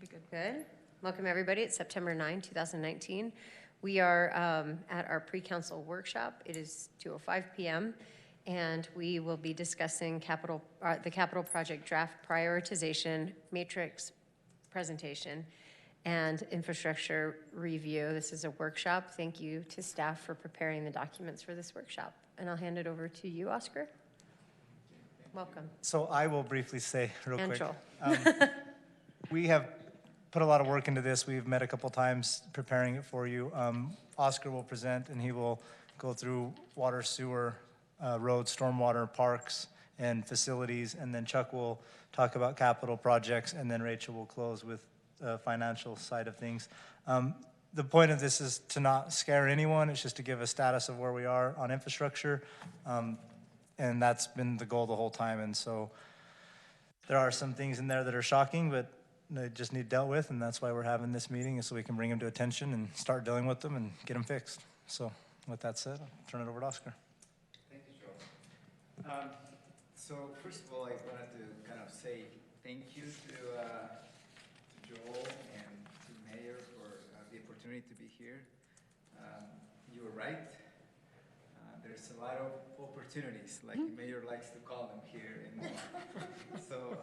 be good. Good. Welcome, everybody. It's September 9, 2019. We are at our pre-council workshop. It is 2:05 p.m., and we will be discussing the capital project draft prioritization matrix presentation and infrastructure review. This is a workshop. Thank you to staff for preparing the documents for this workshop. And I'll hand it over to you, Oscar. Welcome. So I will briefly say real And quick. Joel. We have put a lot of work into this. We've met a couple times preparing it for you. Oscar will present and he will go through water, sewer, roads, stormwater, parks, and facilities. And then Chuck will talk about capital projects, and then Rachel will close with the financial side of things. The point of this is to not scare anyone. It's just to give a status of where we are on infrastructure. And that's been the goal the whole time. And so there are some things in there that are shocking, but they just need dealt with, and that's why we're having this meeting, is so we can bring them to attention and start dealing with them and get them fixed. So with that said, I'll turn it over to Oscar. Thank you, Joel. So first of all, I wanted to kind of say thank you to Joel and to Mayor for the opportunity to be here. You were right. There's a lot of opportunities, like the Mayor likes to call them here. And so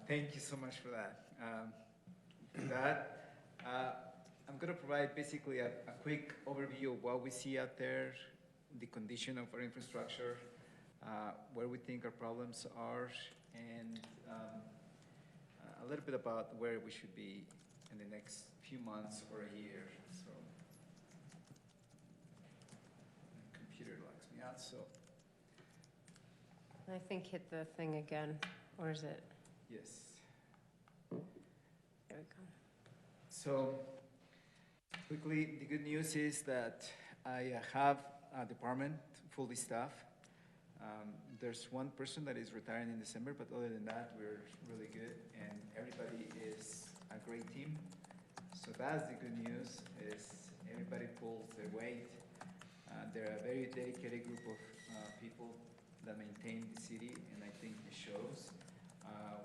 thank you so much for that. I'm going to provide basically a quick overview of what we see out there, the condition of our infrastructure, where we think our problems are, and a little bit about where we should be in the next few months or a year. So, my computer locks me out, so. I think hit the thing again, or is it? Yes. There we go. So, quickly, the good news is that I have a department fully staffed. There's one person that is retiring in December, but other than that, we're really good, and everybody is a great team. So that's the good news, is everybody pulls their weight. They're a very dedicated group of people that maintain the city, and I think it shows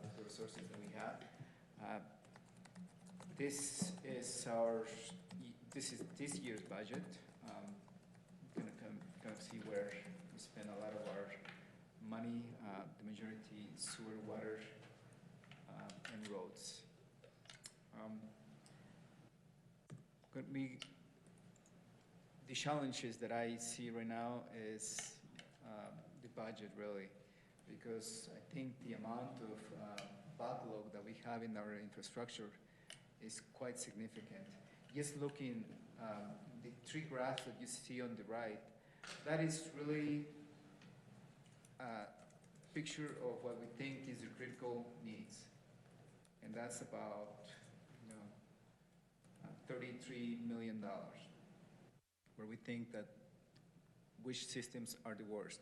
with the resources that we have. This is this year's budget. Gonna kind of see where we spend a lot of our money, the majority sewer, water, and roads. The challenges that I see right now is the budget, really, because I think the amount of backlog that we have in our infrastructure is quite significant. Just looking, the three graphs that you see on the right, that is really a picture of what we think is the critical needs. And that's about, $33 million, where we think that which systems are the worst.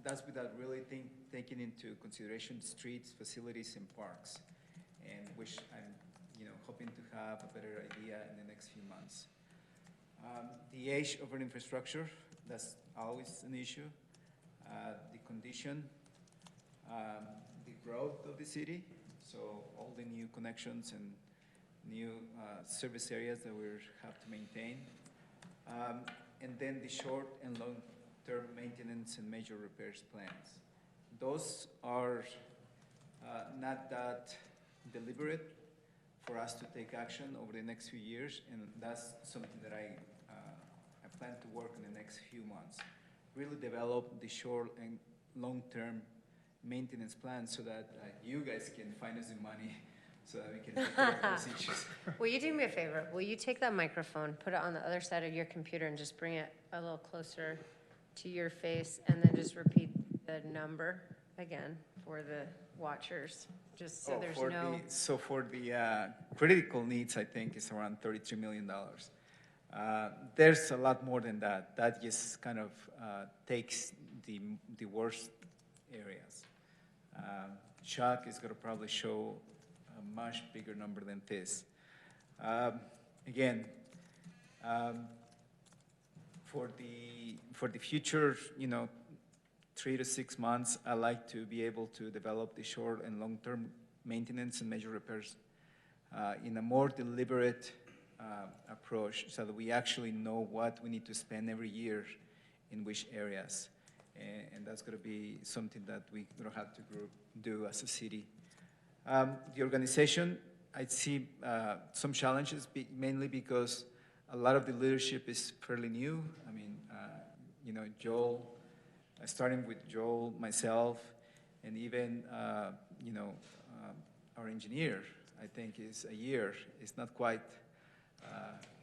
That's without really taking into consideration streets, facilities, and parks, and which I'm hoping to have a better idea in the next few months. The age of our infrastructure, that's always an issue. The condition, the growth of the city, so all the new connections and new service areas that we have to maintain. And then the short and long-term maintenance and major repairs plans. Those are not that deliberate for us to take action over the next few years, and that's something that I plan to work in the next few months. Really develop the short and long-term maintenance plans so that you guys can find us the money so that we can take care of those issues. Will you do me a favor? Will you take that microphone, put it on the other side of your computer, and just bring it a little closer to your face, and then just repeat the number again for the watchers, just so there's no... So for the critical needs, I think it's around $33 million. There's a lot more than that. That just kind of takes the worst areas. Chuck is going to probably show a much bigger number than this. Again, for the future, 3 to 6 months, I like to be able to develop the short and long-term maintenance and major repairs in a more deliberate approach so that we actually know what we need to spend every year in which areas. And that's going to be something that we're going to have to do as a city. The organization, I see some challenges, mainly because a lot of the leadership is fairly new. I mean, Joel, starting with Joel, myself, and even, our engineer, I think is a year. It's not quite,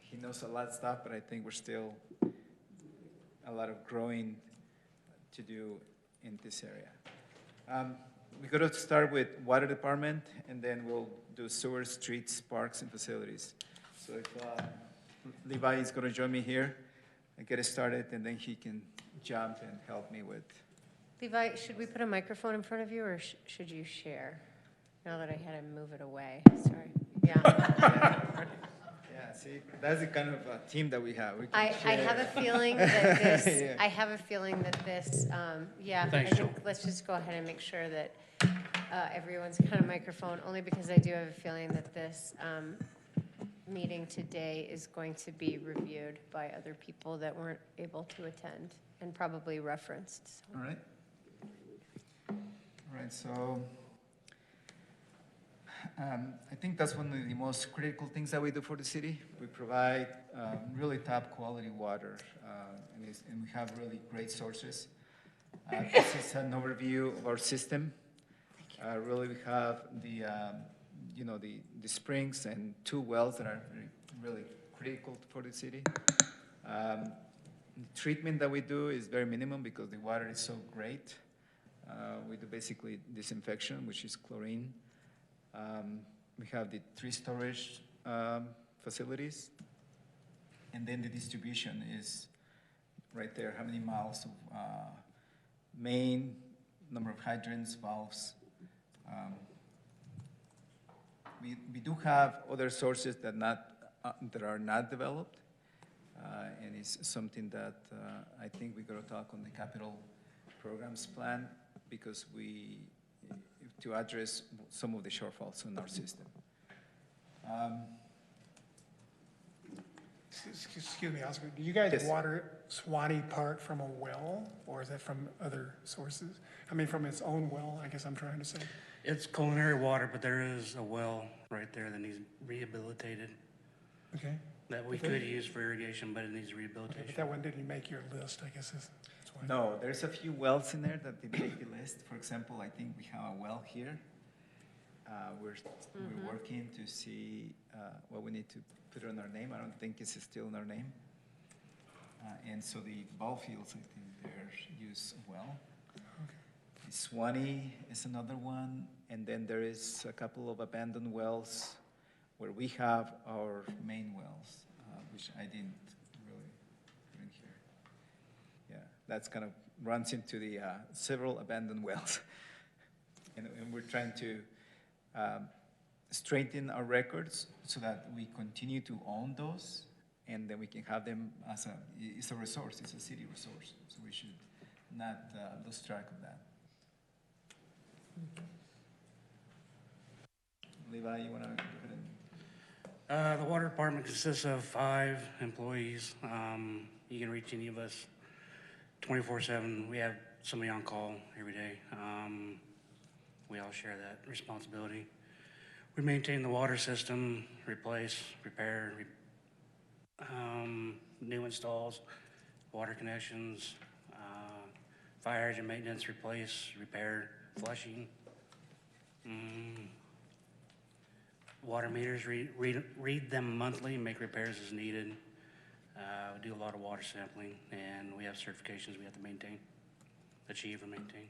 he knows a lot of stuff, but I think we're still a lot of growing to do in this area. We're going to start with water department, and then we'll do sewer, streets, parks, and facilities. So if Levi is going to join me here and get it started, and then he can jump and help me with. Levi, should we put a microphone in front of you, or should you share? Now that I had to move it away, sorry. Yeah. Yeah, see, that's the kind of team that we have. We can I share. have a feeling that this, Yeah. I have a feeling that this, yeah, Thanks, I think Joel. let's just go ahead and make sure that everyone's got a microphone, only because I do have a feeling that this meeting today is going to be reviewed by other people that weren't able to attend and probably referenced. So. All right. All right, so I think that's one of the most critical things that we do for the city. We provide really top quality water, and we have really great sources. This is an overview of our system. Really, we have the springs and 2 wells that are really critical for the city. The treatment that we do is very minimum because the water is so great. We do basically disinfection, which is chlorine. We have the 3 storage facilities, and then the distribution is right there. How many miles of main, number of hydrants, valves. We do have other sources that are not developed, and it's something that I think we're going to talk on the capital programs plan, because to address some of the shortfalls in our system. Excuse me, Oscar, do you guys Yes. water Swanee Park from a well, or is that from other sources? I mean, from its own well, I guess I'm trying to say. It's culinary water, but there is a well right there that needs rehabilitated Okay, that we could use for irrigation, but it needs but rehabilitation. that one didn't make your list, I guess that's why. No, there's a few wells in there that didn't make the list. For example, I think we have a well here. We're working to see what we need to put on our name. I don't think it's still in our name. And so the ball fields, I think they're used well. The Swanee is another one. And then there is a couple of abandoned wells where we have our main wells, which I didn't really put in here. Yeah, that's kind of runs into the several abandoned wells. And we're trying to strengthen our records so that we continue to own those, and then we can have them it's a resource, it's a city resource, so we should not lose track of that. Levi, you want to go ahead and... The water department consists of 5 employees. You can reach any of us 24/7. We have somebody on call every day. We all share that responsibility. We maintain the water system, replace, repair, new installs, water connections, fire hydrant maintenance, replace, repair, flushing. Water meters, read them monthly, make repairs as needed. We do a lot of water sampling, and we have certifications we have to maintain, achieve or maintain.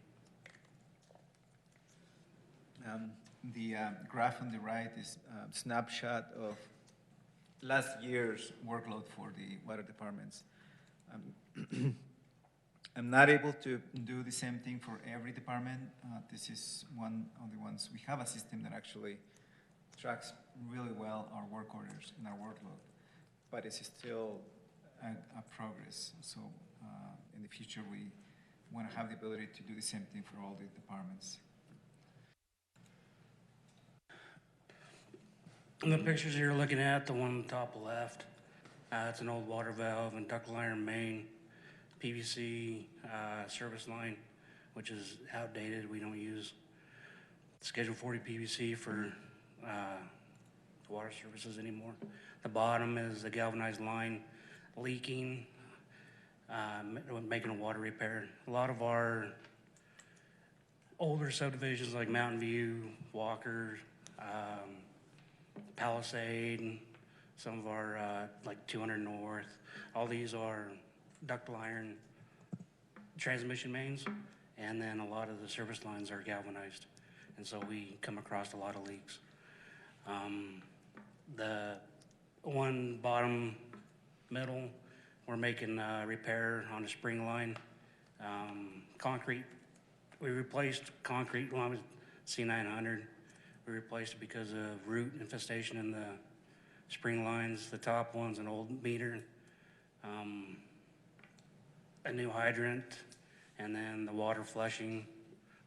The graph on the right is a snapshot of last year's workload for the water departments. I'm not able to do the same thing for every department. This is one of the ones. We have a system that actually tracks really well our work orders and our workload, but it's still a progress. So in the future, we want to have the ability to do the same thing for all the departments. And the pictures you're looking at, the one on the top left, it's an old water valve and ductile iron main, PVC service line, which is outdated. We don't use Schedule 40 PVC for water services anymore. The bottom is the galvanized line leaking, making a water repair. A lot of our older subdivisions like Mountain View, Walker, Palisade, some of our like 200 North, all these are ductile iron transmission mains, and then a lot of the service lines are galvanized, and so we come across a lot of leaks. The one bottom middle, we're making a repair on a spring line. Concrete, we replaced concrete one with C900. We replaced it because of root infestation in the spring lines. The top one's an old meter, a new hydrant, and then the water flushing,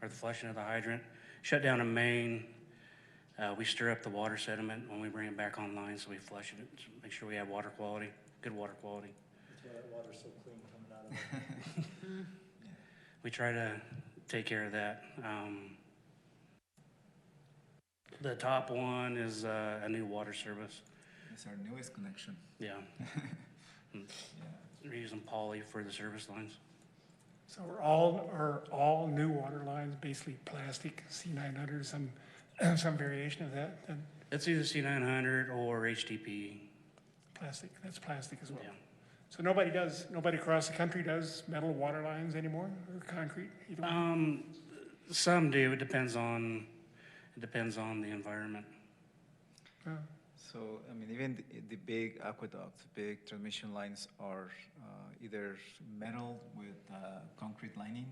or the flushing of the hydrant. Shut down a main. We stir up the water sediment when we bring it back online, so we flush it to make sure we have water quality, good water quality. That's why that water's so clean coming out of it. We try to take care of that. The top one is a new water service. It's our newest connection. Yeah. We're using poly for the service lines. So are all new water lines basically plastic, C900, some variation of that, then It's either C900 or HDPE. plastic, that's plastic as well. Yeah. So nobody across the country does metal water lines anymore, or concrete, either one? Some do. It depends on the environment. So, I mean, even the big aqueducts, big transmission lines are either metal with concrete lining.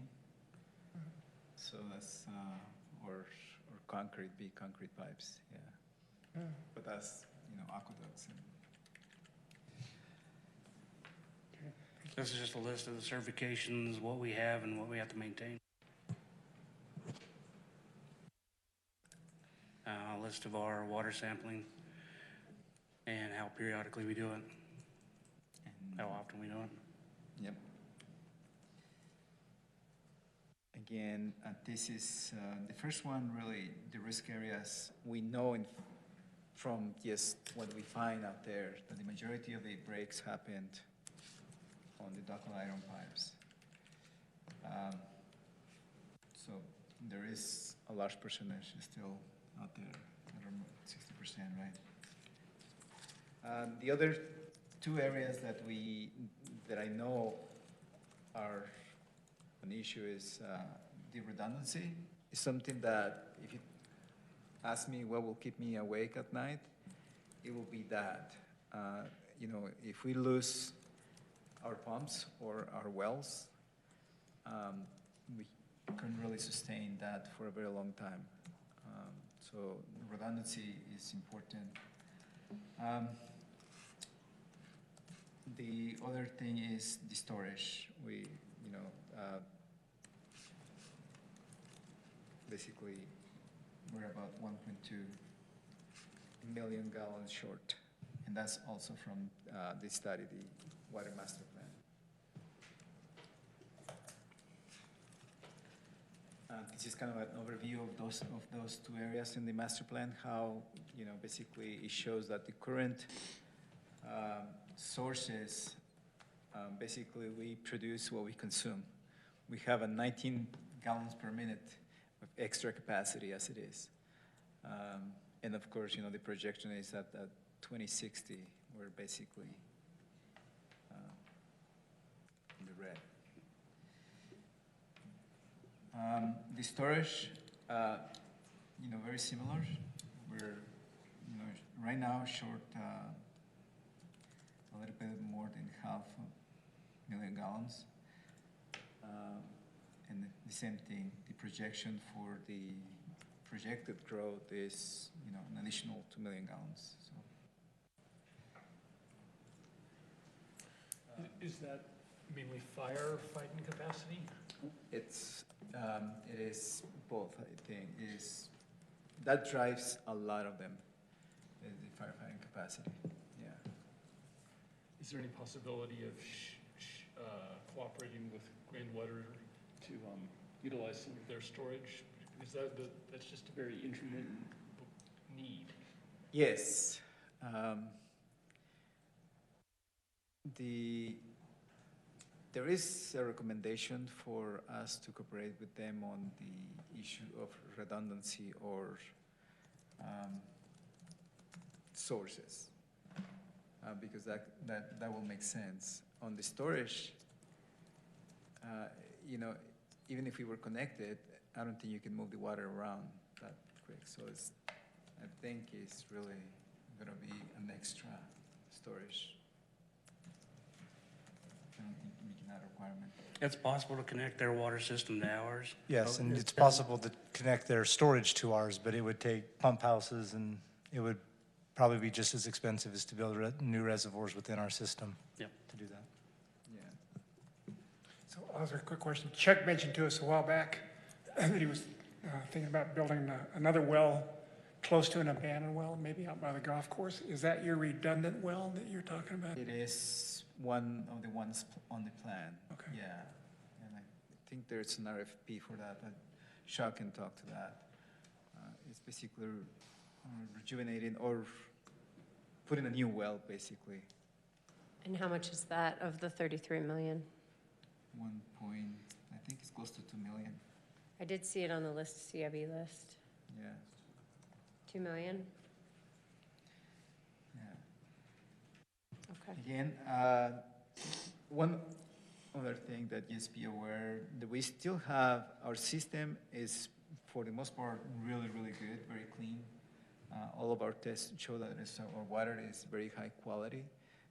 So that's, or concrete, big concrete pipes, yeah. But that's, aqueducts. This is just a list of the certifications, what we have and what we have to maintain. A list of our water sampling and how periodically we do it, how often we do it. Yep. Again, this is the first one, really, the risk areas. We know from just what we find out there that the majority of the breaks happened on the ductile iron pipes. So there is a large percentage still out there, I don't know, 60%, right? The other two areas that I know are an issue is the redundancy. It's something that if you ask me what will keep me awake at night, it will be that. If we lose our pumps or our wells, we couldn't really sustain that for a very long time. So redundancy is important. The other thing is the storage. Basically, we're about 1.2 million gallons short. And that's also from this study, the Water Master Plan. This is kind of an overview of those two areas in the master plan, how, basically it shows that the current sources, basically we produce what we consume. We have a 19 gallons per minute of extra capacity as it is. And of course, the projection is that at 2060, we're basically in the red. The storage, very similar. We're, right now short a little bit more than 500,000 gallons. And the same thing, the projection for the projected growth is, an additional 2 million gallons. So. Is that mainly firefighting capacity? It is both, I think. That drives a lot of them. the firefighting capacity, yeah. Is there any possibility of cooperating with Grandwater to utilize some of their storage? Because that's just a very intermittent need. Yes. There is a recommendation for us to cooperate with them on the issue of redundancy or sources, because that will make sense. On the storage, you know, even if we were connected, I don't think you can move the water around that quick. So I think it's really gonna be an extra storage. I don't think meeting that requirement. It's possible to connect their water system to ours. Yes, Oh, and it's possible to connect their storage to ours, but it would take pump houses, and it would probably be just as expensive as to build new reservoirs within our system. Yep. To do that. Yeah. So, Oscar, quick question. Chuck mentioned to us a while back that he was thinking about building another well close to an abandoned well, maybe out by the golf course. Is that your redundant well that you're talking about? It is one of the ones on the plan. Okay. Yeah, and I think there's an RFP for that, but Shaw can talk to that. It's basically rejuvenating or putting a new well, basically. And how much is that of the 33 million? 1 point, I think it's close to 2 million. I did see it on the CIB list. Yeah, 2 million? yeah. Okay. Again, one other thing that just be aware that we still have, our system is for the most part really, really good, very clean. All of our tests show that our water is very high quality,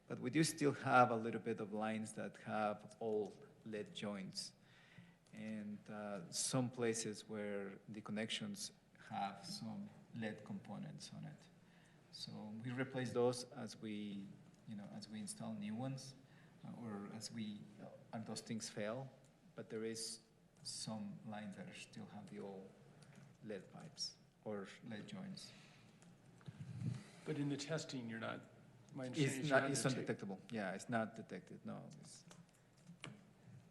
but we do still have a little bit of lines that have old lead joints. And some places where the connections have some lead components on it. So we replace those as we install new ones, or and those things fail. But there is some lines that still have the old lead pipes or lead joints. But in the testing, you're not, my understanding is It's undetectable. Yeah, it's not detected. No.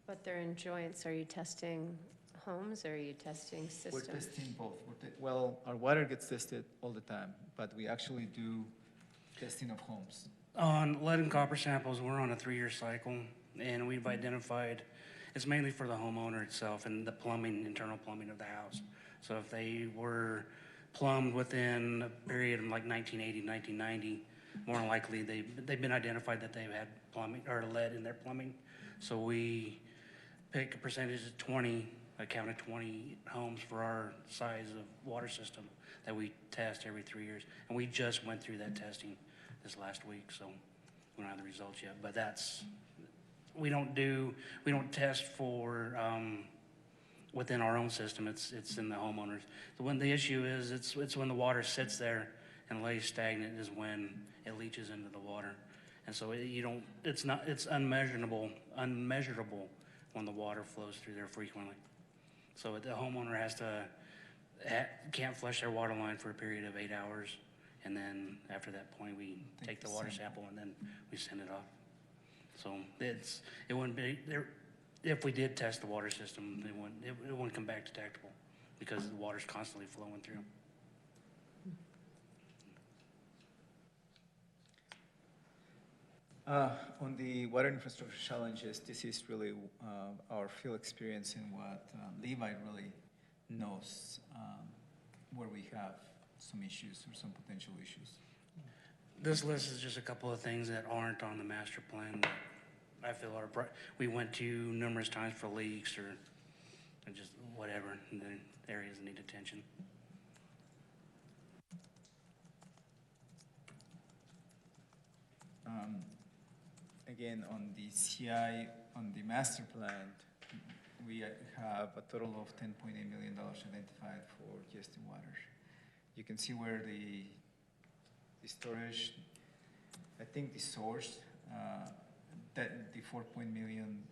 But they're in joints. Are you testing homes or are you testing systems? We're testing both. Well, our water gets tested all the time, but we actually do testing of homes. On lead and copper samples, we're on a 3-year cycle, and we've identified, it's mainly for the homeowner itself and the plumbing, internal plumbing of the house. So if they were plumbed within a period of like 1980, 1990, more than likely they've been identified that they've had plumbing or lead in their plumbing. So we pick a percentage of 20, I counted 20 homes for our size of water system that we test every 3 years. And we just went through that testing this last week, so we don't have the results yet. But we don't test for within our own system. It's in the homeowners. When the issue is, it's when the water sits there and lays stagnant is when it leaches into the water. And so it's unmeasurable when the water flows through there frequently. So the homeowner can't flush their water line for a period of 8 hours. And then after that point, we take the water sample and then we send it off. So it wouldn't be there. If we did test the water system, it wouldn't come back detectable because the water's constantly flowing through. On the water infrastructure challenges, this is really our field experience and what Levi really knows where we have some issues or some potential issues. This list is just a couple of things that aren't on the master plan that I feel we went to numerous times for leaks or just whatever, and the areas that need attention. Again, on the CI, on the master plan, we have a total of $10.8 million identified for just the water. You can see where the storage, I think the source, that the 4 million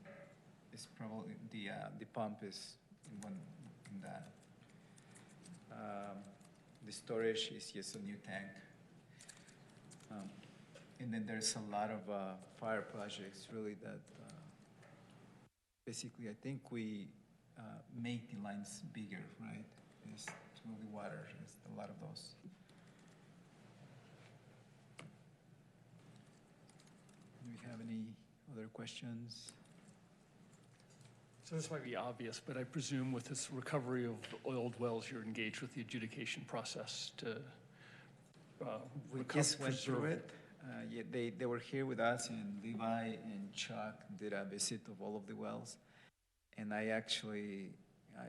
is probably the pump is in that. The storage is just a new tank. Um, And then there's a lot of fire projects really that, basically, I think we make the lines bigger, right? It's to move the water, there's a lot of those. Do we have any other questions? So this might be obvious, but I presume with this recovery of oiled wells, you're engaged with the adjudication process to We recover, just went through preserve. it. Yeah, they were here with us, and Levi and Chuck did a visit of all of the wells. And I actually, I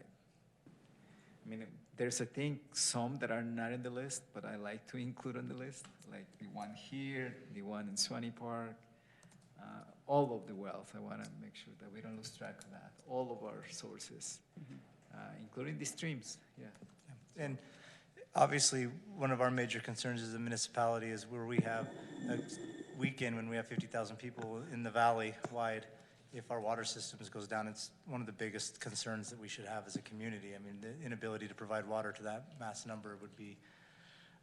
mean, there's, I think, some that are not in the list, but I like to include on the list, like the one here, the one in Swanee Park, all of the wells. I want to make sure that we don't lose track of that. All of our sources, including the streams, yeah. And obviously, one of our major concerns as a municipality is where we have a weekend when we have 50,000 people in the valley wide. If our water systems goes down, it's one of the biggest concerns that we should have as a community. I mean, the inability to provide water to that mass number would be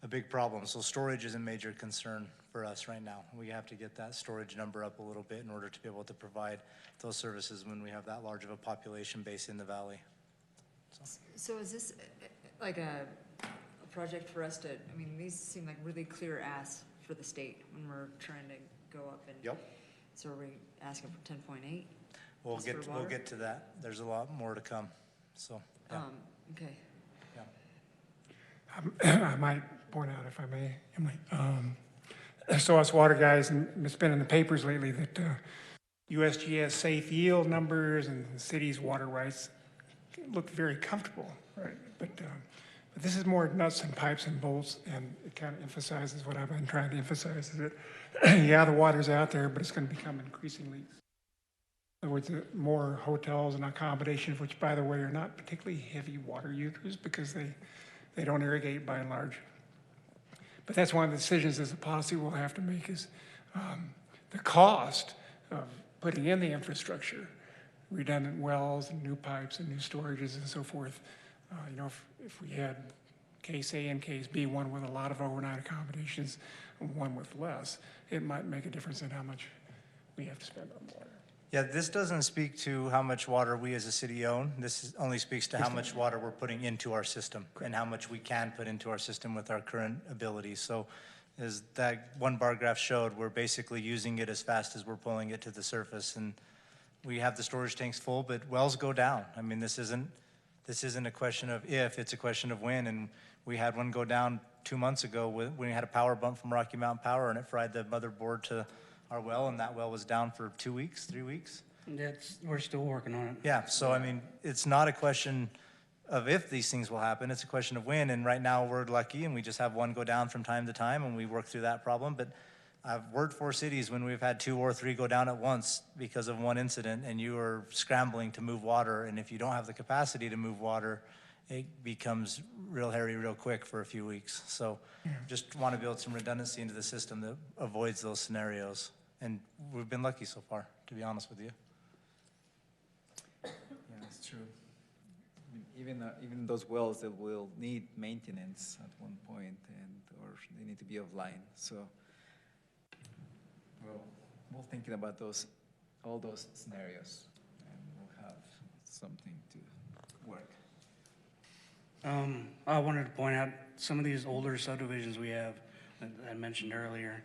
a big problem. So storage is a major concern for us right now. We have to get that storage number up a little bit in order to be able to provide those services when we have that large of a population base in the valley. So is this like a project for us to, I mean, these seem like really clear asks for the state when we're trying to go up and. Yep. So are we asking for 10.8? We'll Just for we'll water? get to that. There's a lot more to come, so, yeah. Okay. Yeah. I might point out, if I may, Emily, so us water guys, and it's been in the papers lately that USGS safe yield numbers and the city's water rights look very comfortable, right? But this is more nuts and pipes and bolts, and it kind of emphasizes what I've been trying to emphasize, is that, yeah, the water's out there, but it's going to become increasingly, in other words, more hotels and accommodations, which, by the way, are not particularly heavy water users because they don't irrigate by and large. But that's one of the decisions as a policy we'll have to make is the cost of putting in the infrastructure, redundant wells and new pipes and new storages and so forth. You know, if we had case A and case B, one with a lot of overnight accommodations and one with less, it might make a difference in how much we have to spend on water. Yeah, this doesn't speak to how much water we as a city own. Only speaks to how much water we're putting into our system and how much we can put into our system with our current abilities. So as that one bar graph showed, we're basically using it as fast as we're pulling it to the surface. And we have the storage tanks full, but wells go down. I mean, this isn't a question of if, it's a question of when. And we had one go down 2 months ago when we had a power bump from Rocky Mountain Power, and it fried the motherboard to our well, and that well was down for 2 weeks, 3 weeks. We're still working on it. Yeah, so I mean, it's not a question of if these things will happen, it's a question of when. And right now, we're lucky, and we just have one go down from time to time, and we work through that problem. But I've worked for cities when we've had 2 or 3 go down at once because of one incident, and you are scrambling to move water. And if you don't have the capacity to move water, it becomes real hairy real quick for a few weeks. So just want to build some redundancy into the system that avoids those scenarios. And we've been lucky so far, to be honest with you. Yeah, that's true. I mean, even those wells that will need maintenance at one point, or they need to be offline. So, we're thinking about all those scenarios, and we'll have something to work. I wanted to point out some of these older subdivisions we have that I mentioned earlier.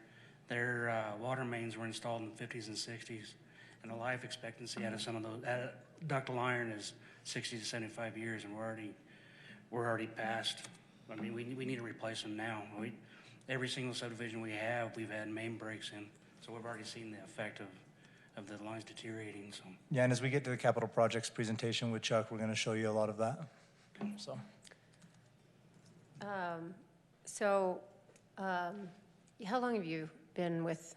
Their water mains were installed in the 50s and 60s, and the life expectancy out of some of those ductile iron is 60 to 75 years, and we're already past. I mean, we need to replace them now. Every single subdivision we have, we've had main breaks in, so we've already seen the effect of the lines deteriorating. So Yeah, and as we get to the capital projects presentation with Chuck, we're going to show you a lot of that. So. How long have you been with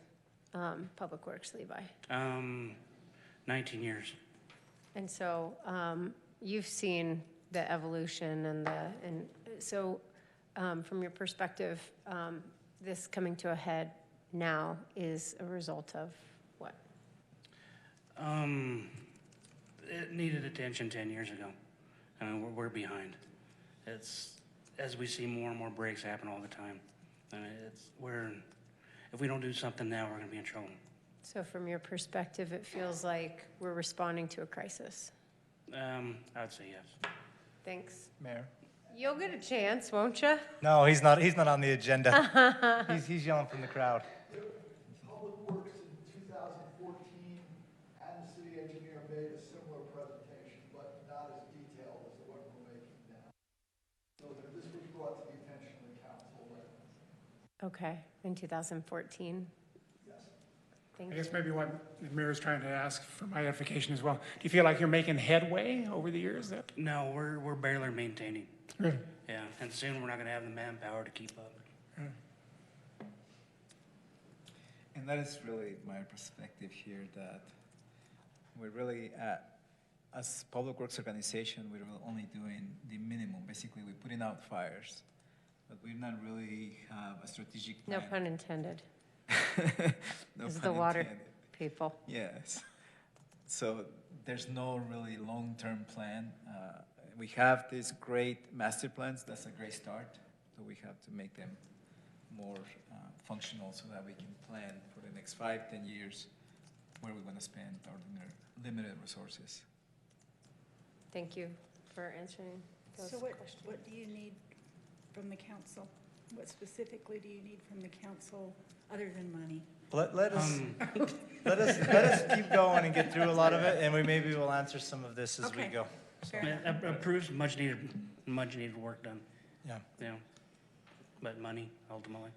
Public Works, Levi? 19 years. And so you've seen the evolution and so from your perspective, this coming to a head now is a result of what? It needed attention 10 years ago. I mean, we're behind. It's as we see more and more breaks happen all the time. I mean, if we don't do something now, we're gonna be in trouble. So from your perspective, it feels like we're responding to a crisis. I'd say yes. Thanks. Mayor? You'll get a chance, won't you? No, he's not on the agenda. He's yelling from the crowd. Public Works in 2014 and the city engineer made a similar presentation, but not as detailed as the one we're making now. So this was brought to the attention of the council, but Okay, in 2014. yes. Thank I you. guess maybe what the mayor's trying to ask for my edification as well. Do you feel like you're making headway over the years? That No, we're barely maintaining. Really? Yeah, and soon we're not gonna have the manpower to keep up. And that is really my perspective here, that we're really, as public works organization, we're only doing the minimum. Basically, we're putting out fires, but we're not really have a strategic No plan. pun intended. No This is pun the water intended. people. Yes. So there's no really long-term plan. We have these great master plans. That's a great start. So we have to make them more functional so that we can plan for the next 5-10 years where we're going to spend our limited resources. Thank you for answering those So questions. what do you need from the council? What specifically do you need from the council other than money? Let us keep going and get through a lot of it, and maybe we'll answer some of this as we Okay. go. Fair Yeah, enough. approves much needed work done, Yeah. yeah. But money, ultimately.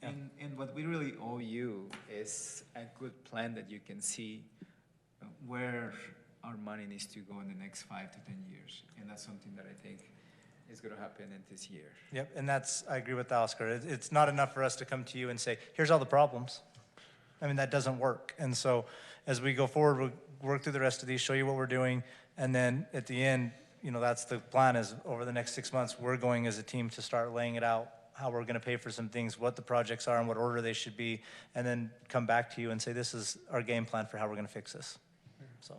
Yeah. And what we really owe you is a good plan that you can see where our money needs to go in the next 5 to 10 years. And that's something that I think is going to happen in this year. Yep, and I agree with Oscar. It's not enough for us to come to you and say, here's all the problems. I mean, that doesn't work. And so as we go forward, we'll work through the rest of these, show you what we're doing, and then at the end, that's the plan, is over the next 6 months, we're going as a team to start laying it out, how we're gonna pay for some things, what the projects are and what order they should be, and then come back to you and say, this is our game plan for how we're gonna fix this. So,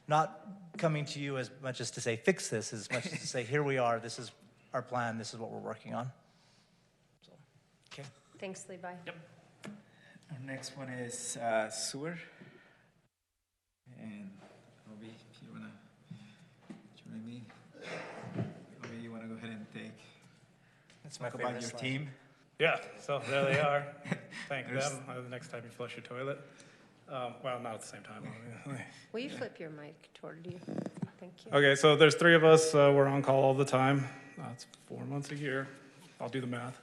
not coming to you as much as to say, fix this, as much as to say, here we are, this is our plan, this is what we're working on. So, okay. Thanks, Levi. Yep. Our next one is sewer. And Obi, if you want to join me. Obi, you want to go ahead and That's my talk about favorite your slide. team? Yeah, so there they are. Thank There's- them, the next time you flush your toilet. Well, not at the same time, obviously. Will you flip your mic toward you? Thank you. Okay, so there's 3 of us, we're on call all the time. It's 4 months a year. I'll do the math.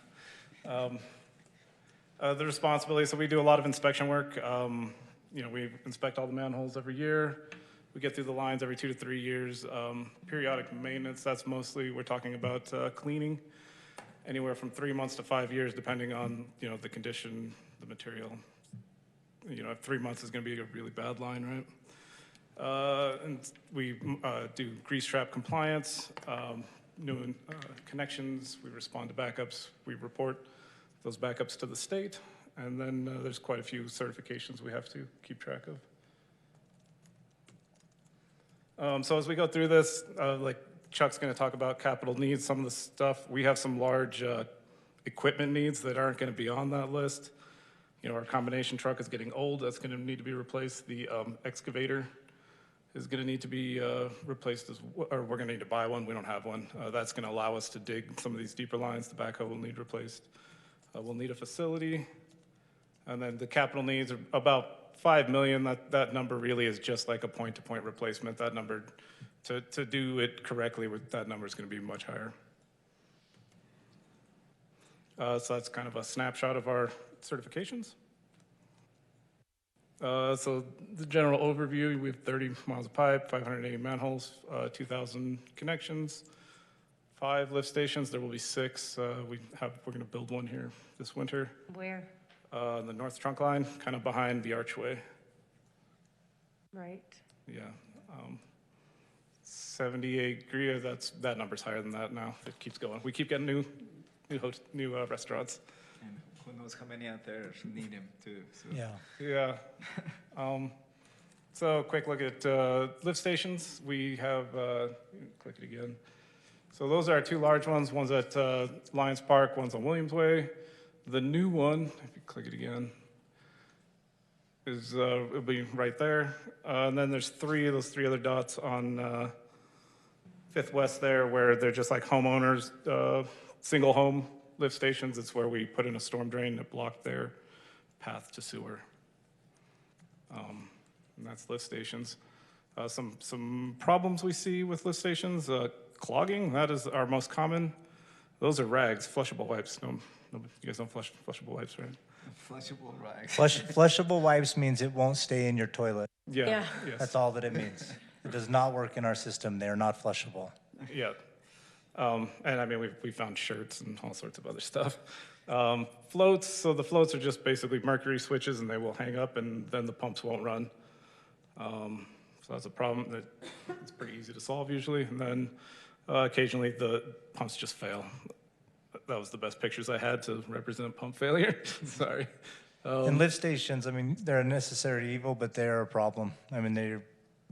The responsibility, so we do a lot of inspection work. We inspect all the manholes every year. We get through the lines every 2 to 3 years. Periodic maintenance, that's mostly, we're talking about cleaning, anywhere from 3 months to 5 years, depending on, the condition, the material. 3 months is gonna be a really bad line, right? And we do grease trap compliance, new connections, we respond to backups, we report those backups to the state, and then there's quite a few certifications we have to keep track of. So as we go through this, like Chuck's gonna talk about capital needs, some of the stuff, we have some large equipment needs that aren't gonna be on that list. Our combination truck is getting old, that's gonna need to be replaced. The excavator is gonna need to be replaced, or we're gonna need to buy one, we don't have one. That's gonna allow us to dig some of these deeper lines, the backhoe will need replaced. We'll need a facility, and then the capital needs are about 5 million. That number really is just like a point-to-point replacement. That number, to do it correctly, that number is gonna be much higher. So that's kind of a snapshot of our certifications. So the general overview, we have 30 miles of pipe, 580 manholes, 2,000 connections, 5 lift stations. There will be 6. We're going to build one here this winter. Where? The north trunk line, kind of behind the archway. Right. Yeah. 78 Greer, that number's higher than that now. It keeps going. We keep getting new restaurants. And who knows how many out there need them too. So. Yeah. Yeah. So quick look at lift stations. We have, click it again. So those are our 2 large ones. One's at Lions Park, one's on Williams Way. The new one, if you click it again, is, it'll be right there. And then there's those three other dots on 5th West there where they're just like homeowners, single home lift stations. It's where we put in a storm drain that blocked their path to sewer. And that's lift stations. Some problems we see with lift stations, clogging, that is our most common. Those are rags, flushable wipes. No, you guys don't flush flushable wipes, right? Flushable rags. Flushable wipes means it won't stay in your toilet. Yeah. Yes. That's all that it means. It does not work in our system. They are not flushable. Yeah. And I mean, we found shirts and all sorts of other stuff. Floats, so the floats are just basically mercury switches and they will hang up and then the pumps won't run. So that's a problem that it's pretty easy to solve usually. And then occasionally the pumps just fail. That was the best pictures I had to represent pump failure. Sorry. And lift stations, I mean, they're a necessary evil, but they're a problem. I mean,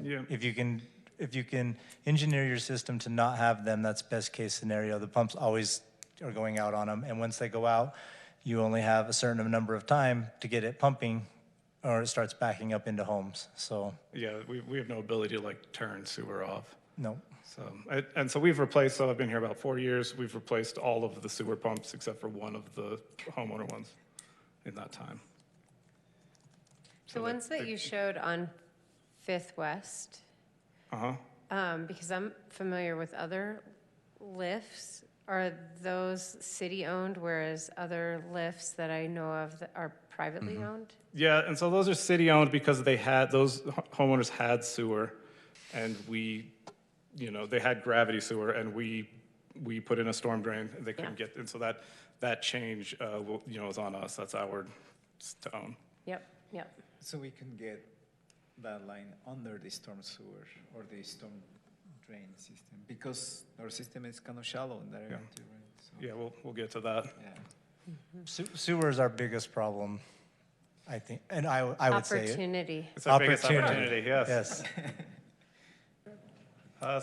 Yeah. if you can engineer your system to not have them, that's best case scenario. The pumps always are going out on them, and once they go out, you only have a certain number of time to get it pumping, or it starts backing up into homes. So Yeah, we have no ability to like turn sewer off. no. So, and so we've replaced, so I've been here about 4 years, we've replaced all of the sewer pumps except for one of the homeowner ones in that time. The ones that you showed on 5th West, because I'm familiar with other lifts, are those city-owned, whereas other lifts that I know of that are privately owned? Yeah, and so those are city-owned because those homeowners had sewer, and they had gravity sewer, and we put in a storm drain, and they couldn't get, and so that change, is on us, that's ours to own. Yep. So we can get that line under the storm sewer or the storm drain system, because our system is kind of shallow in that area too, right? So, Yeah, we'll get to that. yeah. Sewer is our biggest problem, I think, and I would say it. Opportunity. It's our biggest opportunity, yes. Yes.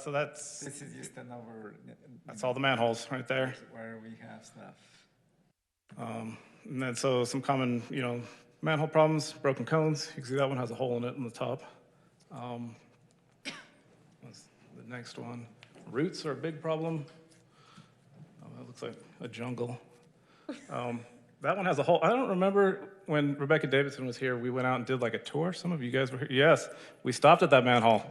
So that's This is just another. all the manholes right there. Where we have stuff. And then so some common, manhole problems, broken cones. You can see that one has a hole in it in the top. What's the next one? Roots are a big problem. Oh, that looks like a jungle. That one has a hole. I don't remember when Rebecca Davidson was here, we went out and did like a tour. Some of you guys were here. Yes, we stopped at that manhole.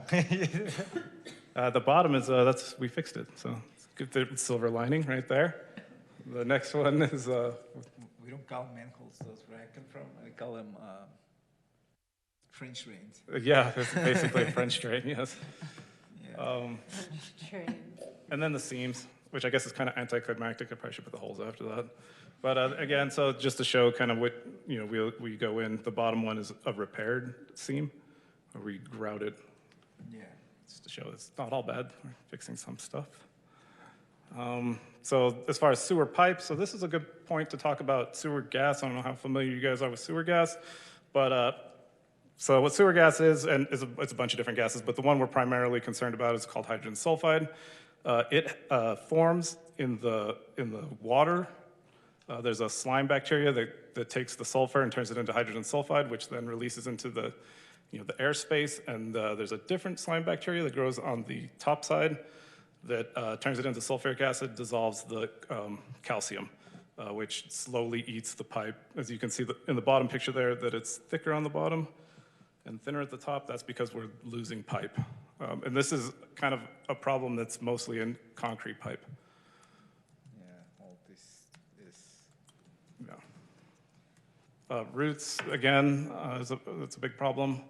The bottom is, we fixed it. So it's good silver lining right there. The next one is, We don't call them manholes, those where I come from. I call them French drains. yeah, it's basically a French drain, yes. Yeah. And then the seams, which I guess is kind of anticlimactic. I probably should put the holes after that. But again, so just to show kind of what, we go in, the bottom one is a repaired seam, where we grout it, Yeah. just to show it's not all bad. We're fixing some stuff. So as far as sewer pipes, so this is a good point to talk about sewer gas. I don't know how familiar you guys are with sewer gas, but so what sewer gas is, and it's a bunch of different gases, but the one we're primarily concerned about is called hydrogen sulfide. It forms in the water. There's a slime bacteria that takes the sulfur and turns it into hydrogen sulfide, which then releases into the airspace. And there's a different slime bacteria that grows on the top side that turns it into sulfuric acid, dissolves the calcium, which slowly eats the pipe. As you can see in the bottom picture there, that it's thicker on the bottom and thinner at the top. That's because we're losing pipe. And this is kind of a problem that's mostly in concrete pipe. Yeah, all this is. Yeah. Roots, again, that's a big problem.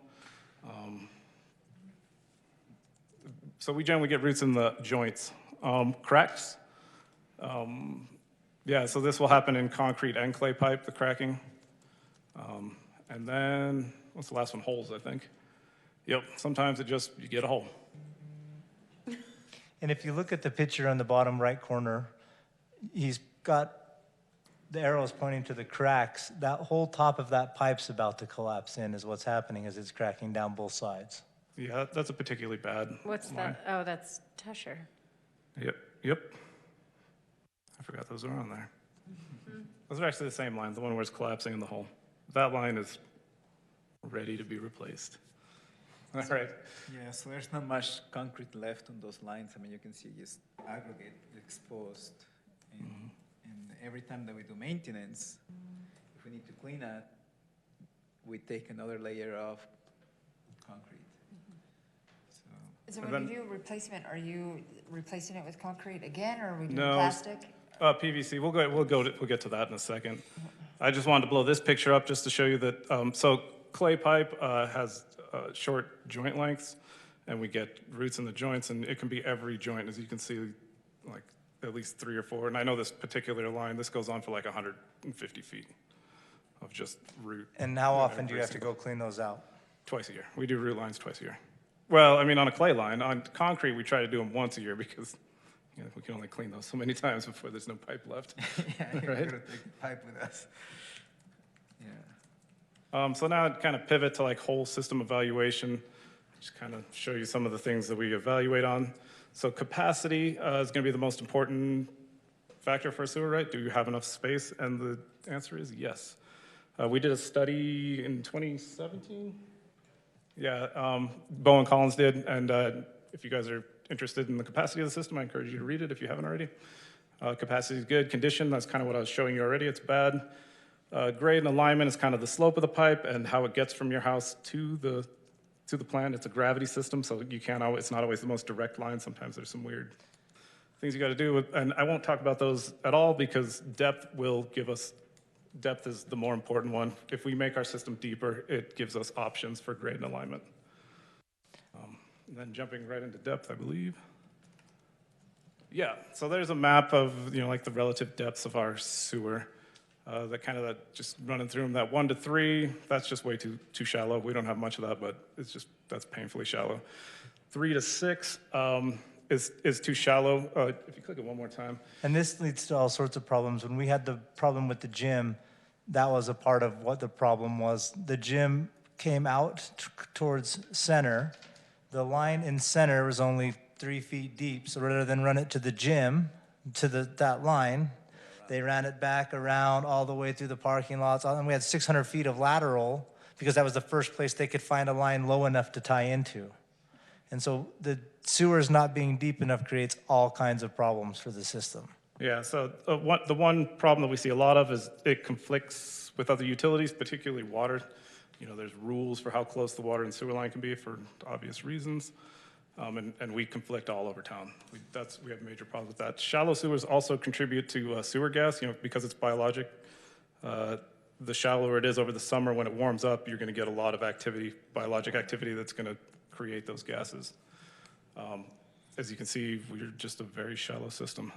So we generally get roots in the joints. Cracks, yeah, so this will happen in concrete and clay pipe, the cracking. And then, what's the last one? Holes, I think. Yep, sometimes you get a hole. And if you look at the picture on the bottom right corner, he's got the arrows pointing to the cracks. That whole top of that pipe's about to collapse in is what's happening as it's cracking down both sides. Yeah, that's a particularly bad What's line. that? Oh, that's Tusher. Yep. I forgot those were on there. Those are actually the same lines, the one where it's collapsing in the hole. That line is ready to be replaced. All right. Yeah, so there's not much concrete left on those lines. I mean, you can see just aggregate exposed. And every time that we do maintenance, if we need to clean that, we take another layer of concrete. So And when then- you do replacement, are you replacing it with concrete again, or are we doing No. plastic? PVC, we'll get to that in a second. I just wanted to blow this picture up just to show you that, so clay pipe has short joint lengths, and we get roots in the joints, and it can be every joint, as you can see, like at least 3 or 4. And I know this particular line, this goes on for like 150 feet of just root. And how often do you have to go clean those out? Twice a year. We do root lines twice a year. Well, I mean, on a clay line. On concrete, we try to do them once a year because we can only clean those so many times before there's no pipe left. Yeah, you're Right. gonna take the pipe with us. Yeah. So now I'd kind of pivot to like whole system evaluation, just kind of show you some of the things that we evaluate on. So capacity is going to be the most important factor for a sewer, right? Do you have enough space? And the answer is yes. We did a study in 2017. Yeah, Bowen Collins did, and if you guys are interested in the capacity of the system, I encourage you to read it if you haven't already. Capacity is good. Condition, that's kind of what I was showing you already. It's bad. Grade and alignment is kind of the slope of the pipe and how it gets from your house to the plant. It's a gravity system, so you can't always, it's not always the most direct line. Sometimes there's some weird things you got to do. And I won't talk about those at all because depth is the more important one. If we make our system deeper, it gives us options for grade and alignment. And then jumping right into depth, I believe. Yeah, so there's a map of, like the relative depths of our sewer. That just running through them, that 1 to 3, that's just way too shallow. We don't have much of that, but that's painfully shallow. 3 to 6 is too shallow. If you click it one more time. And this leads to all sorts of problems. When we had the problem with the gym, that was a part of what the problem was. The gym came out towards center. The line in center was only 3 feet deep. So rather than run it to the gym, to that line, they ran it back around all the way through the parking lots. And we had 600 feet of lateral because that was the first place they could find a line low enough to tie into. And so the sewers not being deep enough creates all kinds of problems for the system. Yeah, so the one problem that we see a lot of is it conflicts with other utilities, particularly water. There's rules for how close the water and sewer line can be for obvious reasons. And we conflict all over town. We have major problems with that. Shallow sewers also contribute to sewer gas, because it's biologic. The shallower it is over the summer, when it warms up, you're going to get a lot of activity, biologic activity that's going to create those gases. As you can see, we're just a very shallow system.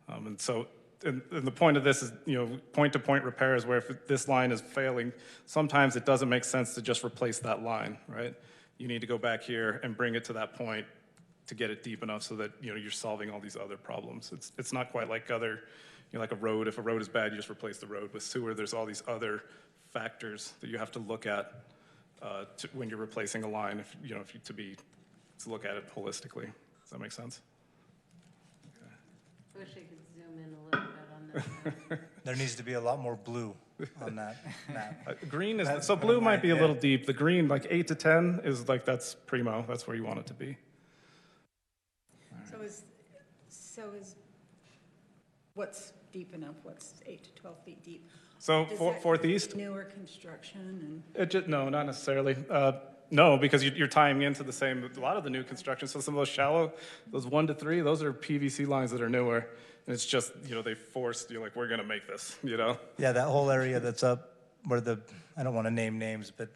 And the point of this is, point-to-point repairs, where if this line is failing, sometimes it doesn't make sense to just replace that line, right? You need to go back here and bring it to that point to get it deep enough so that, you're solving all these other problems. It's not quite like like a road. If a road is bad, you just replace the road. With sewer, there's all these other factors that you have to look at when you're replacing a line, to look at it holistically. Does that make sense? I wish I could zoom in a little bit on that. There needs to be a lot more blue on that map. Green is, so blue might be a little deep. The green, like 8 to 10, is that's primo. That's where you want it to be. So is what's deep enough? What's 8 to 12 feet deep? So Does that fourth east? Newer construction and, No, not necessarily. No, because you're tying into the same, a lot of the new construction. So some of those shallow, those 1 to 3, those are PVC lines that are newer. And it's just, they forced, you're like, we're going to make this, Yeah, that whole area that's up where I don't want to name names, but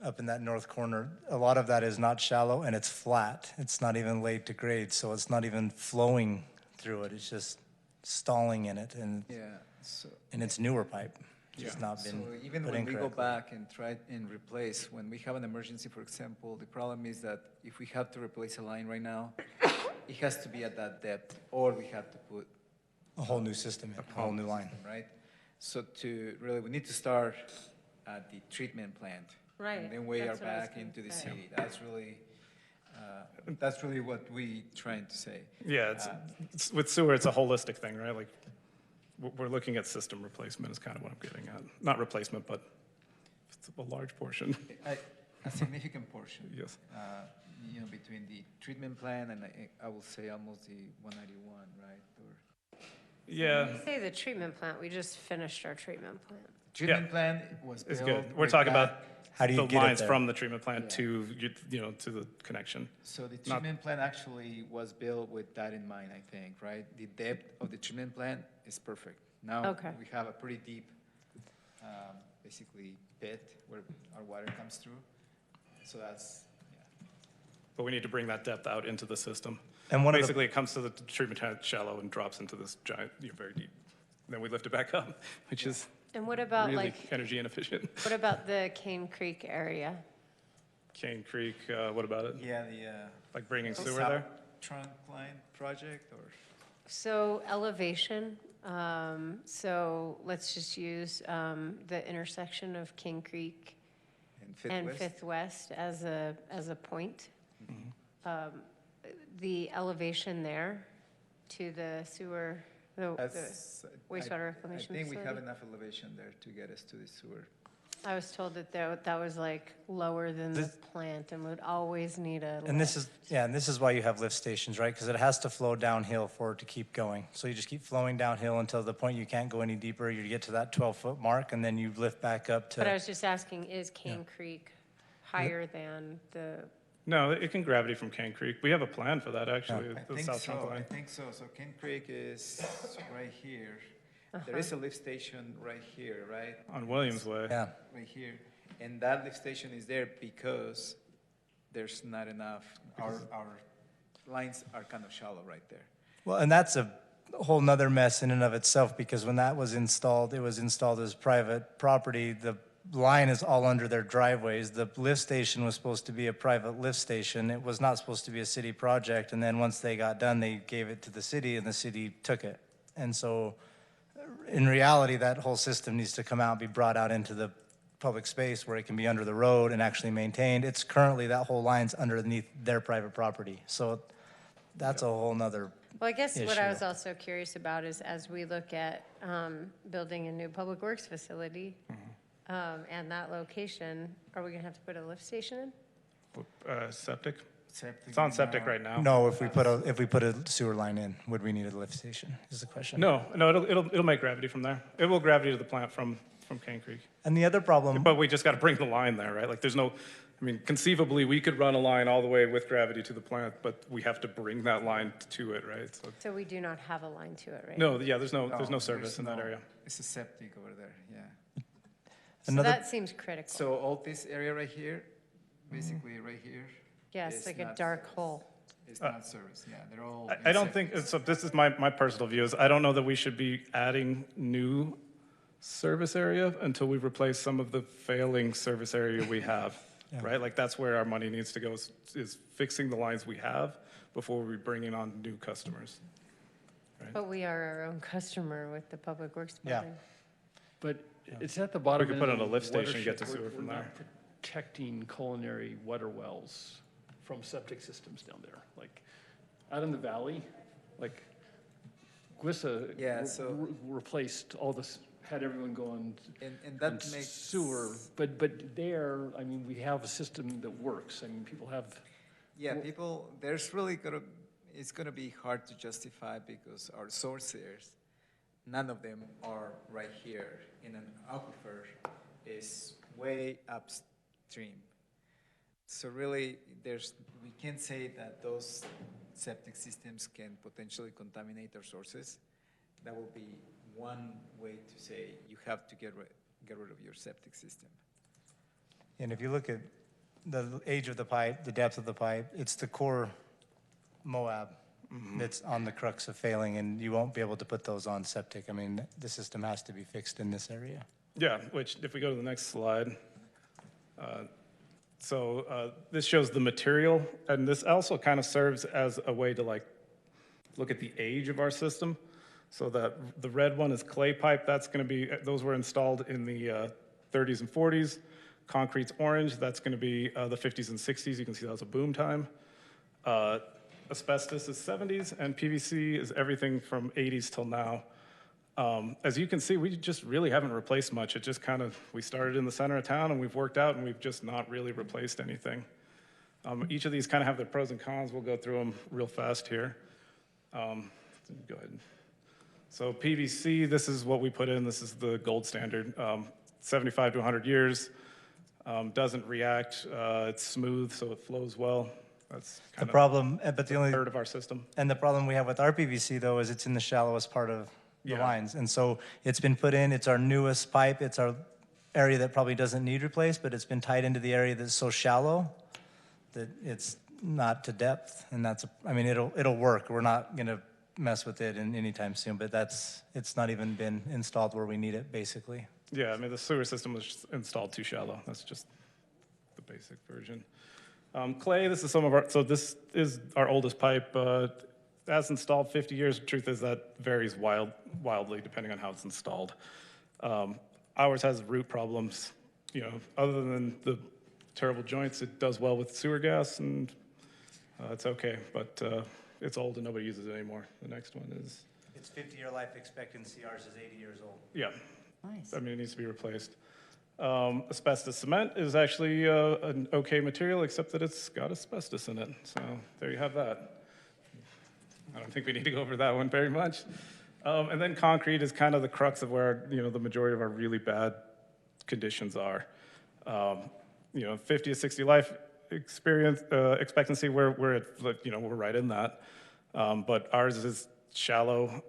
up in that north corner, a lot of that is not shallow and it's flat. It's not even laid to grade, so it's not even flowing through it. It's just stalling in it, and it's newer pipe. It's just not been So even put when in we go correctly. back and try and replace, when we have an emergency, for example, the problem is that if we have to replace a line right now, it has to be at that depth, or we have to put A whole new system, in, a whole new line. right? So we need to start at the treatment plant. Right, And then we are that's what I was back gonna into the say. city. That's really what we trying to say. Yeah, with sewer, it's a holistic thing, right? Like, we're looking at system replacement is kind of what I'm getting at. Not replacement, but it's a large portion. A significant portion. Yes. You know, between the treatment plan and I will say almost the 191, right? Or Yeah, You say the treatment plant, we just finished our treatment plant. treatment plan was it's built. good. We're with talking that. about How do you the get it lines there? from the treatment plant Yeah. to, to the connection. So the Not- treatment plant actually was built with that in mind, I think, right? The depth of the treatment plant is perfect. Now Okay. we have a pretty deep, basically pit where our water comes through. So that's, yeah. But we need to bring that depth out into the system. And one of the- Basically, it comes to the treatment tank shallow and drops into this giant, very deep. Then we lift it back up, which is And what about really like, energy inefficient. what about the Cane Creek area? Cane Creek, what about it? Yeah, the Like bringing sewer South there? trunk line project or? So elevation, so let's just use the intersection of King Creek And Fifth and West? Fifth West as a point. The elevation there to the sewer, the That's- wastewater I reclamation think we have facility? enough elevation there to get us to the sewer. I was told that that was like lower than the This- plant and would always need a And this lift. is, and this is why you have lift stations, right? Because it has to flow downhill for it to keep going. So you just keep flowing downhill until the point you can't go any deeper. You get to that 12-foot mark, and then you lift back up But I to, was just asking, is Cane Creek higher than the, No, it can gravity from Cane Creek. We have a plan for that, actually, I the think South Trunk so, I line. think so. So Ken Creek is right here. There is a lift station right here, right? On Williams Way. yeah. Right here. And that lift station is there because there's not enough, our lines are kind of shallow right there. Well, and that's a whole nother mess in and of itself, because when that was installed, it was installed as private property. The line is all under their driveways. The lift station was supposed to be a private lift station. It was not supposed to be a city project. And then once they got done, they gave it to the city and the city took it. And so in reality, that whole system needs to come out, be brought out into the public space where it can be under the road and actually maintained. It's currently, that whole line's underneath their private property. So that's a whole nother, well, I guess what I issue. was also curious about is as we look at building a new public works facility and that location, are we gonna have to put a lift station in? Septic? Septic It's on septic right now. no, if we put a sewer line in, would we need a lift station, is the question. No, it'll make gravity from there. It will gravity to the plant from Cane Creek. And the other problem, But we just got to bring the line there, right? Like, there's no, I mean, conceivably, we could run a line all the way with gravity to the plant, but we have to bring that line to it, right? So, So we do not have a line to it, right? no, yeah, there's no service in that no- area. It's a septic over there, yeah. So another- that seems critical. So all this area right here, basically right here, Yes, is like a not dark serviced. hole. It's not service, yeah, they're all. I don't septic. think, so this is my personal view, is I don't know that we should be adding new service area until we replace some of the failing service area we have, right? Like, that's where our money needs to go, is fixing the lines we have before we bring on new customers. But we are our own customer with the Public Works Yeah. building. But it's at the bottom. We could end put in of a lift the station and get to watershed. sewer from We're there. not protecting culinary water wells from septic systems down there. Like, out in the valley, like, Glissa Yeah, so- replaced all this, had everyone going And that on makes. sewer. But there, I mean, we have a system that works. I mean, people have, Yeah, people, there's really it's gonna be hard to justify because our sources, none of them are right here in an aquifer, is way upstream. So really, we can say that those septic systems can potentially contaminate our sources. That will be one way to say you have to get rid of your septic system. and if you look at the age of the pipe, the depth of the pipe, it's the core Moab that's on the crux of failing, and you won't be able to put those on septic. I mean, the system has to be fixed in this area. Yeah, which, if we go to the next slide. This shows the material, and this also kind of serves as a way to look at the age of our system. So that the red one is clay pipe, that's gonna be, those were installed in the 30s and 40s. Concrete's orange, that's gonna be the 50s and 60s, you can see that was a boom time. Asbestos is 70s, and PVC is everything from 80s till now. As you can see, we just really haven't replaced much. It just kind of, we started in the center of town and we've worked out and we've just not really replaced anything. Each of these kind of have their pros and cons. We'll go through them real fast here. Go ahead. So PVC, this is what we put in. This is the gold standard. 75 to 100 years. Doesn't react. It's smooth, so it flows well. That's The kind of problem, but the a only, third of our system. and the problem we have with our PVC though is it's in the shallowest part of the Yeah. lines. And so it's been put in, it's our newest pipe, it's our area that probably doesn't need replaced, but it's been tied into the area that's so shallow that it's not to depth. And that's, I mean, it'll work. We're not gonna mess with it in anytime soon, but it's not even been installed where we need it, basically. Yeah, I mean, the sewer system was installed too shallow. That's just the basic version. Clay, this is some of our, so this is our oldest pipe. As installed 50 years, the truth is that varies wildly depending on how it's installed. Ours has root problems, you know, other than the terrible joints, it does well with sewer gas and it's okay, but it's old and nobody uses it anymore. The next one is, It's 50-year life expectancy, ours is 80 years old. yeah, Nice. I mean, it needs to be replaced. Asbestos cement is actually an okay material, except that it's got asbestos in it. So there you have that. I don't think we need to go over that one very much. And then concrete is kind of the crux of where, you know, the majority of our really bad conditions are. 50 to 60 life expectancy, we're at, you know, we're right in that. But ours is shallow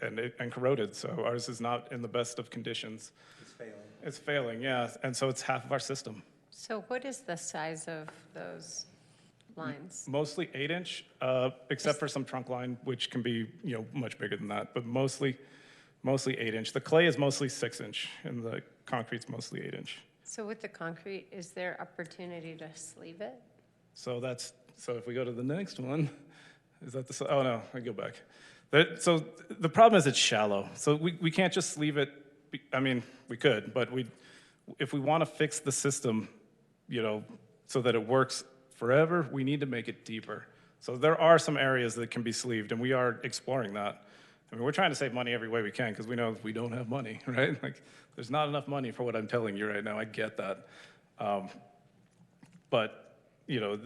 and corroded, so ours is not in the best of conditions. It's failing. It's failing, yeah, and so it's half of our system. So what is the size of those lines? Mostly 8-inch, except for some trunk line, which can be, you know, much bigger than that, but mostly 8-inch. The clay is mostly 6-inch, and the concrete's mostly 8-inch. So with the concrete, is there opportunity to sleeve it? So if we go to the next one, is that oh no, I go back. So the problem is it's shallow, so we can't just sleeve it. I mean, we could, but if we want to fix the system, you know, so that it works forever, we need to make it deeper. So there are some areas that can be sleeved, and we are exploring that. I mean, we're trying to save money every way we can because we know we don't have money, right? Like, there's not enough money for what I'm telling you right now. I get that. But, you know,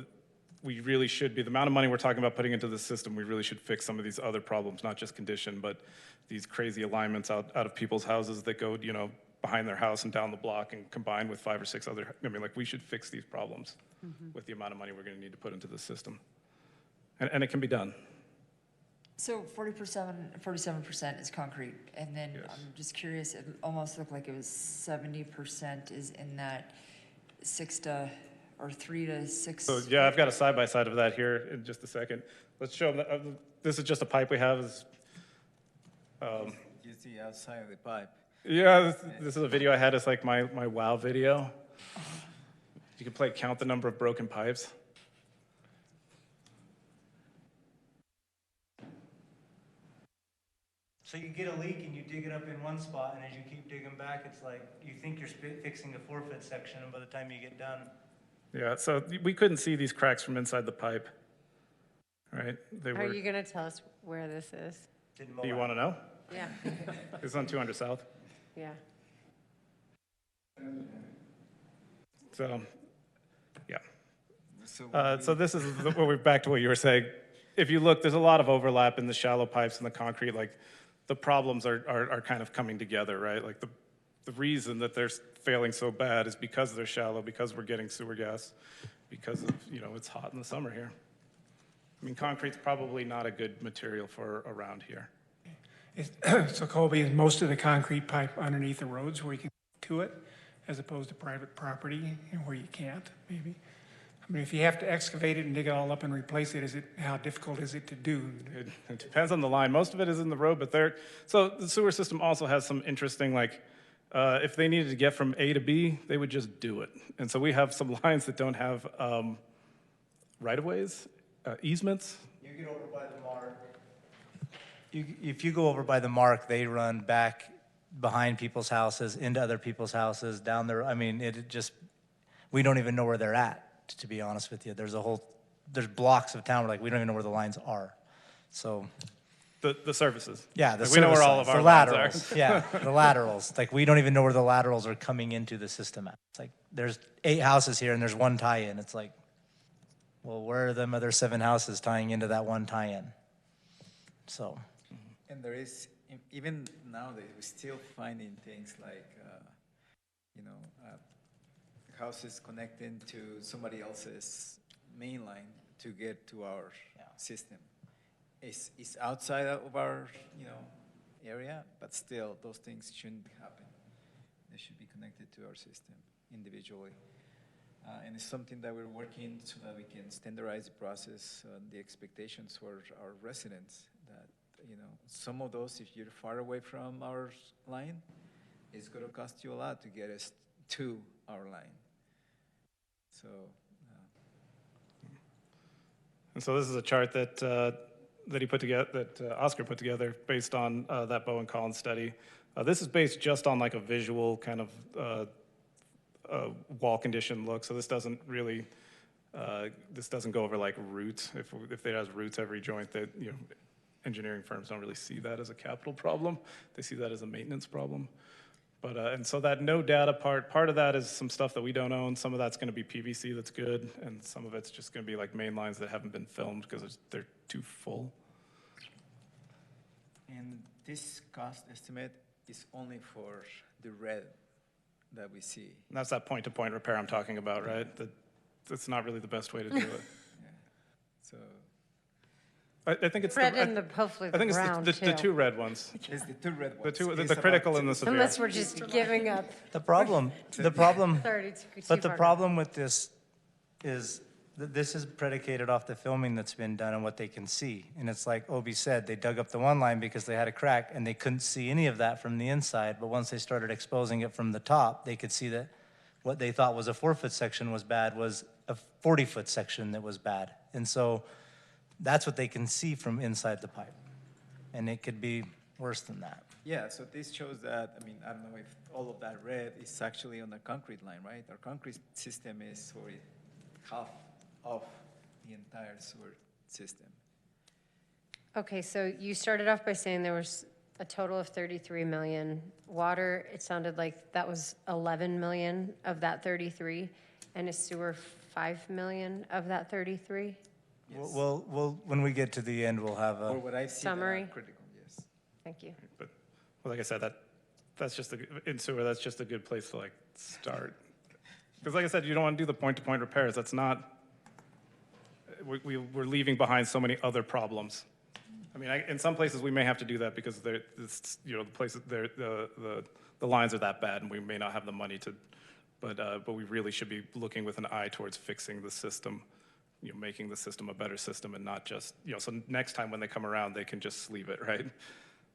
we really should be, the amount of money we're talking about putting into the system, we really should fix some of these other problems, not just condition, but these crazy alignments out of people's houses that go, you know, behind their house and down the block and combine with 5 or 6 other, I mean, like, we should fix these problems with the amount of money we're gonna need to put into the system. And it can be done. So 47% is concrete, and then Yes. I'm just curious, it almost looked like it was 70% is in that 3 to 6. So, yeah, I've got a side-by-side of that here in just a second. Let's show them, this is just a pipe we have. You see outside of the pipe. Yeah, this is a video I had. It's like my wow video. You can count the number of broken pipes. So you get a leak and you dig it up in one spot, and as you keep digging back, it's like you think you're fixing a 4-foot section, and by the time you get done, Yeah, so we couldn't see these cracks from inside the pipe, right? They Are were. you going to tell us where this is? didn't Do you mow want to know? Yeah, It's on 200 South. yeah. So, yeah. So So this is what we're back to what you were saying. If you look, there's a lot of overlap in the shallow pipes and the concrete. Like, the problems are kind of coming together, right? Like, the reason that they're failing so bad is because they're shallow, because we're getting sewer gas, because of, you know, it's hot in the summer here. I mean, concrete's probably not a good material for around here. So Colby, is most of the concrete pipe underneath the roads where you can get to it, as opposed to private property and where you can't, maybe? I mean, if you have to excavate it and dig it all up and replace it, how difficult is it to do? It depends on the line. Most of it is in the road, but so the sewer system also has some interesting, like, if they needed to get from A to B, they would just do it. And so we have some lines that don't have right-of-ways, easements. You get over by the mark. If you go over by the mark, they run back behind people's houses, into other people's houses, down there. I mean, we don't even know where they're at, to be honest with you. There's blocks of town where, like, we don't even know where the lines are. So The services. Yeah, the Like, we know where service all of lines, our the lines are. laterals. Yeah, the laterals. Like, we don't even know where the laterals are coming into the system at. It's like, there's 8 houses here and there's one tie-in. It's like, well, where are them other 7 houses tying into that one tie-in? So, And there is, even nowadays, we're still finding things like, houses connecting to somebody else's main line to get to our system. It's outside of our, area, but still, those things shouldn't happen. They should be connected to our system individually. And it's something that we're working so that we can standardize the process, the expectations for our residents. That, some of those, if you're far away from our line, it's going to cost you a lot to get us to our line. So. And so this is a chart that he put together, that Oscar put together based on that Bowen Collins study. This is based just on like a visual kind of wall condition look. So this doesn't really, this doesn't go over like roots. If it has roots every joint, that engineering firms don't really see that as a capital problem. They see that as a maintenance problem. But and so that no data part of that is some stuff that we don't own. Some of that's going to be PVC that's good, and some of it's just going to be like main lines that haven't been filmed because they're too full. And this cost estimate is only for the red that we see. And that's that point-to-point repair I'm talking about, right? That's not really the best way to do it. Yeah. So I think it's Red the, and hopefully I think the it's brown, the too. 2 red ones. it's the 2 red ones. The It's critical about and the severe. Unless we're just giving up. the problem, Sorry, too but the far. problem with this is that this is predicated off the filming that's been done and what they can see. And it's like Obi said, they dug up the one line because they had a crack and they couldn't see any of that from the inside. But once they started exposing it from the top, they could see that what they thought was a 4-foot section was bad was a 40-foot section that was bad. And so that's what they can see from inside the pipe. And it could be worse than that. Yeah, so this shows that, I don't know if all of that red is actually on the concrete line, right? Our concrete system is for half of the entire sewer system. Okay, so you started off by saying there was a total of 33 million. Water, it sounded like that was 11 million of that 33, and is sewer 5 million of that 33? Yes. We'll when we get to the end, we'll have Or a, what I see that are Summary. critical, yes. Thank you. But well, like I said, that's just in sewer. That's just a good place to like start. Because like I said, you don't want to do the point-to-point repairs. That's not. We're leaving behind so many other problems. In some places we may have to do that because the places the lines are that bad and we may not have the money to. But we really should be looking with an eye towards fixing the system, making the system a better system and not just So next time when they come around, they can just sleeve it, right?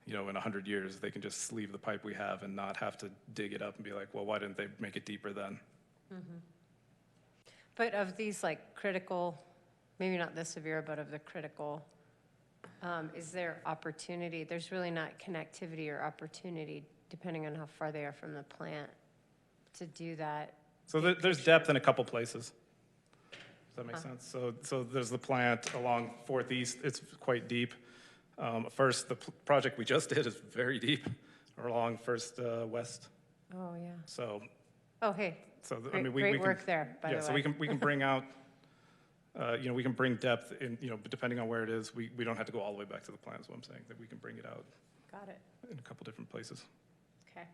In 100 years, they can just sleeve the pipe we have and not have to dig it up and be like, well, why didn't they make it deeper then? Mm-hmm. But of these like critical, maybe not this severe, but of the critical, is there opportunity? There's really not connectivity or opportunity, depending on how far they are from the plant, to do that. So there's depth in a couple places. Does that make sense? So there's the plant along 4th East. It's quite deep. First, the project we just did is very deep, along 1st West. Oh, yeah. So. Oh, hey. So Great, we great can, work there, by the way. Yeah, so we can bring out, we can bring depth in, depending on where it is. We don't have to go all the way back to the plant, is what I'm saying. That we can bring it out Got it. in a couple different places. Okay.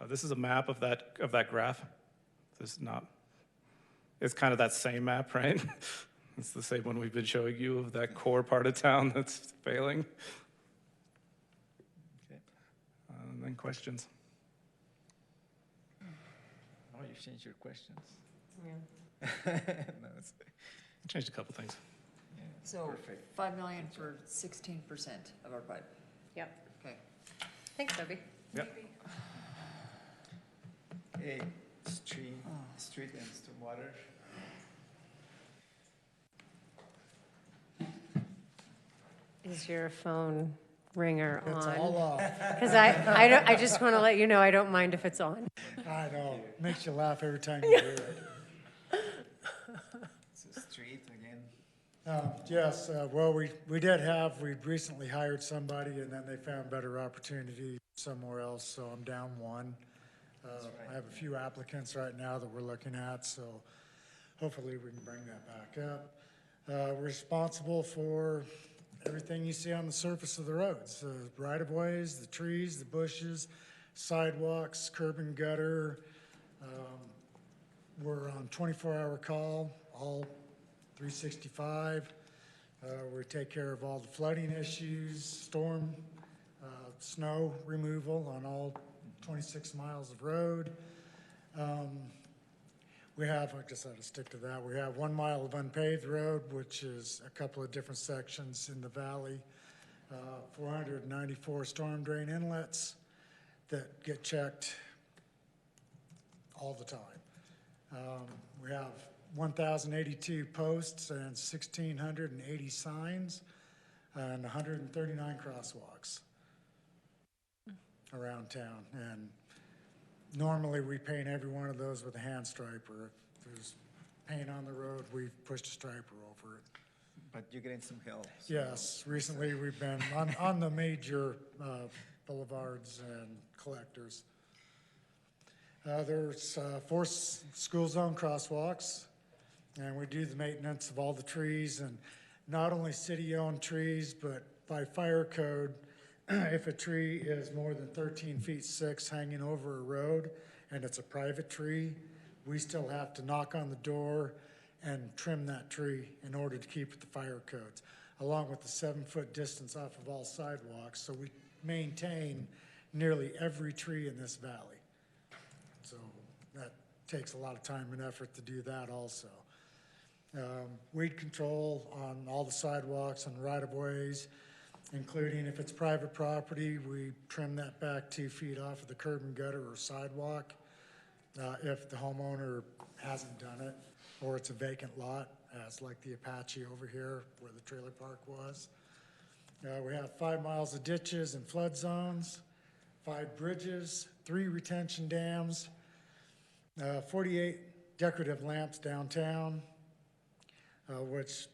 This is a map of that graph. This is not. It's kind of that same map, right? It's the same one we've been showing you of that core part of town that's failing. Okay. And then questions. Oh, you changed your questions. Yeah. No, it's, I changed a couple things. yeah, So perfect. 5 million for 16% of our pipe. Yep. Okay. Thanks, Toby. Yep. Hey, street and stormwater. Is your phone ringer It's on? all off. Because I just want to let you know, I don't mind if it's on. I know. Makes you laugh every time you hear it. So street again. Yes, well, we recently hired somebody, and then they found better opportunity somewhere else, so I'm down one. I have a few applicants right now that we're looking at, so hopefully we can bring that back up. We're responsible for everything you see on the surface of the roads, the right-of-ways, the trees, the bushes, sidewalks, curb and gutter. We're on 24-hour call, all 365. We take care of all the flooding issues, storm, snow removal on all 26 miles of road. We have, I guess I'll just stick to that, we have 1 mile of unpaved road, which is a couple of different sections in the valley, 494 storm drain inlets that get checked all the time. We have 1,082 posts and 1,680 signs and 139 crosswalks around town. And normally we paint every one of those with a hand striper. If there's paint on the road, we've pushed a striper over it. But you're getting some help. So Yes, recently we've been on the major boulevards and collectors. There's 4 school zone crosswalks, and we do the maintenance of all the trees, and not only city-owned trees, but by fire code, if a tree is more than 13 feet 6 hanging over a road and it's a private tree, we still have to knock on the door and trim that tree in order to keep with the fire codes, along with the 7-foot distance off of all sidewalks. So we maintain nearly every tree in this valley. So that takes a lot of time and effort to do that also. Weed control on all the sidewalks and right-of-ways, including if it's private property, we trim that back 2 feet off of the curb and gutter or sidewalk if the homeowner hasn't done it, or it's a vacant lot, as like the Apache over here where the trailer park was. We have 5 miles of ditches and flood zones, 5 bridges, 3 retention dams, 48 decorative lamps downtown, which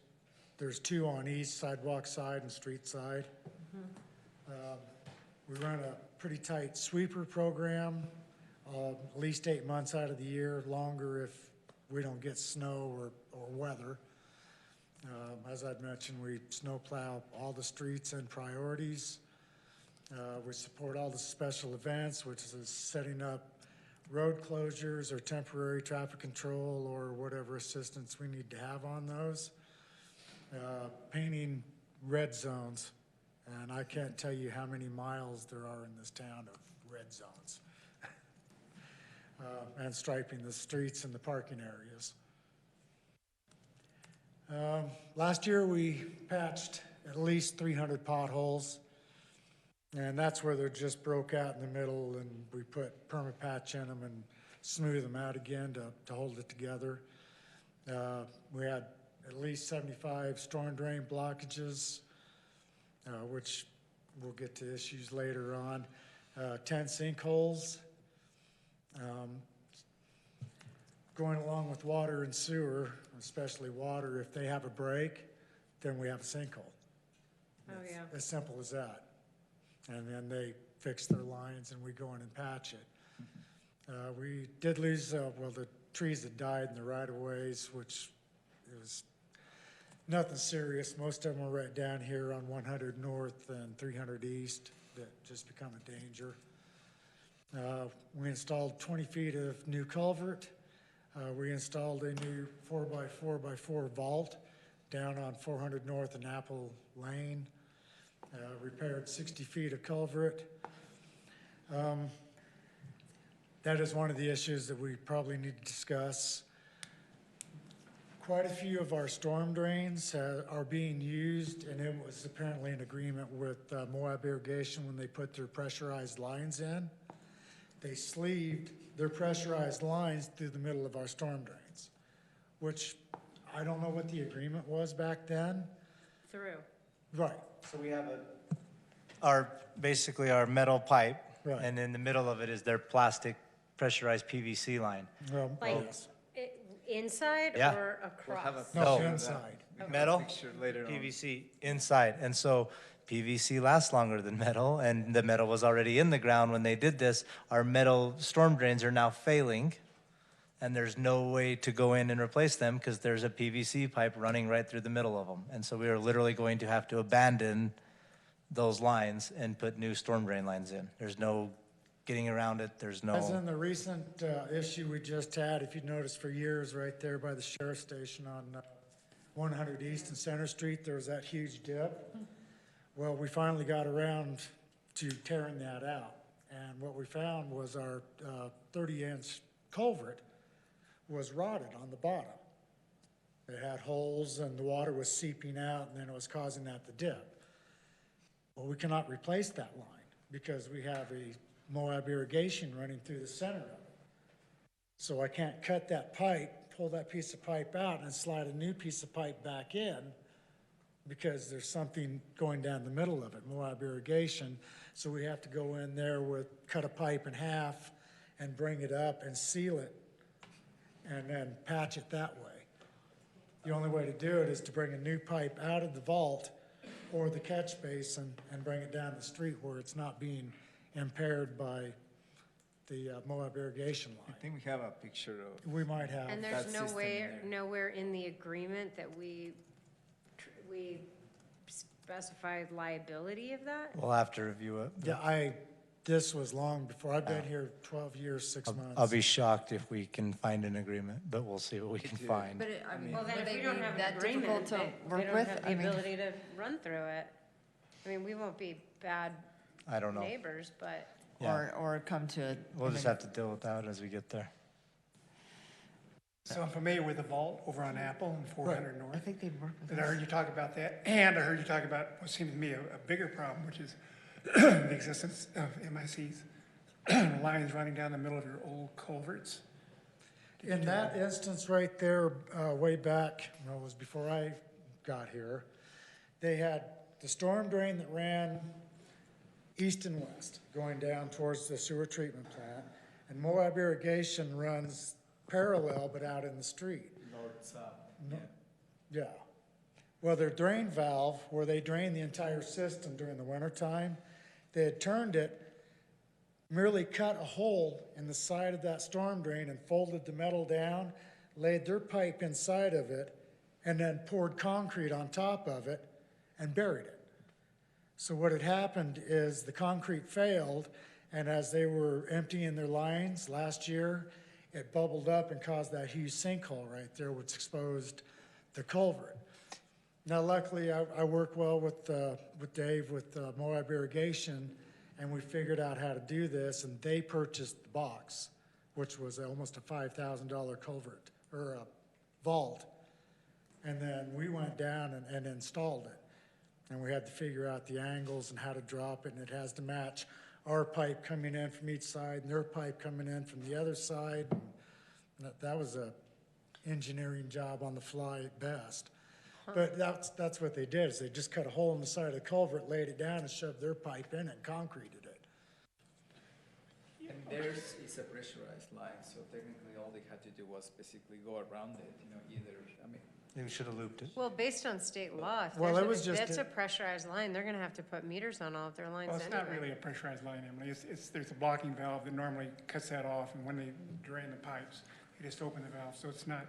there's 2 on east sidewalk side and street side. We run a pretty tight sweeper program, at least 8 months out of the year, longer if we don't get snow or weather. As I'd mentioned, we snow plow all the streets and priorities. We support all the special events, which is setting up road closures or temporary traffic control or whatever assistance we need to have on those. Painting red zones, and I can't tell you how many miles there are in this town of red zones. And striping the streets and the parking areas. Last year we patched at least 300 potholes, and that's where they just broke out in the middle, and we put perma-patch in them and smooth them out again to hold it together. We had at least 75 storm drain blockages, which we'll get to issues later on. 10 sinkholes. Going along with water and sewer, especially water, if they have a break, then we have a sinkhole. Oh, yeah. As simple as that. And then they fix their lines and we go in and patch it. We did lose, well, the trees that died in the right-of-ways, which it was nothing serious. Most of them are right down here on 100 North and 300 East that just become a danger. We installed 20 feet of new culvert. We installed a new 4x4x4 vault down on 400 North and Apple Lane. Repaired 60 feet of culvert. That is one of the issues that we probably need to discuss. Quite a few of our storm drains are being used, and it was apparently an agreement with Moab Irrigation when they put their pressurized lines in. They sleeved their pressurized lines through the middle of our storm drains, which I don't know what the agreement was back then. Through. Right. So we have basically our metal pipe, Right. and in the middle of it is their plastic pressurized PVC line. Well, Like yes. inside Yeah. or across? We'll have No, No. inside. We have a Metal, picture later on. PVC inside. And so PVC lasts longer than metal, and the metal was already in the ground when they did this. Our metal storm drains are now failing, and there's no way to go in and replace them because there's a PVC pipe running right through the middle of them. And so we are literally going to have to abandon those lines and put new storm drain lines in. There's no getting around it. There's As no, in the recent issue we just had, if you noticed for years, right there by the sheriff's station on 100 East and Center Street, there was that huge dip. Well, we finally got around to tearing that out. And what we found was our 30-inch culvert was rotted on the bottom. It had holes and the water was seeping out, and then it was causing that to dip. Well, we cannot replace that line because we have a Moab irrigation running through the center of it. So I can't cut that pipe, pull that piece of pipe out and slide a new piece of pipe back in because there's something going down the middle of it, Moab irrigation. So we have to go in there with, cut a pipe in half and bring it up and seal it and then patch it that way. The only way to do it is to bring a new pipe out of the vault or the catch basin and bring it down the street where it's not being impaired by the Moab irrigation I line. think we have a picture of, We might have. And that there's system nowhere, there. nowhere in the agreement that we specified liability of that? we'll have to review it. Yeah, this was long before, I've been here 12 years, 6 months. I'll be shocked if we can find an agreement, but we'll see what we can find. But I mean, Well, then would if they we don't be have an that difficult agreement, to they work don't with? have I the mean, ability to run through it. I mean, we won't be bad I don't know. neighbors, but Yeah. or come to. We'll just have to deal with that as we get there. So I'm familiar with the vault over on Apple and 400 I North. think they'd work with And I us. heard you talk about that, and I heard you talk about what seems to me a bigger problem, which is the existence of MICs, lines running down the middle of your old culverts. In that instance right there, way back, well, it was before I got here, they had the storm drain that ran east and west, going down towards the sewer treatment plant, and Moab irrigation runs parallel but out in the street. north-south. Yeah. Well, their drain valve, where they drain the entire system during the wintertime, they had turned it, merely cut a hole in the side of that storm drain and folded the metal down, laid their pipe inside of it, and then poured concrete on top of it and buried it. So what had happened is the concrete failed, and as they were emptying their lines last year, it bubbled up and caused that huge sinkhole right there, which exposed the culvert. Now, luckily, I work well with Dave with Moab Irrigation, and we figured out how to do this, and they purchased the box, which was almost a $5,000 culvert, or a vault. And then we went down and installed it. And we had to figure out the angles and how to drop it, and it has to match our pipe coming in from each side and their pipe coming in from the other side. And that was a engineering job on the fly at best. But that's what they did, is they just cut a hole in the side of the culvert, laid it down and shoved their pipe in it and concreted it. And theirs is a pressurized line, so technically all they had to do was basically go around it, either, I mean, Maybe we should have looped it. well, based on state law, if Well, there's it was if just that's a- a pressurized line, they're gonna have to put meters on all of their lines Well, it's not anyway. really a pressurized line, Emily. There's a blocking valve that normally cuts that off, and when they drain the pipes, they just open the valve, so it's not,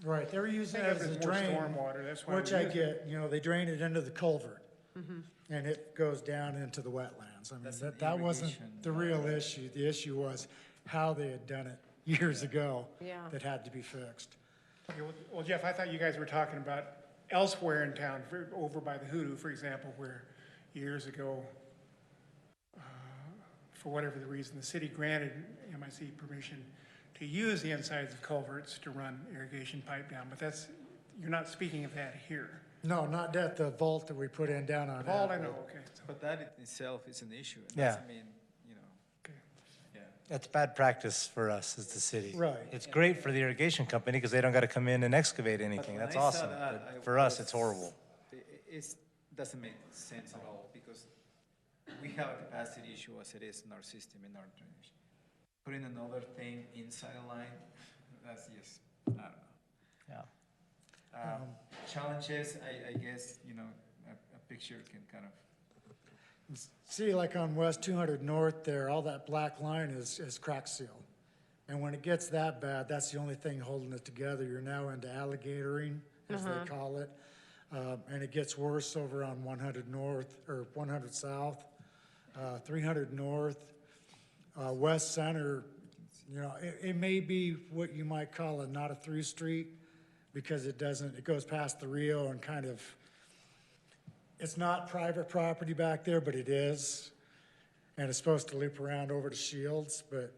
Right, they were using it think of as it a as more drain, stormwater, that's why. which we I use it. get, they drain it into the culvert. And it goes down into the wetlands. I mean, That's an that wasn't irrigation the real issue. The issue was how they had done it years ago. Yeah. That had to be fixed. Okay, well, Jeff, I thought you guys were talking about elsewhere in town, over by the Hoodoo, for example, where years ago, for whatever the reason, the city granted MIC permission to use the insides of culverts to run irrigation pipe down, but you're not speaking of that here. No, not that, the vault that we put in down on All I Apple. know, okay. So, but that in itself is an issue. It Yeah. doesn't mean, okay. yeah. That's bad practice for us as the city. Right. It's great for the irrigation company because they don't got to come in and excavate anything. But when That's I saw awesome. that, But I for us, it's was- horrible. It doesn't make sense at all, because we have a capacity issue as it is in our system, in our drainage. Putting another thing inside a line, that's just, I don't know. Yeah. Challenges, I guess, you know, a picture can kind of, See, like on West 200 North there, all that black line is crack seal. And when it gets that bad, that's the only thing holding it together. You're now into alligatoring, as they call it. And it gets worse over on 100 North, or 100 South, 300 North, West Center. You know, it may be what you might call a not a through street, because it goes past the Rio and kind of, it's not private property back there, but it is. And it's supposed to loop around over to Shields, but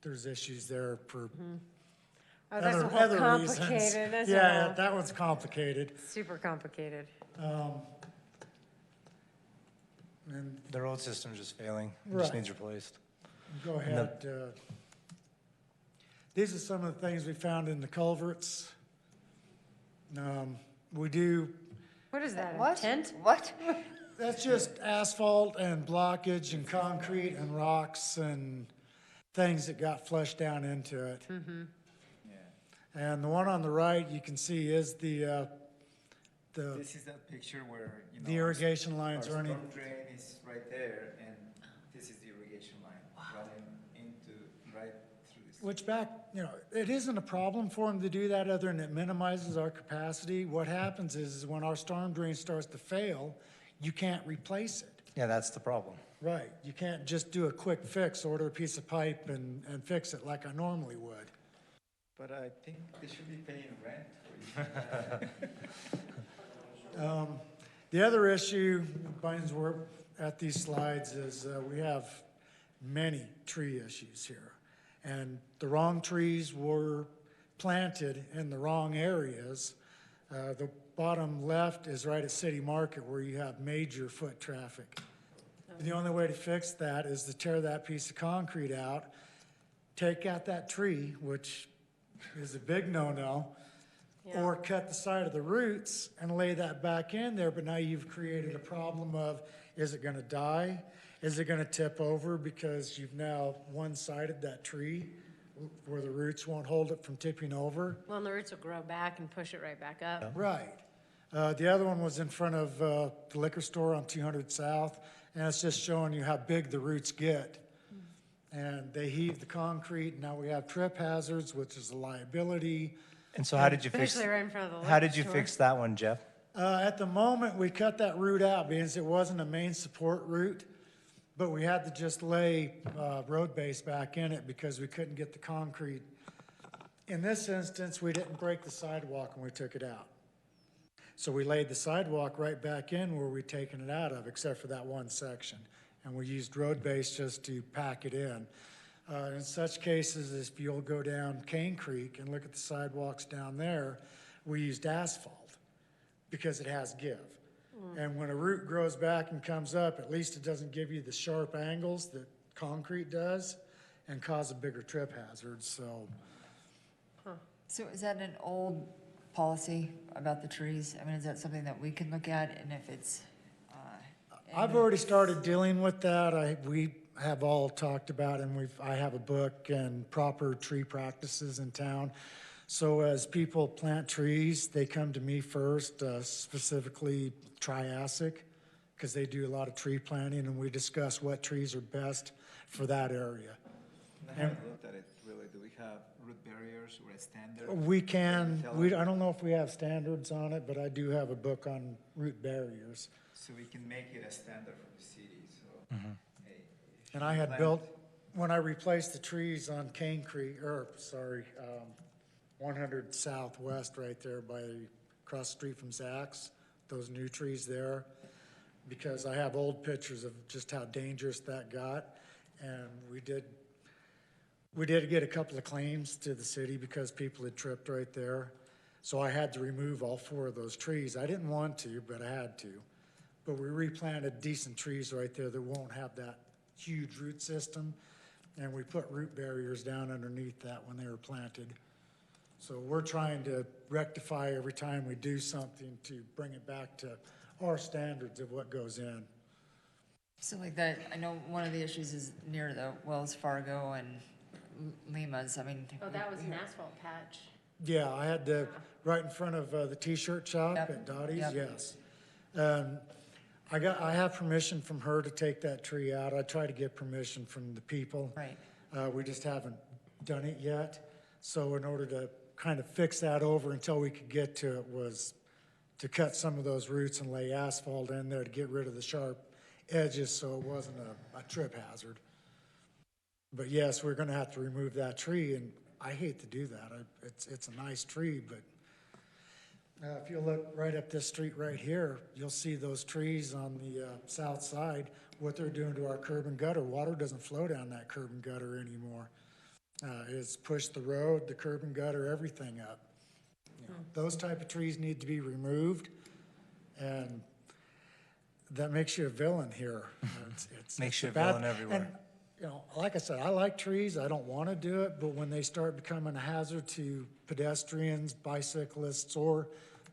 there's issues there for Oh, that's a whole other reasons. complicated, that's a Yeah, whole- that one's complicated. Super complicated. And the road system's just failing. It Right. just needs replaced. Go ahead. These are some of the things we found in the culverts. We do, What is that, a What? tent? What? that's just asphalt and blockage and concrete and rocks and things that got flushed down into it. yeah. And the one on the right, you can see is the This is that picture where, you know. the irrigation our lines storm running. drain is right there, and this is the irrigation line running right through this. Which back, you know, it isn't a problem for them to do that other than it minimizes our capacity. What happens is when our storm drain starts to fail, you can't replace it. Yeah, that's the problem. Right, you can't just do a quick fix, order a piece of pipe and fix it like I normally would. But I think they should be paying rent for you. The other issue, Biden's work at these slides, is we have many tree issues here. And the wrong trees were planted in the wrong areas. The bottom left is right at City Market where you have major foot traffic. The only way to fix that is to tear that piece of concrete out, take out that tree, which is a big no-no, or cut the side of the roots and lay that back in there, but now you've created a problem of, is it gonna die? Is it gonna tip over because you've now one-sided that tree where the roots won't hold it from tipping over? Well, and the roots will grow back and push it right back up. Right. The other one was in front of the liquor store on 200 South, and it's just showing you how big the roots get. And they heave the concrete, and now we have trip hazards, which is a liability. And so how did you fix, Especially right in front of the how liquor did you store. fix that one, Jeff? At the moment, we cut that root out because it wasn't a main support route, but we had to just lay road base back in it because we couldn't get the concrete. In this instance, we didn't break the sidewalk when we took it out. So we laid the sidewalk right back in where we'd taken it out of, except for that one section. And we used road base just to pack it in. In such cases, if you'll go down Cane Creek and look at the sidewalks down there, we used asphalt because it has give. And when a root grows back and comes up, at least it doesn't give you the sharp angles that concrete does and cause a bigger trip hazard, so. So is that an old policy about the trees? I mean, is that something that we can look at, and if it's, I've already started dealing with that. We have all talked about, and I have a book and proper tree practices in town. So as people plant trees, they come to me first, specifically Triassic, because they do a lot of tree planting, and we discuss what trees are best for that area. I haven't looked at it really. Do we have root barriers or a standard? We can, I don't know if we have standards on it, but I do have a book on root barriers. So we can make it a standard for the city, so. Hey, if And you I had plant- built, when I replaced the trees on Cane Creek, 100 Southwest right there across the street from Zach's, those new trees there, because I have old pictures of just how dangerous that got. And we did get a couple of claims to the city because people had tripped right there. So I had to remove all 4 of those trees. I didn't want to, but I had to. But we replanted decent trees right there that won't have that huge root system. And we put root barriers down underneath that when they were planted. So we're trying to rectify every time we do something to bring it back to our standards of what goes in. so like that, I know one of the issues is near the Wells Fargo and Lima's, I mean. Oh, that was an asphalt patch. Yeah, I had to, right in front of the T-shirt shop at Dottie's, Yep. yes. I have permission from her to take that tree out. I try to get permission from the people. Right. We just haven't done it yet. So in order to kind of fix that over until we could get to it was to cut some of those roots and lay asphalt in there to get rid of the sharp edges so it wasn't a trip hazard. But yes, we're gonna have to remove that tree, and I hate to do that. It's a nice tree, but if you look right up this street right here, you'll see those trees on the south side, what they're doing to our curb and gutter. Water doesn't flow down that curb and gutter anymore. It's pushed the road, the curb and gutter, everything up. You know, those type of trees need to be removed, and that makes you a villain here. Makes you a bad- villain everywhere. and, you know, like I said, I like trees, I don't want to do it, but when they start becoming a hazard to pedestrians, bicyclists, or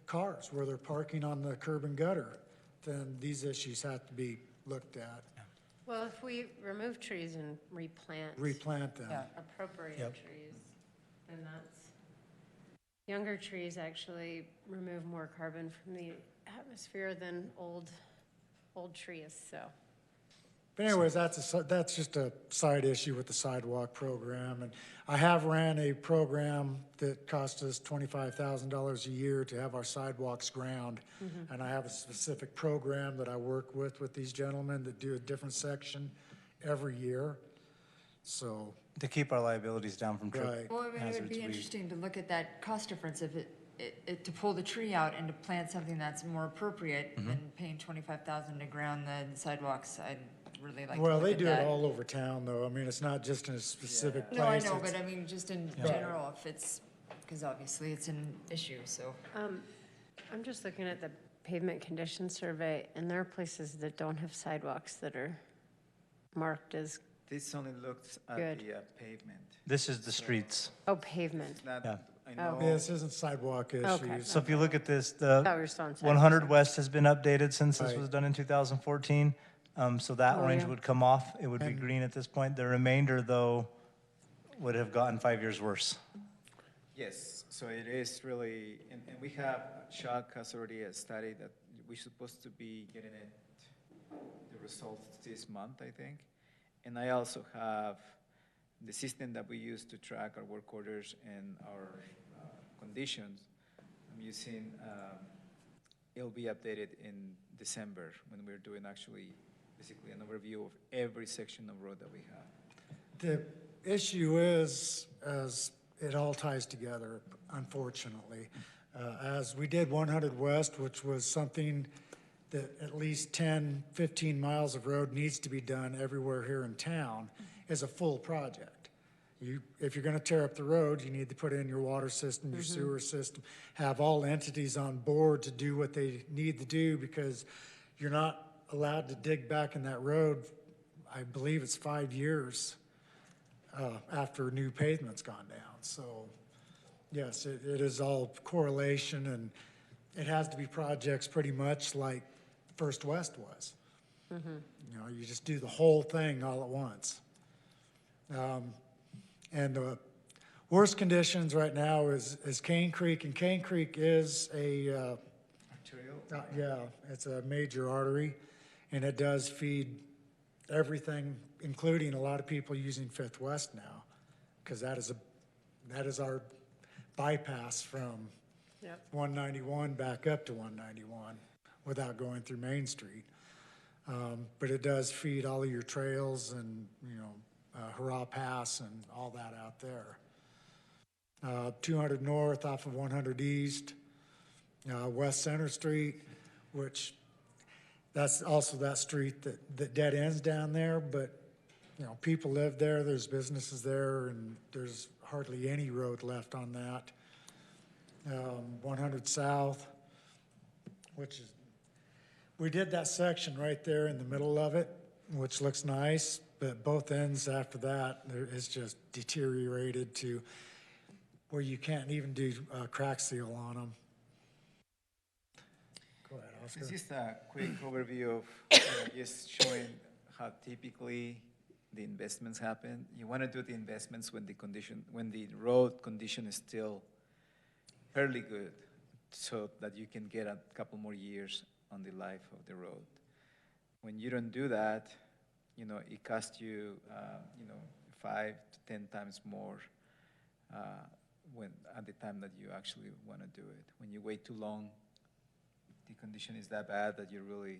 cars where they're parking on the curb and gutter, then these issues have to be looked at, Well, if we remove trees and replant replant them. Yeah. appropriate Yep. trees, then younger trees actually remove more carbon from the atmosphere than old trees, so. But anyways, that's just a side issue with the sidewalk program. And I have ran a program that cost us $25,000 a year to have our sidewalks ground. And I have a specific program that I work with these gentlemen that do a different section every year. So, To keep our liabilities down from trip right. Well, I mean, it would hazards, be we, interesting to look at that cost difference if to pull the tree out and to plant something that's more appropriate than paying 25,000 to ground the sidewalks. I'd really like to Well, look they at do that. it all over town, though. I mean, it's not just in a specific place. No, I know, It's- but I mean, just in general, if it's, because obviously it's an issue, so. I'm just looking at the pavement condition survey, and there are places that don't have sidewalks that are marked as, This only looks at Good. the pavement. this is the streets. oh, pavement. It's not, Yeah. I Oh. know. Yeah, this isn't sidewalk issues. So if you look at this, I thought the we were still on sidewalks. 100 West has been updated since this Right. was done in 2014. So that Oh, orange yeah. would come off. It would be And- green at this point. The remainder, though, would have gotten 5 years worse. Yes, so it is really, and we have, Chuck has already a study that we're supposed to be getting it, the results this month, I think. And I also have the system that we use to track our work orders and our conditions. I'm using, it'll be updated in December when we're doing actually basically an overview of every section of road that we have. The issue is, as it all ties together, unfortunately. As we did 100 West, which was something that at least 10, 15 miles of road needs to be done everywhere here in town, is a full project. If you're gonna tear up the road, you need to put in your water system, your sewer system, have all entities on board to do what they need to do, because you're not allowed to dig back in that road, I believe it's 5 years after new pavement's gone down. So, yes, it is all correlation, and it has to be projects pretty much like First West was. You know, you just do the whole thing all at once. And the worst conditions right now is Cane Creek, and Cane Creek is a, Arterial? yeah, it's a major artery, and it does feed everything, including a lot of people using Fifth West now, because that is our bypass from Yep. 191 back up to 191 without going through Main Street. But it does feed all of your trails and, you know, Hurrah Pass and all that out there. 200 North off of 100 East, West Center Street, which that's also that street that dead ends down there, but, you know, people live there, there's businesses there, and there's hardly any road left on that. 100 South, which is, we did that section right there in the middle of it, which looks nice, but both ends after that, it's just deteriorated to where you can't even do crack seal on them. Go ahead, Oscar. It's just a quick overview of just showing how typically the investments happen. You want to do the investments when the road condition is still fairly good so that you can get a couple more years on the life of the road. When you don't do that, it costs you, 5 to 10 times more when at the time that you actually want to do it. When you wait too long, the condition is that bad that you really,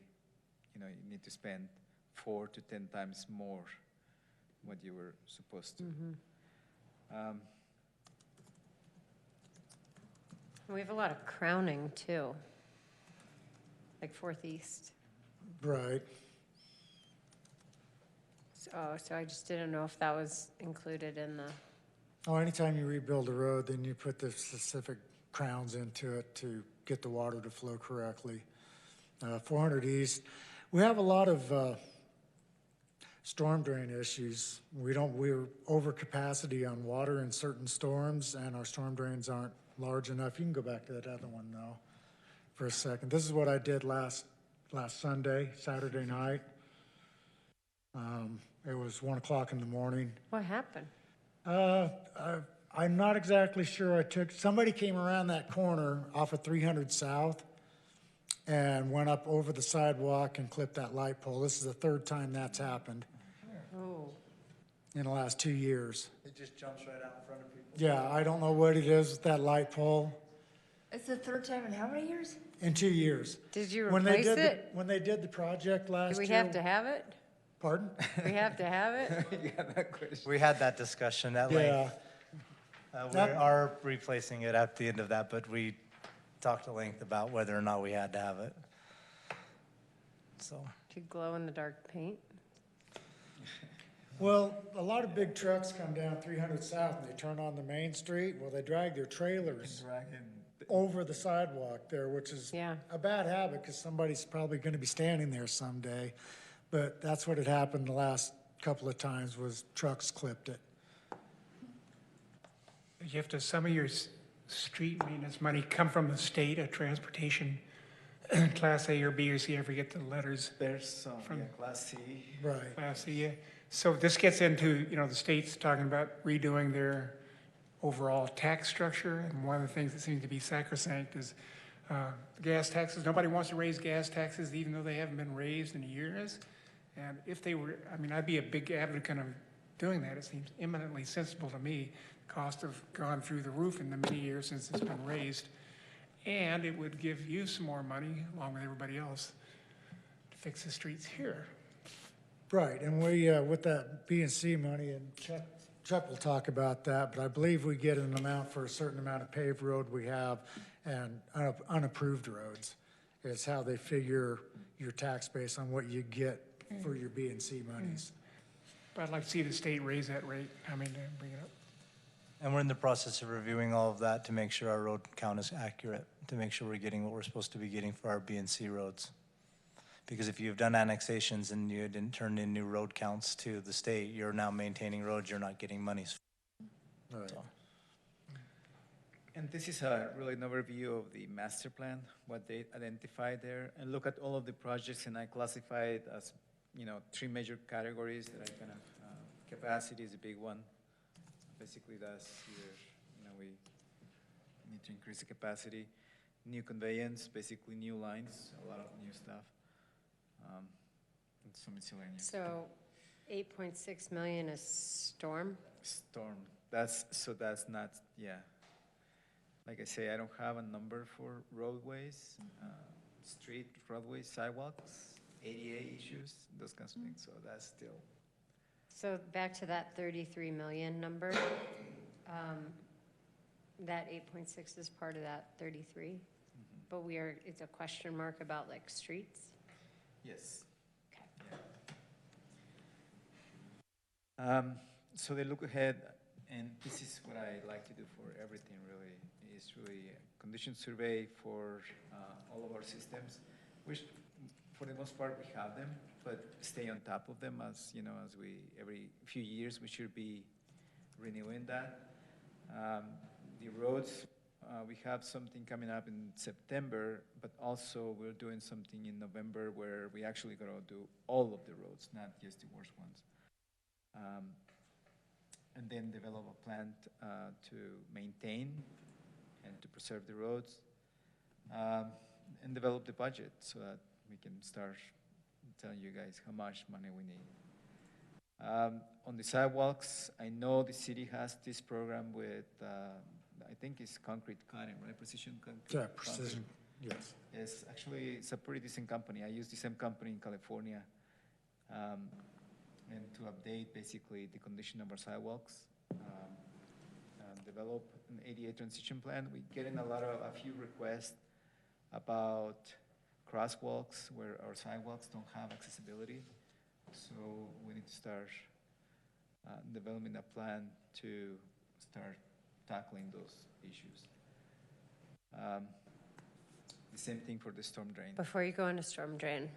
you need to spend 4 to 10 times more what you were supposed to. We have a lot of crowning too, like Fourth East. Right. So I just didn't know if that was included in the, Oh, anytime you rebuild a road, then you put the specific crowns into it to get the water to flow correctly. 400 East, we have a lot of storm drain issues. We're over capacity on water in certain storms, and our storm drains aren't large enough. You can go back to that other one now for a second. This is what I did last Saturday night. It was 1 o'clock in the morning. what happened? I'm not exactly sure. Somebody came around that corner off of 300 South and went up over the sidewalk and clipped that light pole. This is the third time that's happened Oh, in the last 2 years. It just jumps right out in front of people. Yeah, I don't know what it is with that light pole. It's the third time in how many years? In 2 years. did you When they replace did it? when they did the project last Do year. we have to have it? Pardon? We have to have it? Yeah, that question. We had that discussion at Yeah. length. We are replacing it at the end of that, but we talked at length about whether or not we had to have it. So, To glow in the dark paint? Well, a lot of big trucks come down 300 South and they turn on the main street. Well, they drag their trailers over the sidewalk there, which is Yeah. a bad habit because somebody's probably going to be standing there someday. But that's what had happened the last couple of times was trucks clipped it. You have to, some of your street maintenance money come from the state, a transportation, Class A or B or C, I forget the letters, There's some, From- Class C. Right. Class C, yeah. So this gets into, the state's talking about redoing their overall tax structure, and one of the things that seems to be sacrosanct is gas taxes. Nobody wants to raise gas taxes even though they haven't been raised in years. And if they were, I'd be a big advocate of doing that. It seems eminently sensible to me. Costs have gone through the roof in the many years since it's been raised. And it would give you some more money, along with everybody else, to fix the streets here. Right, and we, with that B and C money, and Chuck will talk about that, but I believe we get an amount for a certain amount of paved road we have and unapproved roads. It's how they figure your tax base on what you get for your B and C monies. But I'd like to see the state raise that rate, to bring it up. and we're in the process of reviewing all of that to make sure our road count is accurate, to make sure we're getting what we're supposed to be getting for our B and C roads. Because if you've done annexations and you didn't turn in new road counts to the state, you're now maintaining roads, you're not getting monies. Right. So, And this is a really an overview of the master plan, what they identified there, and look at all of the projects, and I classified as, 3 major categories that I kind of, capacity is a big one. Basically, that's here, we need to increase the capacity. New conveyance, basically new lines, a lot of new stuff. And some miscellaneous. So 8.6 million is storm? Storm, that's not, yeah. Like I say, I don't have a number for roadways, street, roadways, sidewalks, ADA issues, those kinds of things, so that's still. So back to that 33 million number, that 8.6 is part of that 33? But it's a question mark about like streets? Yes. Okay. Yeah. So they look ahead, and this is what I like to do for everything, really, is really a condition survey for all of our systems, which for the most part we have them, but stay on top of them as we every few years we should be renewing that. The roads, we have something coming up in September, but also we're doing something in November where we actually gonna do all of the roads, not just the worst ones. And then develop a plan to maintain and to preserve the roads, and develop the budget so that we can start telling you guys how much money we need. On the sidewalks, I know the city has this program with, I think it's concrete cutting, right? Precision concrete. Yeah, precision, yes. Yes, actually, it's a pretty decent company. I use the same company in California. And to update basically the condition of our sidewalks, develop an ADA transition plan. We're getting a few requests about crosswalks where our sidewalks don't have accessibility. So we need to start developing a plan to start tackling those issues. The same thing for the storm drain. Before you go into storm drain,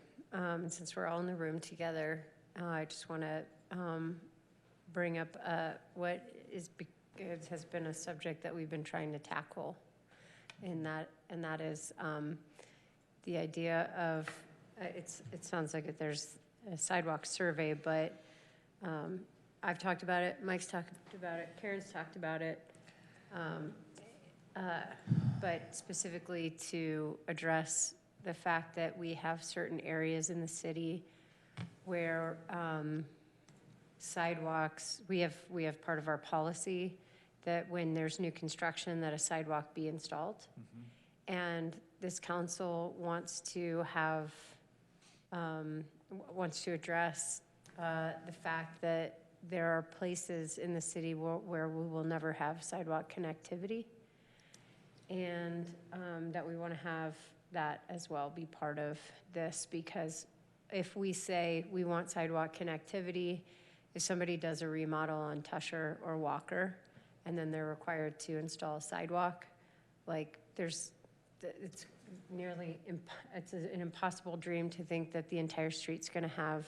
since we're all in the room together, I just want to bring up what has been a subject that we've been trying to tackle, and that is the idea of it sounds like there's a sidewalk survey, but I've talked about it, Mike's talked about it, Karen's talked about it, but specifically to address the fact that we have certain areas in the city where sidewalks, we have part of our policy that when there's new construction that a sidewalk be installed. Mm-hmm. And this council wants to have, wants to address the fact that there are places in the city where we will never have sidewalk connectivity. And that we want to have that as well be part of this, because if we say we want sidewalk connectivity, if somebody does a remodel on Tusher or Walker, and then they're required to install a sidewalk, like it's nearly, it's an impossible dream to think that the entire street's gonna have,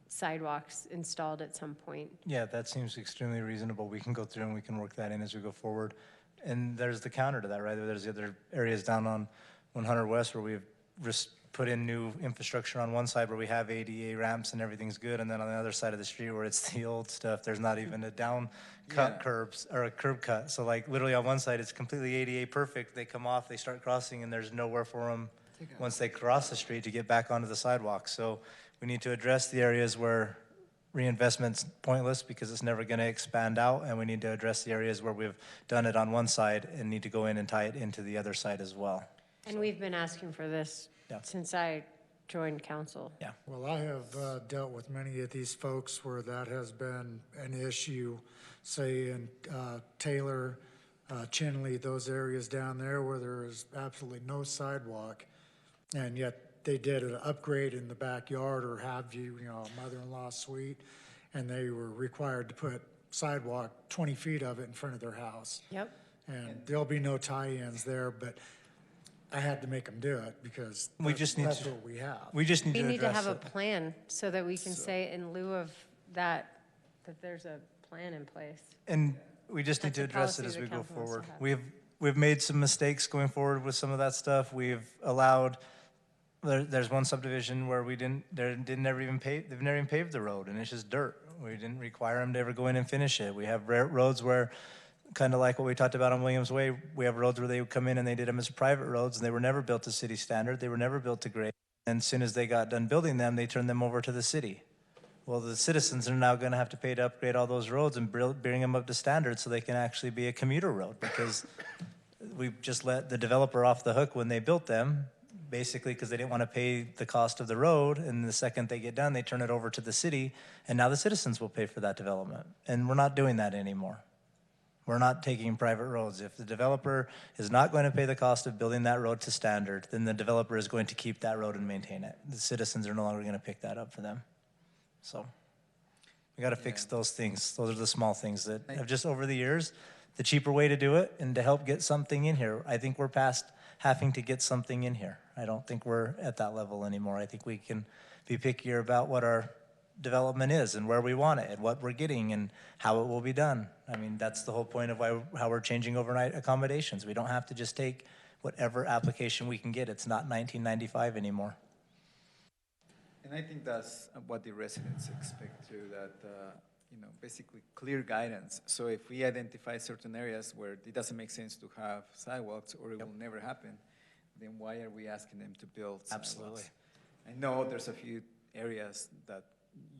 sidewalks installed at some point. Yeah, that seems extremely reasonable. We can go through and we can work that in as we go forward. And there's the counter to that, right? There's the other areas down on 100 West where we've just put in new infrastructure on one side where we have ADA ramps and everything's good, and then on the other side of the street where it's the old stuff, there's not even a down cut curbs or a curb cut. So like literally on one side it's completely ADA perfect. They come off, they start crossing, and there's nowhere for them once they cross the street to get back onto the sidewalk. So we need to address the areas where reinvestment's pointless because it's never going to expand out, and we need to address the areas where we've done it on one side and need to go in and tie it into the other side as well. And we've been asking for this since I joined council. Yeah. Well, I have dealt with many of these folks where that has been an issue, say in Taylor, Chinley, those areas down there where there is absolutely no sidewalk, and yet they did an upgrade in the backyard or have you, a mother-in-law suite, and they were required to put sidewalk 20 feet of it in front of their house. Yep. And there'll be no tie-ins there, but I had to make them do it because that's what we have. We just need to address We need to have a it. plan so that we can say in lieu of that there's a plan in place. And we just need to That's a address it policy as we the go council wants to forward. have. We've made some mistakes going forward with some of that stuff. We've allowed, there's one subdivision where they've never even paved the road, and it's just dirt. We didn't require them to ever go in and finish it. We have roads where, kind of like what we talked about on Williams Way, we have roads where they would come in and they did them as private roads, and they were never built to city standard. They were never built to grade. And as soon as they got done building them, they turned them over to the city. Well, the citizens are now going to have to pay to upgrade all those roads and bring them up to standard so they can actually be a commuter road, because we just let the developer off the hook when they built them, basically because they didn't want to pay the cost of the road. And the second they get done, they turn it over to the city, and now the citizens will pay for that development. And we're not doing that anymore. We're not taking private roads. If the developer is not going to pay the cost of building that road to standard, then the developer is going to keep that road and maintain it. The citizens are no longer going to pick that up for them. So we got to fix those things. Those are the small things that have just over the years, the cheaper way to do it and to help get something in here. I think we're past having to get something in here. I don't think we're at that level anymore. I think we can be pickier about what our development is and where we want it and what we're getting and how it will be done. I mean, that's the whole point of how we're changing overnight accommodations. We don't have to just take whatever application we can get. It's not 1995 anymore. And I think that's what the residents expect too, that basically clear guidance. So if we identify certain areas where it doesn't make sense to have sidewalks or it will never happen, then why are we asking them to build sidewalks? Absolutely. I know there's a few areas that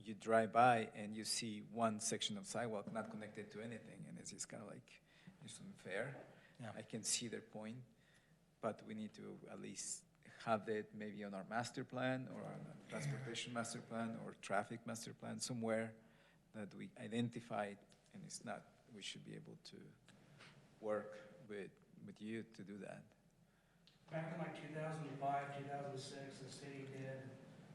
you drive by and you see one section of sidewalk not connected to anything, and it's just kind of like, it's unfair. Yeah. I can see their point, but we need to at least have it maybe on our master plan or on a transportation master plan or traffic master plan somewhere that we identified, and it's not, we should be able to work with you to do that. Back in like 2005, 2006, the city did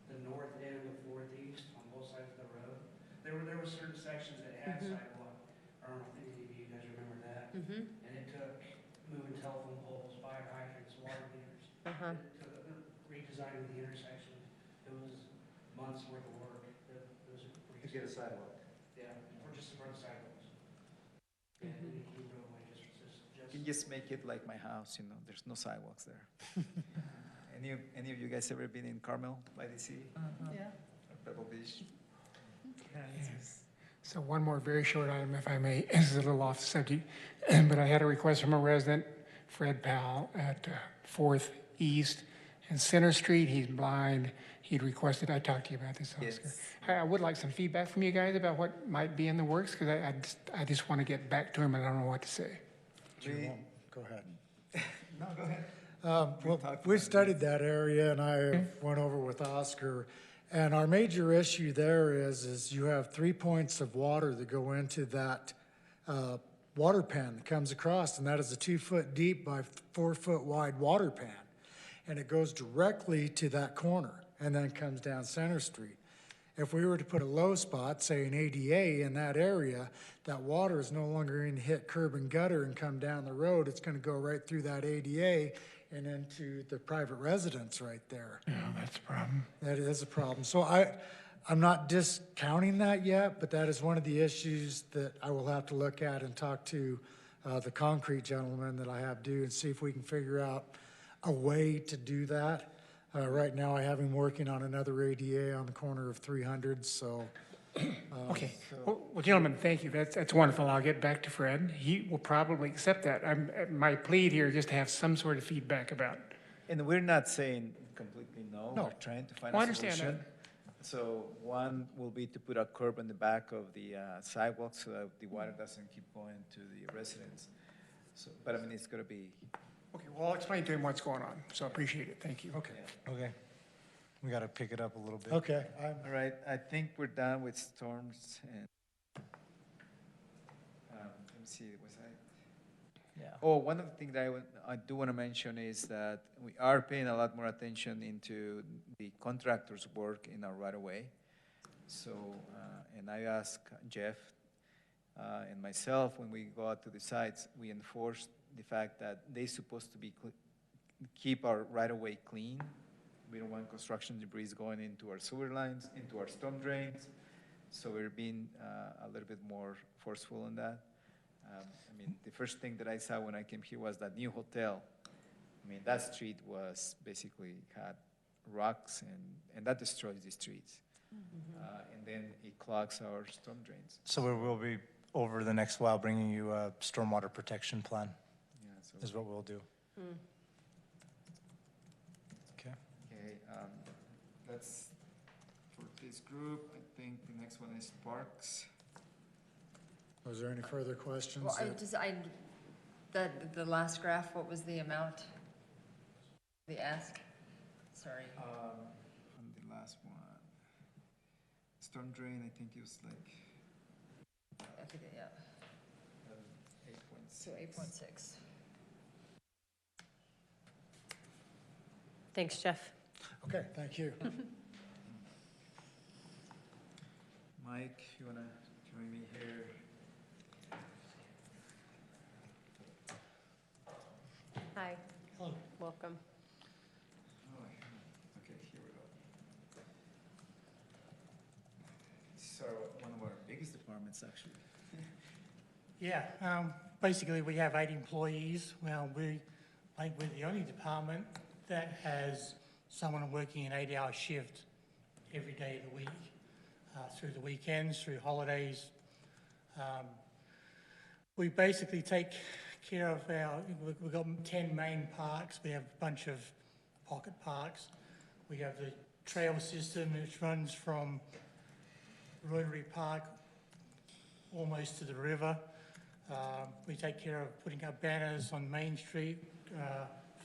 the north end of Fourth East on both sides of the road. There were certain sections that had sidewalk. I don't know if any of you guys remember that. And it took moving telephone poles, fire hydrants, water meters. It took redesigning the intersection. It was months worth of work. It was pretty. To get a sidewalk. Yeah, or just for the sidewalks. Yeah, and the key roadway just. You can just make it like my house, there's no sidewalks there. Any of you guys ever been in Carmel by the sea? Yeah. Or Pebble Beach? So one more very short item, if I may. This is a little off the subject, but I had a request from a resident, Fred Powell, at 4th East and Center Street. He's blind. He'd requested, I talked to you about this, Oscar. Yes. I would like some feedback from you guys about what might be in the works, because I just want to get back to him and I don't know what to say. Go ahead. No, go ahead. Well, we studied that area, and I went over with Oscar, and our major issue there is you have 3 points of water that go into that water pan that comes across, and that is a 2-foot deep by 4-foot wide water pan, and it goes directly to that corner and then comes down Center Street. If we were to put a low spot, say an ADA in that area, that water is no longer going to hit curb and gutter and come down the road. It's going to go right through that ADA and into the private residence right there. Yeah, that's a problem. That is a problem. So I'm not discounting that yet, but that is one of the issues that I will have to look at and talk to the concrete gentleman that I have due and see if we can figure out a way to do that. Right now, I have him working on another ADA on the corner of 300, so. Okay. Well, gentlemen, thank you. That's wonderful. I'll get back to Fred. He will probably accept that. My plea here is just to have some sort of feedback about. And we're not saying completely no. No. We're trying to find Well, I a understand solution. So one will be to put a curb in the back of the sidewalk so that the water doesn't keep going to the residents. So, but I mean, it's going to be. Okay, well, I'll explain to him what's going on, so I appreciate it. Thank you. Okay. Okay. We got to pick it up a little bit. Okay. All right, I think we're done with storms and, let me see, was I? Yeah. Oh, one of the things that I do want to mention is that we are paying a lot more attention into the contractors' work in our right-of-way. So, and I asked Jeff and myself, when we go out to the sites, we enforce the fact that they're supposed to be keep our right-of-way clean. We don't want construction debris going into our sewer lines, into our storm drains. So we're being a little bit more forceful on that. I mean, the first thing that I saw when I came here was that new hotel. I mean, that street was basically had rocks and that destroys the streets. And then it clogs our storm drains. So we will be, over the next while, bringing you a stormwater protection plan, Yeah, so. is what we'll do. Okay. Okay, that's for this group. I think the next one is parks. Was there any further questions? Well, the last graph, what was the amount? The ask? Sorry. On the last one, storm drain, I think it was like Okay, yeah, 8.6. so 8.6. Thanks, Jeff. Okay, thank you. Mike, you wanna join me here? Hi. Hello. Welcome. Oh, yeah. Okay, here we go. So one of our biggest departments, actually. Yeah, basically we have 8 employees. Well, we're the only department that has someone working an 8-hour shift every day of the week, through the weekends, through holidays, We basically take care of we've got 10 main parks. We have a bunch of pocket parks. We have the trail system which runs from Rotary Park almost to the river. We take care of putting up banners on Main Street,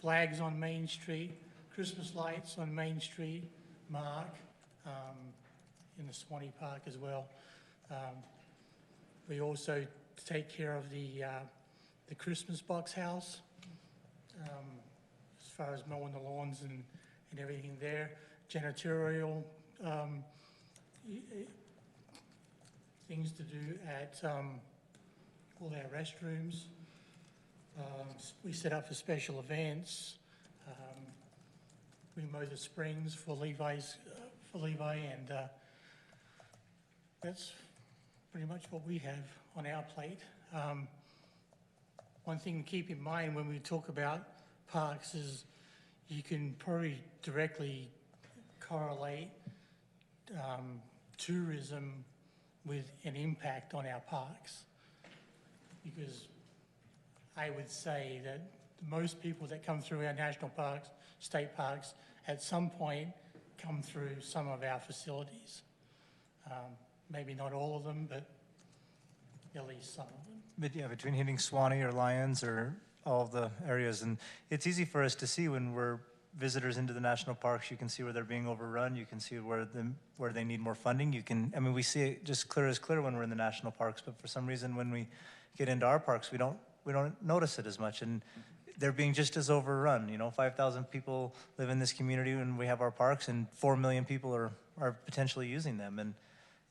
flags on Main Street, Christmas lights on Main Street, Mark, in the Swanee Park as well. We also take care of the Christmas box house, as far as mowing the lawns and everything there. Janitorial things to do at all our restrooms. We set up for special events. We mow the springs for Levi, and that's pretty much what we have on our plate. One thing to keep in mind when we talk about parks is you can probably directly correlate tourism with an impact on our parks. Because I would say that most people that come through our national parks, state parks, at some point come through some of our facilities. Maybe not all of them, but at least some of them. But yeah, between hitting Swanee or Lions or all of the areas, and it's easy for us to see when we're visitors into the national parks. You can see where they're being overrun. You can see where they need more funding. We see it just clear as clear when we're in the national parks, but for some reason when we get into our parks, we don't notice it as much, and they're being just as overrun. 5,000 people live in this community when we have our parks, and 4 million people are potentially using them, and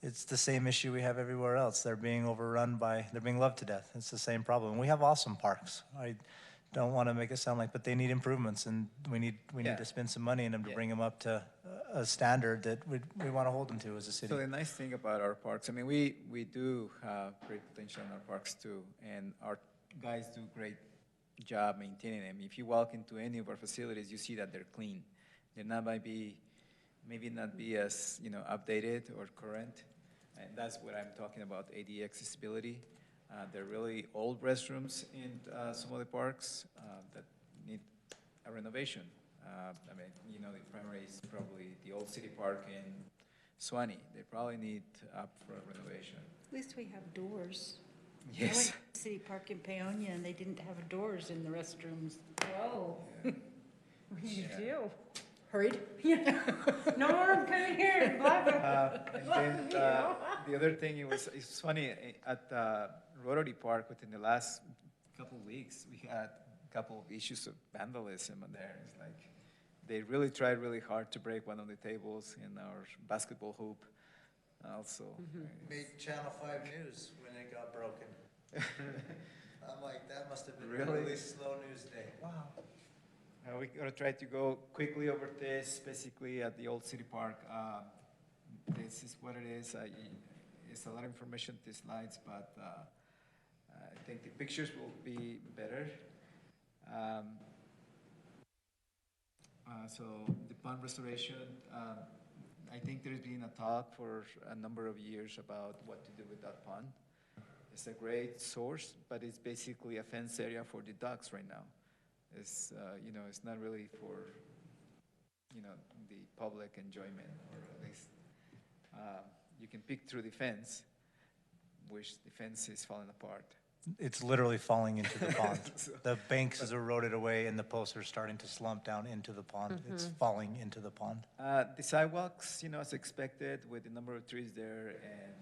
it's the same issue we have everywhere else. They're being they're being loved to death. It's the same problem. And we have awesome parks. I don't want to make it sound like, but they need improvements, and we need to spend some money in them to bring them up to a standard that we want to hold them to as a city. So the nice thing about our parks, we do have great potential in our parks too, and our guys do a great job maintaining them. If you walk into any of our facilities, you see that they're clean. They're maybe not be as updated or current, and that's what I'm talking about, ADA accessibility. They're really old restrooms in some of the parks that need a renovation. The primary is probably the old city park in Swanee. They probably need up for a renovation. At least we have doors. Yes. I went to City Park in Paonia and they didn't have doors in the restrooms. Whoa. What did you do? Hurried. No, I'm coming here and blah, blah. And then the other thing, it's funny, at Rotary Park within the last couple of weeks, we had a couple of issues of vandalism in there. It's like they really tried really hard to break one of the tables in our basketball hoop. Also, Made Channel 5 News when it got broken. I'm like, that must have been a Really? really slow news day. Wow. we're gonna try to go quickly over this. Basically, at the old city park, this is what it is. It's a lot of information, these slides, but I think the pictures will be better. So the pond restoration, I think there's been a talk for a number of years about what to do with that pond. It's a great source, but it's basically a fence area for the ducks right now. It's, it's not really for, the public enjoyment, or at least you can peek through the fence, which the fence is falling apart. It's literally falling into the pond. The banks is eroded away and the posts are starting to slump down into the pond. It's falling into the pond. The sidewalks, as expected, with the number of trees there, and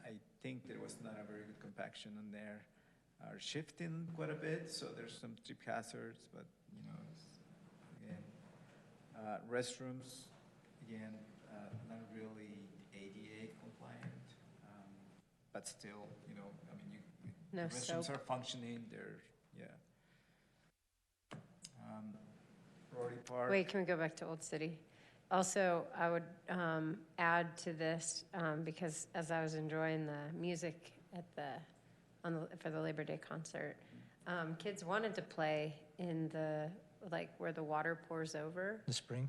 I think there was not a very good compaction in there, are shifting quite a bit, so there's some trip hazards, but, again, restrooms, again, not really ADA compliant, but still, No the restrooms soap. are functioning, they're, Rotary Park. Wait, can we go back to Old City? Also, I would add to this, because as I was enjoying the music at for the Labor Day concert, kids wanted to play in where the water pours over. The spring?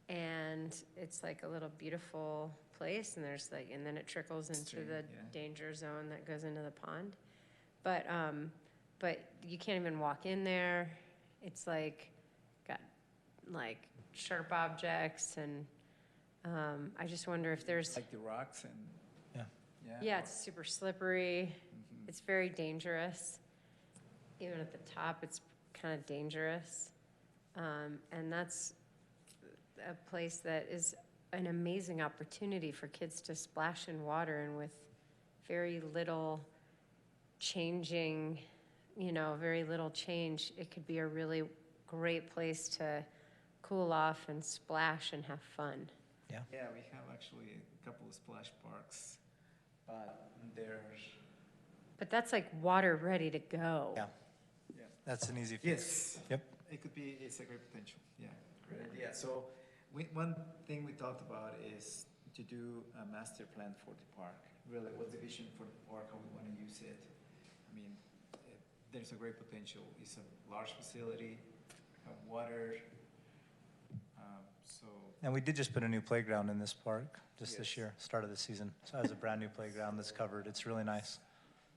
And it's like a little beautiful place, and there's like, and then it trickles into Stream, the yeah. danger zone that goes into the pond. But you can't even walk in there. It's like, got like sharp objects, and I just wonder if there's, Like the rocks and, Yeah. yeah. yeah, it's super slippery. It's very dangerous. Even at the top, it's kind of dangerous. And that's a place that is an amazing opportunity for kids to splash in water, and with very little changing, very little change, it could be a really great place to cool off and splash and have fun. Yeah, we have actually a couple of splash parks, but they're, But that's like water ready to go. Yeah. yeah. That's an easy fix. Yes. Yep. It could be, it's a great potential, yeah, great idea. So, one thing we talked about is to do a master plan for the park. Really, what's the vision for the park, how we want to use it? I mean, there's a great potential. It's a large facility, have water, so. And we did just put a new playground in this park just this Yes. year, start of the season. So it has a brand new playground that's covered. It's really nice.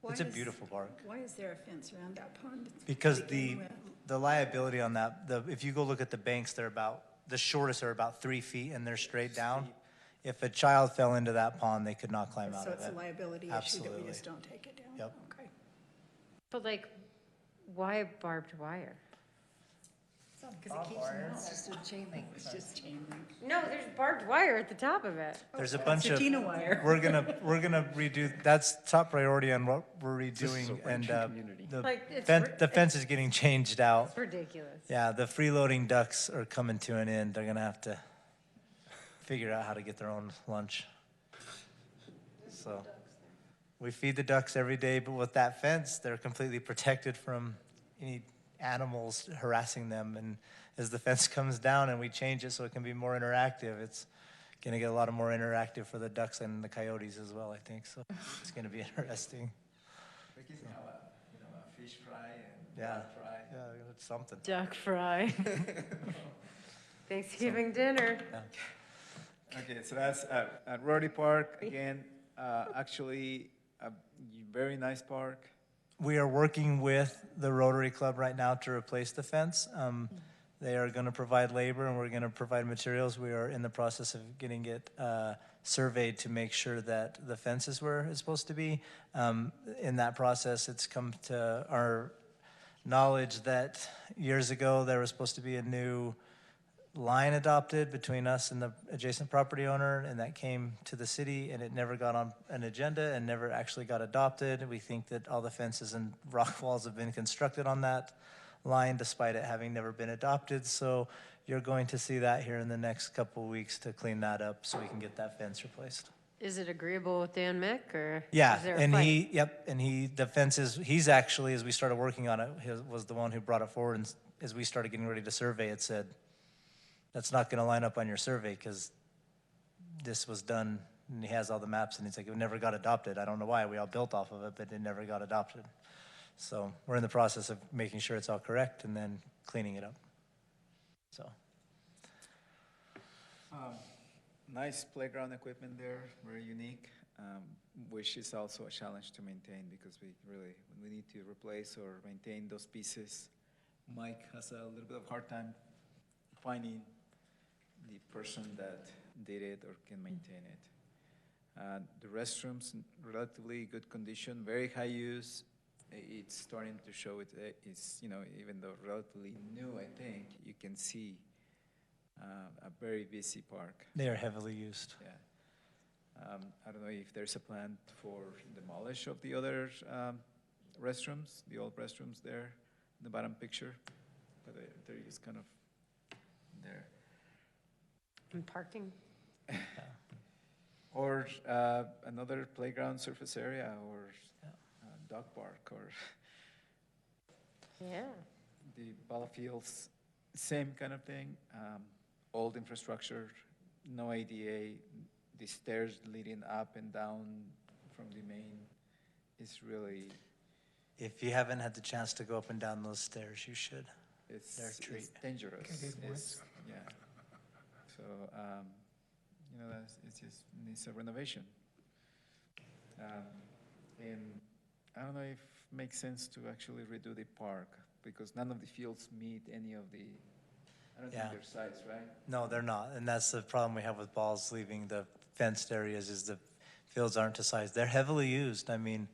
It's a beautiful park. Why is there a fence around that pond? Because to begin with? the liability on that, if you go look at the banks, the shortest are about 3 feet and they're straight down. If a child fell into that pond, they could not climb out So of it's a it. liability issue that Absolutely. we just don't take it down? Yep. Okay. But like, why barbed wire? Because it keeps them out. It's just a chain link. It's just chain link. No, there's barbed wire at the top of it. There's a bunch of, Satina wire. we're gonna redo, that's top priority on what we're This is a redoing. And ranching community. Like, it's the fence is getting changed out. It's ridiculous. Yeah, the freeloading ducks are coming to an end. They're gonna have to figure out how to get their own lunch. So, we feed the ducks every day, but with that fence, they're completely protected from any animals harassing them. And as the fence comes down and we change it so it can be more interactive, it's gonna get a lot more interactive for the ducks and the coyotes as well, I think. So it's gonna be interesting. We can have a fish fry and Yeah. duck fry. Yeah, it's something. Duck fry. Thanksgiving dinner. Okay, so that's at Rotary Park, again, actually, a very nice park. We are working with the Rotary Club right now to replace the fence. They are going to provide labor and we're going to provide materials. We are in the process of getting it surveyed to make sure that the fence is where it's supposed to be. In that process, it's come to our knowledge that years ago there was supposed to be a new line adopted between us and the adjacent property owner, and that came to the city, and it never got on an agenda and never actually got adopted. We think that all the fences and rock walls have been constructed on that line despite it having never been adopted. So you're going to see that here in the next couple of weeks to clean that up so we can get that fence replaced. Is it agreeable with Dan Mick, or Yeah, is there a and fight? the fences, he's actually, as we started working on it, he was the one who brought it forward, and as we started getting ready to survey, it said, that's not gonna line up on your survey, because this was done, and he has all the maps, and he's like, it never got adopted. I don't know why, we all built off of it, but it never got adopted. So we're in the process of making sure it's all correct and then cleaning it up, so. Nice playground equipment there, very unique, which is also a challenge to maintain because when we need to replace or maintain those pieces, Mike has a little bit of hard time finding the person that did it or can maintain it. The restrooms, in relatively good condition, very high use. It's starting to show it's, even though relatively new, I think, you can see a very busy park. They are heavily used. Yeah. I don't know if there's a plan for demolish of the other restrooms, the old restrooms there in the bottom picture, but they're just kind of there. And parking? Or another playground surface area, or dog park, or Yeah. the ball fields, same kind of thing. Old infrastructure, no ADA, the stairs leading up and down from the main is really, If you haven't had the chance to go up and down those stairs, you should. They're a treat. it's dangerous. Okay, good Yeah. So, it's just needs a renovation. And I don't know if it makes sense to actually redo the park, because none of the fields meet any of the, I don't think Yeah. their size, right? No, they're not, and that's the problem we have with balls leaving the fenced areas, is the fields aren't to size. They're heavily used. I mean,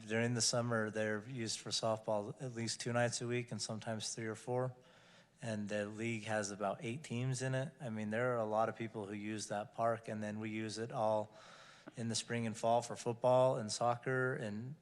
during the summer, they're used for softball at least 2 nights a week and sometimes 3 or 4. And the league has about 8 teams in it. I mean, there are a lot of people who use that park, and then we use it all in the spring and fall for football and soccer, and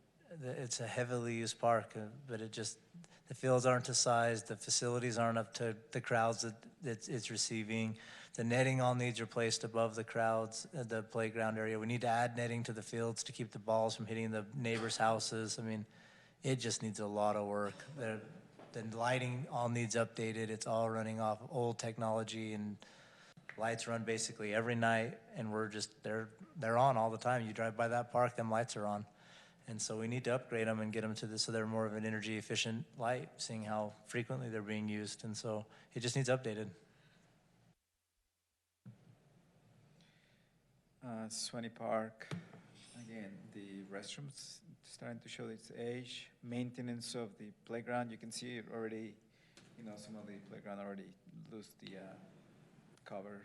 it's a heavily used park, but the fields aren't to size, the facilities aren't up to the crowds that it's receiving. The netting all needs replaced above the crowds, the playground area. We need to add netting to the fields to keep the balls from hitting the neighbors' houses. I mean, it just needs a lot of work. The lighting all needs updated. It's all running off old technology, and lights run basically every night, and they're on all the time. You drive by that park, them lights are on. And so we need to upgrade them and get them so they're more of an energy efficient light, seeing how frequently they're being used. And so it just needs updated. Swanee Park, again, the restrooms starting to show its age. Maintenance of the playground, you can see it already, some of the playground already lose the cover.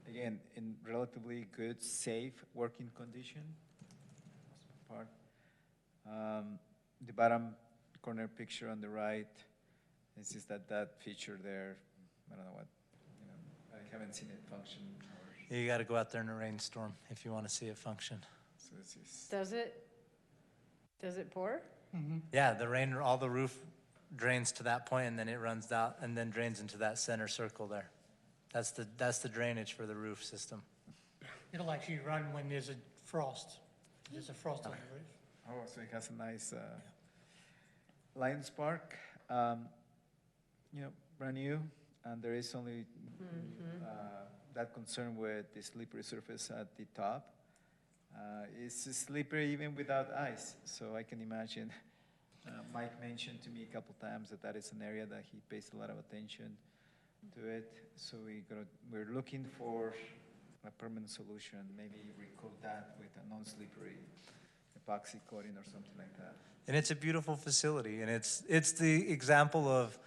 Again, in relatively good, safe working condition. Park. The bottom corner picture on the right, it's just that feature there. I don't know what, I haven't seen it function. You got to go out there in a rainstorm if you want to see it function. So it's just, Does it pour? Yeah, the rain, all the roof drains to that point, and then it runs out and then drains into that center circle there. That's the drainage for the roof system. It'll actually run when there's a frost. There's a frost on the roof. oh, so it has a nice Lions Park, brand new, and there is only that concern with the slippery surface at the top. It's slippery even without ice, so I can imagine. Mike mentioned to me a couple times that is an area that he pays a lot of attention to it. So we're looking for a permanent solution, maybe recoat that with a non-slippery epoxy coating or something like that. And it's a beautiful facility, and it's the example of,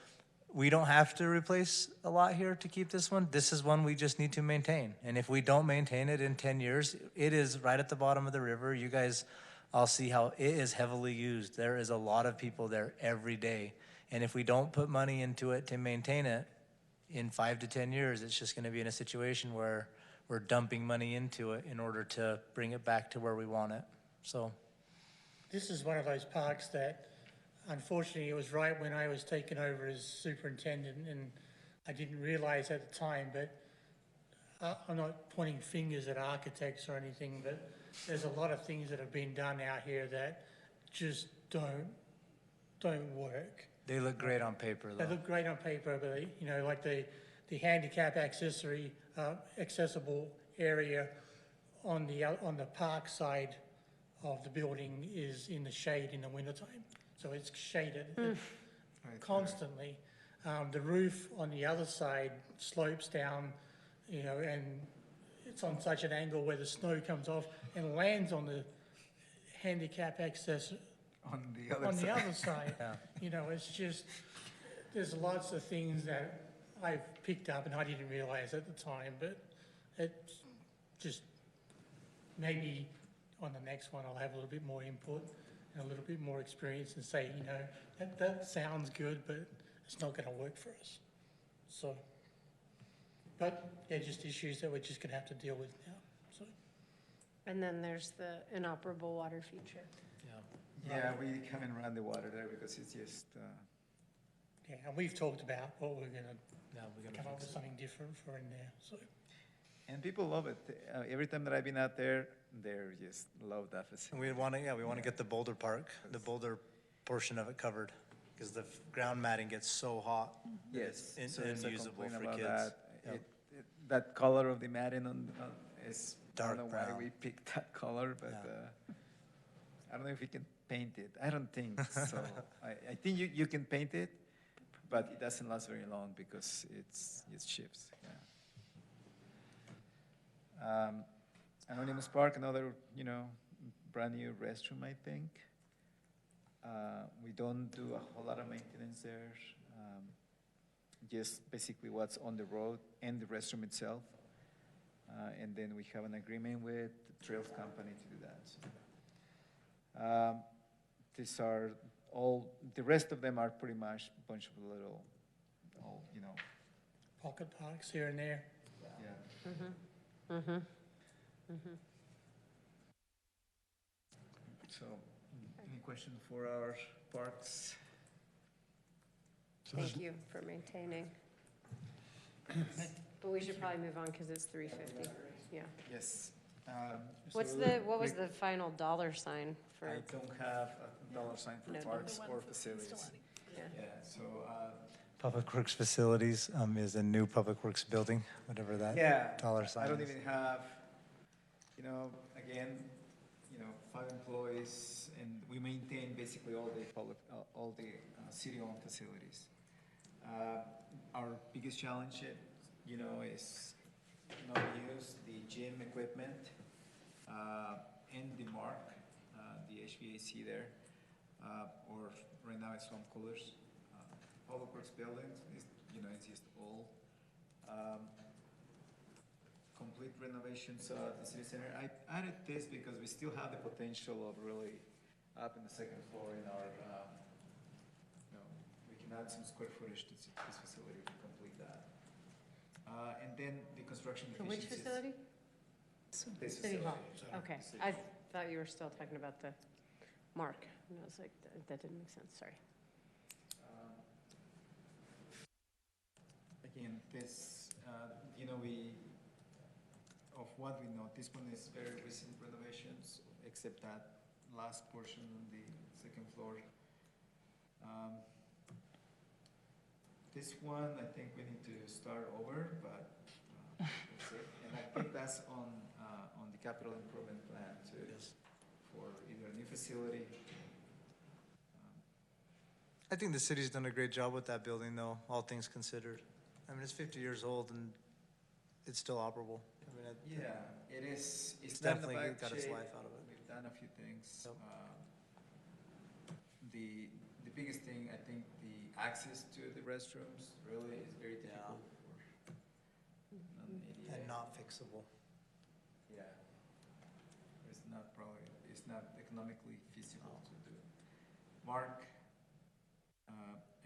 we don't have to replace a lot here to keep this one. This is one we just need to maintain. And if we don't maintain it in 10 years, it is right at the bottom of the river. You guys all see how it is heavily used. There is a lot of people there every day. And if we don't put money into it to maintain it, in 5 to 10 years, it's just gonna be in a situation where we're dumping money into it in order to bring it back to where we want it, so. This is one of those parks that, unfortunately, it was right when I was taken over as superintendent, and I didn't realize at the time, but I'm not pointing fingers at architects or anything, but there's a lot of things that have been done out here that just don't work. They look great on paper, though. They look great on paper, but like the handicap accessible area on the park side of the building is in the shade in the wintertime. So it's shaded constantly. The roof on the other side slopes down, and it's on such an angle where the snow comes off and lands on the handicap access On the other on side. the other side. It's just, there's lots of things that I've picked up and I didn't realize at the time, but it's just, maybe on the next one I'll have a little bit more input and a little bit more experience and say, that sounds good, but it's not gonna work for us. So, but they're just issues that we're just gonna have to deal with now, so. And then there's the inoperable water feature. Yeah, we haven't run the water there because it's just, Yeah, and we've talked about what we're gonna We're come gonna up with fix it. something different for in there, so. and people love it. Every time that I've been out there, they're just love that And facility. we want to get the boulder park, the boulder portion of it covered, because the ground matting gets so hot. that Yes, It's so there's a unusable complaint for about kids. that. Yep. That color of the matting is, Dark I don't know why brown. we picked that color, but I don't know if we can paint it. I don't think so. I think you can paint it, but it doesn't last very long because it shifts. Yeah. Anonymous Park, another, brand new restroom, I think. We don't do a whole lot of maintenance there. Just basically what's on the road and the restroom itself. And then we have an agreement with the Trails Company to do that. So, these are all, the rest of them are pretty much a bunch of little, Pocket parks here and there. yeah. So, any questions for our parks? Thank you for maintaining. But we should probably move on because it's 3:50. Yeah. Yes. What was the final dollar sign for? I don't have a dollar sign for No, parks or facilities. Yeah. Yeah, so, Public Works Facilities is a new Public Works building, whatever that yeah, dollar I sign don't is. even have, again, 5 employees, and we maintain basically all the city-owned facilities. Our biggest challenge, is not use the gym equipment, and the mark, the HVAC there, or right now it's home coolers. Public Works buildings is, it's just all, complete renovations of the city center. I added this because we still have the potential of really up in the second floor in our, we can add some square footage to this facility to complete that. And then the construction For which efficiencies. facility? This City Hall. facility. Okay. City I Hall. thought you were still talking about the mark. And I was like, that didn't make sense. Sorry. Again, this, of what we know, this one is very recent renovations, except that last portion on the second floor. This one, I think we need to start over, but that's it. And I think that's on the capital improvement plan too, for either a new facility. I think the city's done a great job with that building, though, all things considered. I mean, it's 50 years old and it's still operable. I mean, Yeah, it is. It's not in the definitely bad got its shape. life out of it. We've done a few things. Yep. The biggest thing, I think, the access to the restrooms really is very difficult for non-ADA. And not fixable. Yeah. It's not economically feasible to do. Mark,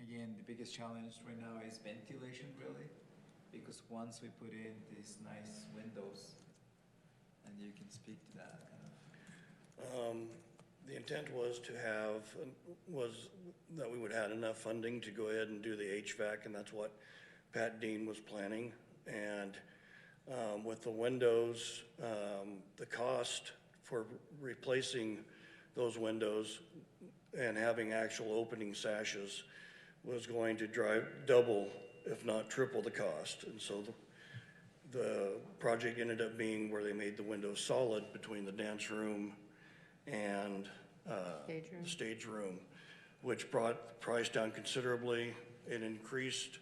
again, the biggest challenge right now is ventilation really, because once we put in these nice windows, and you can speak to that kind of. The intent was that we would have enough funding to go ahead and do the HVAC, and that's what Pat Dean was planning. And with the windows, the cost for replacing those windows and having actual opening sashes was going to drive double, if not triple the cost. And so the project ended up being where they made the windows solid between the dance room and the stage room, which brought the price down considerably. It increased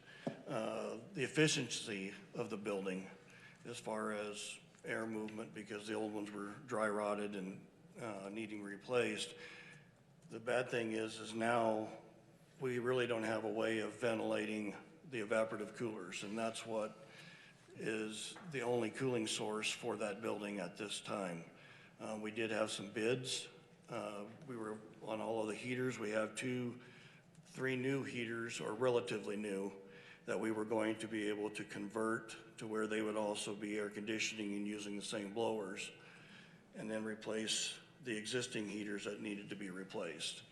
the efficiency of the building as far as air movement, because the old ones were dry rotted and needing replaced. The bad thing is now we really don't have a way of ventilating the evaporative coolers, and that's what is the only cooling source for that building at this time. We did have some bids. We were on all of the heaters. We have 3 new heaters, or relatively new, that we were going to be able to convert to where they would also be air conditioning and using the same blowers, and then replace the existing heaters that needed to be replaced.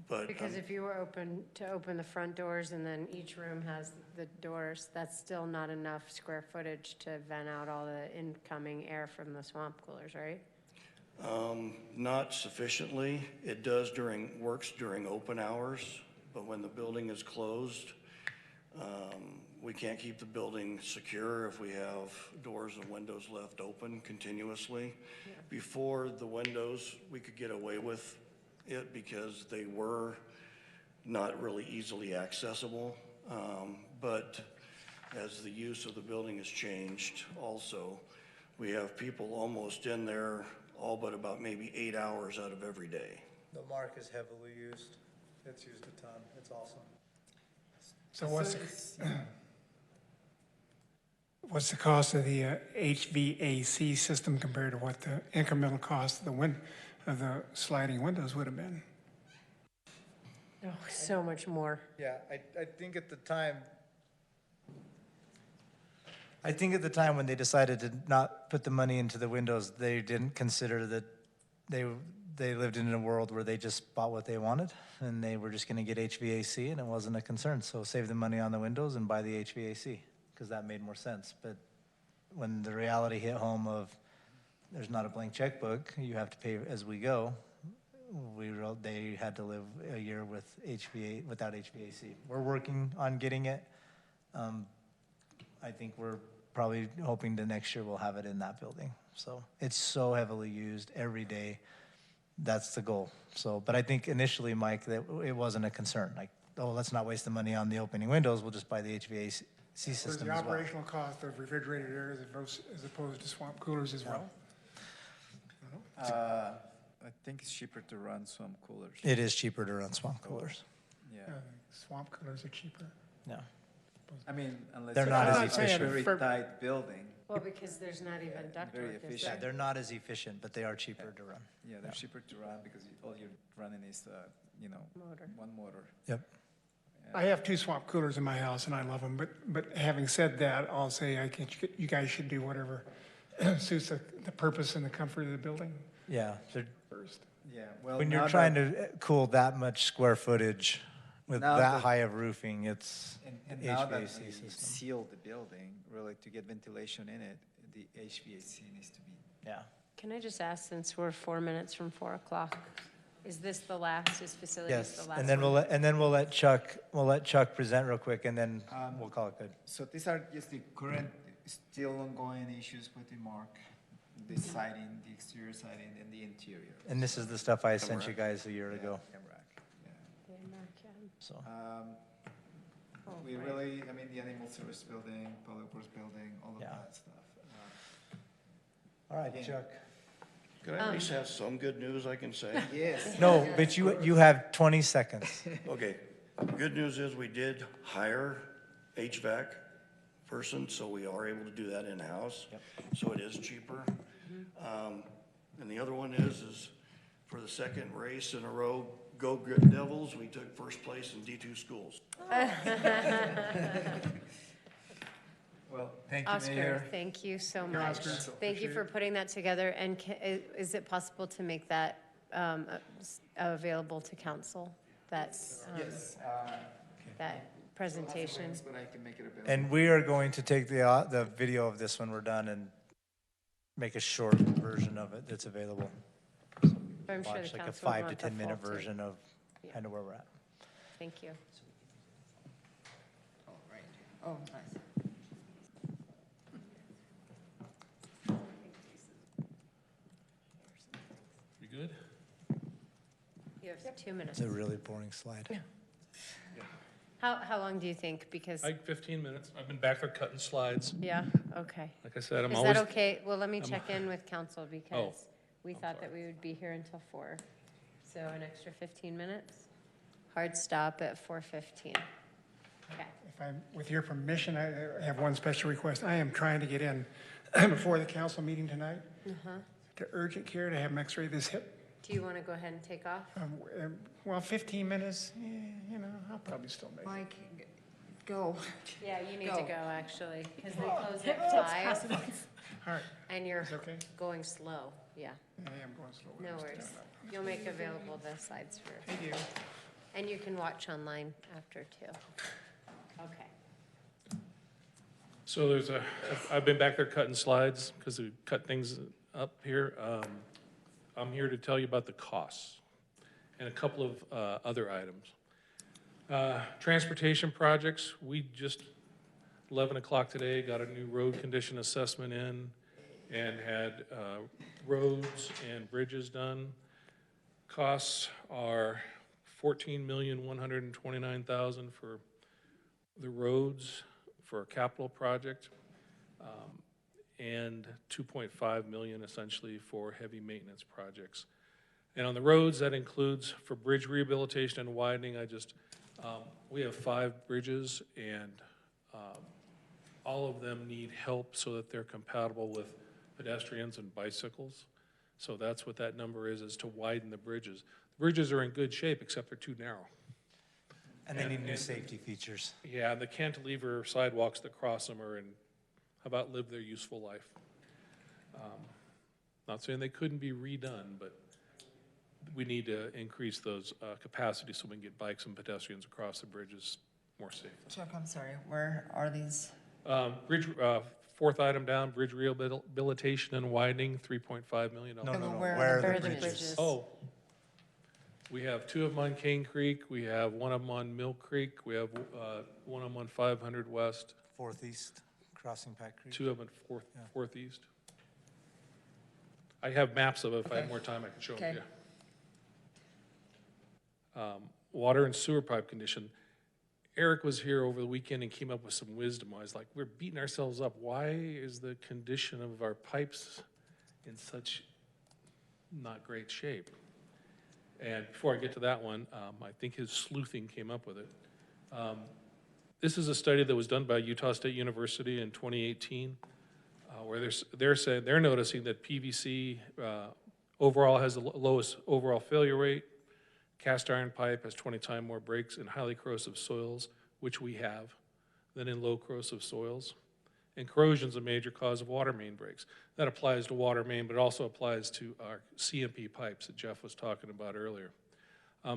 Because if you were to open the front doors and then each room has the doors, that's still not enough square footage to vent out all the incoming air from the swamp coolers, right? Not sufficiently. It works during open hours, but when the building is closed, we can't keep the building secure if we have doors and windows left open continuously. Yeah. Before the windows, we could get away with it because they were not really easily accessible. But as the use of the building has changed also. We have people almost in there all but about maybe 8 hours out of every day. The mark is heavily used. It's used a ton. It's awesome. So what's the cost of the HVAC system compared to what the incremental cost of the sliding windows would have been? Oh, so much more. Yeah, I think at the time, when they decided to not put the money into the windows, they didn't consider that they lived in a world where they just bought what they wanted, and they were just gonna get HVAC, and it wasn't a concern. So save the money on the windows and buy the HVAC, because that made more sense. But when the reality hit home of there's not a blank checkbook, you have to pay as we go, they had to live a year without HVAC. We're working on getting it. I think we're probably hoping that next year we'll have it in that building. So it's so heavily used every day. That's the goal. So, but I think initially, Mike, that it wasn't a concern. Like, oh, let's not waste the money on the opening windows. We'll just buy the HVAC system Was the as well. operational cost of refrigerated areas as opposed to swamp coolers as well? I think it's cheaper to run swamp coolers. It is cheaper to run swamp coolers. Yeah. Swamp coolers are cheaper. Yeah. I mean, unless They're it's not as a efficient. very tight building. Well, because there's not even very ductwork, is efficient. Yeah, there? they're not as efficient, but they are cheaper to run. Yeah, they're cheaper to run because all you're running is, Motor. one motor. Yep. I have 2 swamp coolers in my house and I love them, but having said that, I'll say you guys should do whatever suits the purpose and the comfort of the building Yeah. first. Yeah, well, When you're now trying that- to cool that much square footage with Now that that- high of roofing, it's And the now that HVAC we system. sealed the building, really, to get ventilation in it, the HVAC needs to be. Yeah. Can I just ask, since we're 4 minutes from 4 o'clock, is this the last, is facilities Yes, the last and then one? we'll let Chuck present real quick, and then we'll call it good. So these are just the current, still ongoing issues with the mark, the siding, the exterior siding, and the interior. And this is the stuff I sent you guys a year ago, MRAC, yeah. so. We really, I mean, the animal service building, public works building, all of Yeah. that stuff. All right, Again. Chuck. Could I at least have some good news I can say? Yes. No, but you have 20 seconds. Okay, good news is we did hire HVAC person, so we are able to do that in-house. So it is cheaper. And the other one is for the second race in a row, Go Devils, we took first place in D2 schools. Well, thank you, Oscar, Mayor. thank you so Yeah, much. Oscar. Thank you for putting that together, and is it possible to make that available to council? That's, Yes. that presentation? But I can make it available. And we are going to take the video of this when we're done and make a short version of it that's available. I'm sure the Watch like a council would 5 to want the 10 minute full too. version of Yeah. kind of where we're at. Thank you. Oh, right. Oh, nice. You good? You have 2 minutes. It's a really boring slide. How long do you think? Because, Like 15 minutes. I've been back there cutting slides. yeah, okay. Like I said, I'm Is always. that okay? Well, let me check in with council because we I'm thought that we would be here until 4. So an extra 15 minutes? Hard stop at 4:15. Okay. If I'm, with your permission, I have one special request. I am trying to get in before the council meeting tonight to urgent care to have an x-ray of this hip. Do you want to go ahead and take off? Well, 15 minutes, I'll probably still make it. Mike, go. Yeah, you need Go. to go, actually, because they close at 5, All right, and you're it's okay? going slow. Yeah, I am going slow. no I'm just worries. doing that. You'll make available the slides for, Thank you. and you can watch online after, too. Okay. So I've been back there cutting slides because we cut things up here. I'm here to tell you about the costs and a couple of other items. Transportation projects, we just, 11 o'clock today, got a new road condition assessment in and had roads and bridges done. Costs are $14,129,000 for the roads, for a capital project, and 2.5 million essentially for heavy maintenance projects. And on the roads, that includes for bridge rehabilitation and widening, we have 5 bridges, and all of them need help so that they're compatible with pedestrians and bicycles. So that's what that number is to widen the bridges. The bridges are in good shape, except they're too narrow. And they need new safety features. Yeah, the cantilever sidewalks that cross them are in, how about live their useful life? Not saying they couldn't be redone, but we need to increase those capacities so we can get bikes and pedestrians across the bridges more safely. Chuck, I'm sorry, where are these? Bridge, fourth item down, bridge rehabilitation and widening, $3.5 million. No, Where where are are the the bridges? bridges? Oh, we have 2 of them on Cane Creek, we have 1 of them on Mill Creek, we have 1 of them on 500 West, 4th East, crossing Pack Creek. 2 of them at Fourth East. I have maps of it. If I had more time, I could show them to you. Water and sewer pipe condition. Eric was here over the weekend and came up with some wisdom. I was like, we're beating ourselves up. Why is the condition of our pipes in such not great shape? And before I get to that one, I think his sleuthing came up with it. This is a study that was done by Utah State University in 2018, where they're noticing that PVC overall has the lowest overall failure rate. Cast iron pipe has 20 times more breaks in highly corrosive soils, which we have, than in low corrosive soils. And corrosion is a major cause of water main breaks. That applies to water main, but it also applies to our CMP pipes that Jeff was talking about earlier.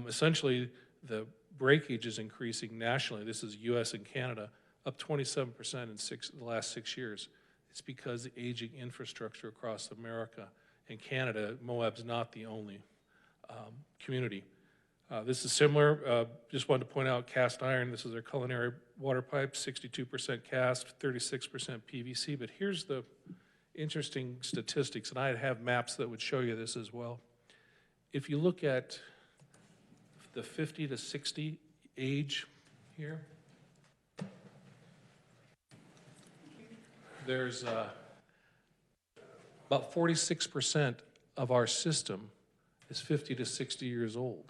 Essentially, the breakage is increasing nationally. This is US and Canada, up 27% in the last 6 years. It's because the aging infrastructure across America and Canada, Moab's not the only community. This is similar, just wanted to point out cast iron. This is our culinary water pipe, 62% cast, 36% PVC. But here's the interesting statistics, and I have maps that would show you this as well. If you look at the 50 to 60 age here, there's about 46% of our system is 50 to 60 years old.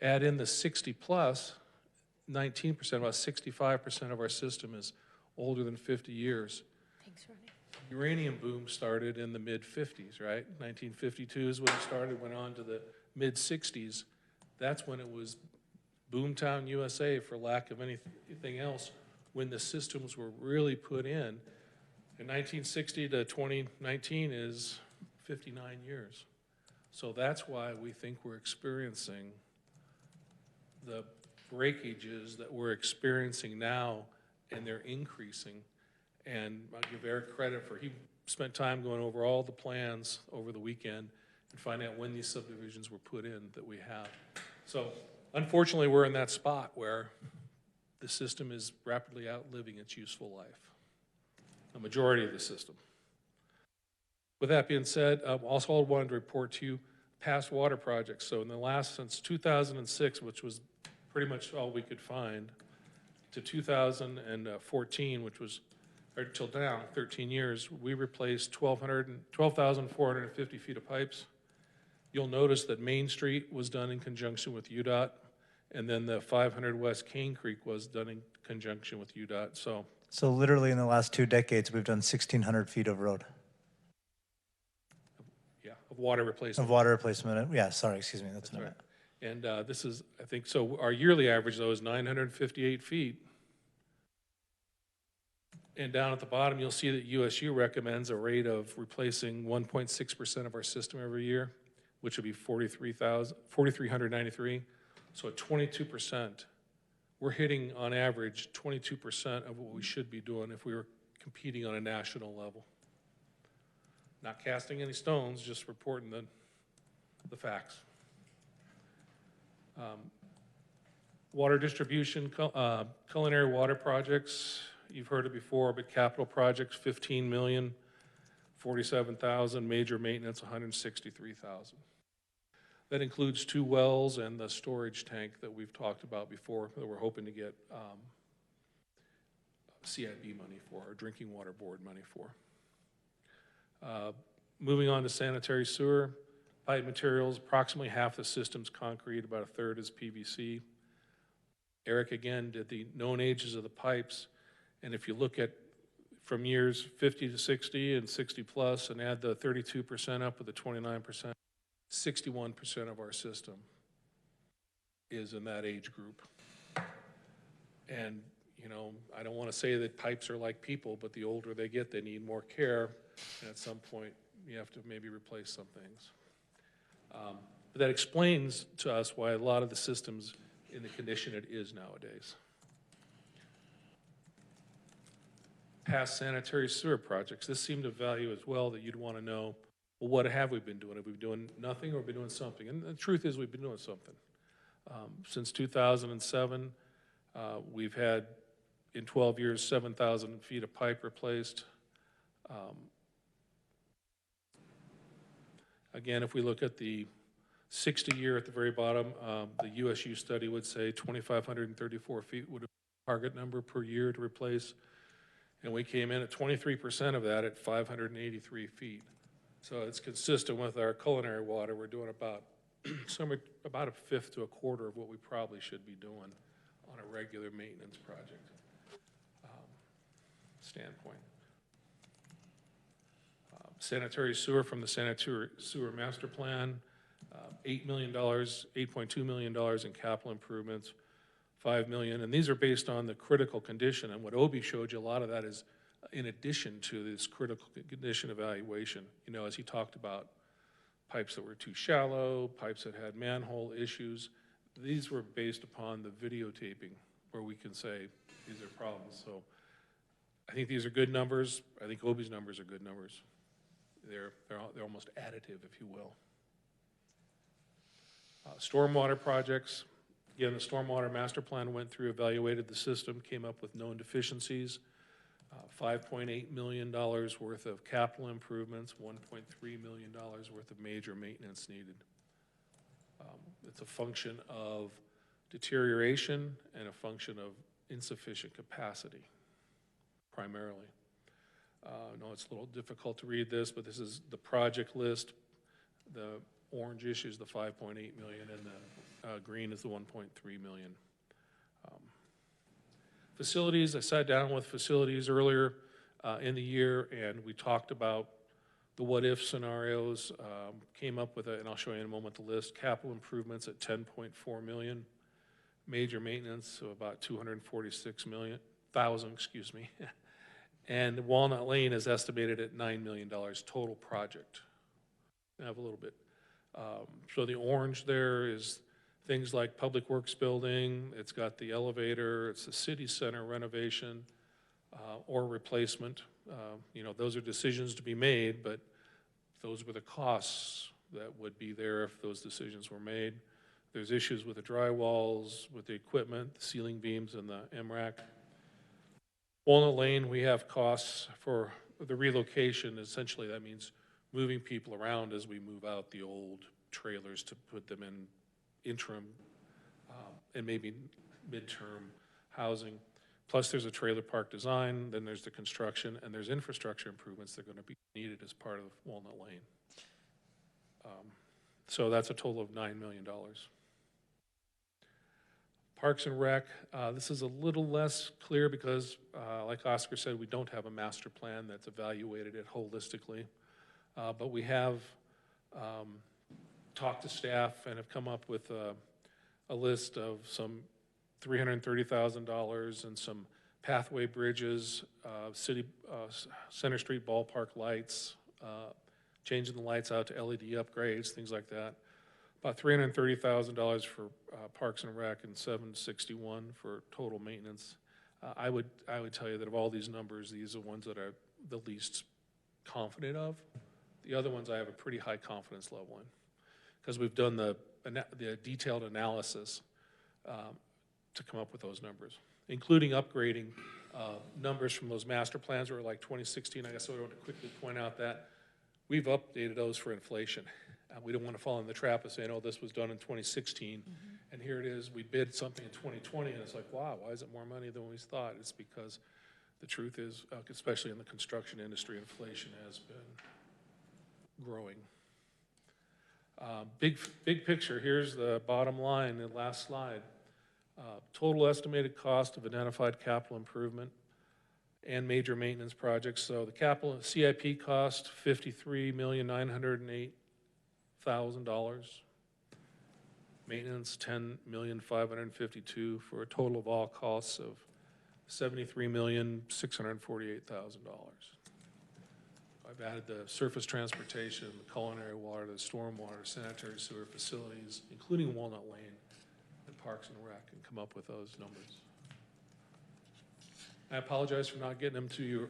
Add in the 60 plus, 19%, about 65% of our system is older than 50 years. Thanks, Ronnie. Uranium boom started in the mid-50s, right? 1952 is when it started, went on to the mid-60s. That's when it was boomtown USA, for lack of anything else, when the systems were really put in. And 1960 to 2019 is 59 years. So that's why we think we're experiencing the breakages that we're experiencing now, and they're increasing. And I'll give Eric credit for, he spent time going over all the plans over the weekend and finding out when these subdivisions were put in that we have. So unfortunately, we're in that spot where the system is rapidly outliving its useful life, a majority of the system. With that being said, also I wanted to report to you past water projects. So in the last, since 2006, which was pretty much all we could find, to 2014, which was, or till now, 13 years, we replaced 12,450 feet of pipes. You'll notice that Main Street was done in conjunction with UDOT, and then the 500 West Cane Creek was done in conjunction with UDOT. So literally in the last 2 decades, we've done 1,600 feet of road. Yeah, of water replacement. Of water replacement, yeah, sorry, excuse me, that's what I meant. And this is, I think, so our yearly average, though, is 958 feet. And down at the bottom, you'll see that USU recommends a rate of replacing 1.6% of our system every year, which would be 4,393. So at 22%, we're hitting on average 22% of what we should be doing if we were competing on a national level. Not casting any stones, just reporting the facts. Water distribution, culinary water projects, you've heard it before, but capital projects, 15 million, 47,000, major maintenance, 163,000. That includes 2 wells and the storage tank that we've talked about before that we're hoping to get CIB money for, or drinking water board money for. Moving on to sanitary sewer, pipe materials, approximately half the system's concrete, about a third is PVC. Eric again did the known ages of the pipes, and if you look at from years 50 to 60 and 60 plus and add the 32% up with the 29%, 61% of our system is in that age group. And, you know, I don't want to say that pipes are like people, but the older they get, they need more care, and at some point, you have to maybe replace some things. But that explains to us why a lot of the system's in the condition it is nowadays. Past sanitary sewer projects, this seemed a value as well that you'd want to know, well, what have we been doing? Have we been doing nothing or have we been doing something? And the truth is we've been doing something. Since 2007, we've had, in 12 years, 7,000 feet of pipe replaced. Again, if we look at the 60-year at the very bottom, the USU study would say 2,534 feet would be a target number per year to replace. And we came in at 23% of that at 583 feet. So it's consistent with our culinary water. We're doing about somewhere about a fifth to a quarter of what we probably should be doing on a regular maintenance project standpoint. Sanitary sewer from the sanitary sewer master plan, $8 million, $8.2 million in capital improvements, $5 million, and these are based on the critical condition. And what Obi showed you, a lot of that is in addition to this critical condition evaluation. You know, as he talked about pipes that were too shallow, pipes that had manhole issues. These were based upon the videotaping where we can say these are problems. So I think these are good numbers. I think Obi's numbers are good numbers. They're almost additive, if you will. Stormwater projects. Again, the stormwater master plan went through, evaluated the system, came up with known deficiencies. $5.8 million worth of capital improvements, $1.3 million worth of major maintenance needed. It's a function of deterioration and a function of insufficient capacity, primarily. I know it's a little difficult to read this, but this is the project list. The orange issue is the 5.8 million, and the green is the 1.3 million. Facilities, I sat down with facilities earlier in the year, and we talked about the what-if scenarios, came up with, and I'll show you in a moment the list, capital improvements at 10.4 million, major maintenance of about 246,000, excuse me, and Walnut Lane is estimated at $9 million total project. I have a little bit. So the orange there is things like Public Works building, it's got the elevator, it's the city center renovation or replacement. You know, those are decisions to be made, but those were the costs that would be there if those decisions were made. There's issues with the drywalls, with the equipment, the ceiling beams, and the MRAC. Walnut Lane, we have costs for the relocation. Essentially, that means moving people around as we move out the old trailers to put them in interim and maybe midterm housing. Plus there's a trailer park design, then there's the construction, and there's infrastructure improvements that are going to be needed as part of Walnut Lane. So that's a total of $9 million. Parks and Rec, this is a little less clear because, like Oscar said, we don't have a master plan that's evaluated it holistically. But we have talked to staff and have come up with a list of some $330,000 and some pathway bridges, city Center Street ballpark lights, changing the lights out to LED upgrades, things like that. About $330,000 for Parks and Rec and $761 for total maintenance. I would tell you that of all these numbers, these are ones that are the least confident of. The other ones I have a pretty high confidence level in because we've done the detailed analysis to come up with those numbers, including upgrading numbers from those master plans that were like 2016. I guess I want to quickly point out that we've updated those for inflation. We don't want to fall in the trap of saying, oh, this was done in 2016, and here it is. We bid something in 2020, and it's like, wow, why is it more money than we thought? It's because The truth is, especially in the construction industry, inflation has been growing. Big picture, here's the bottom line, the last slide. Total estimated cost of identified capital improvement and major maintenance projects. So the capital CIP cost $53,908,000. Maintenance $10,552,000 for a total of all costs of $73,648,000. I've added the surface transportation, the culinary water, the stormwater, sanitary sewer facilities, including Walnut Lane and Parks and Rec, and come up with those numbers. I apologize for not getting them to you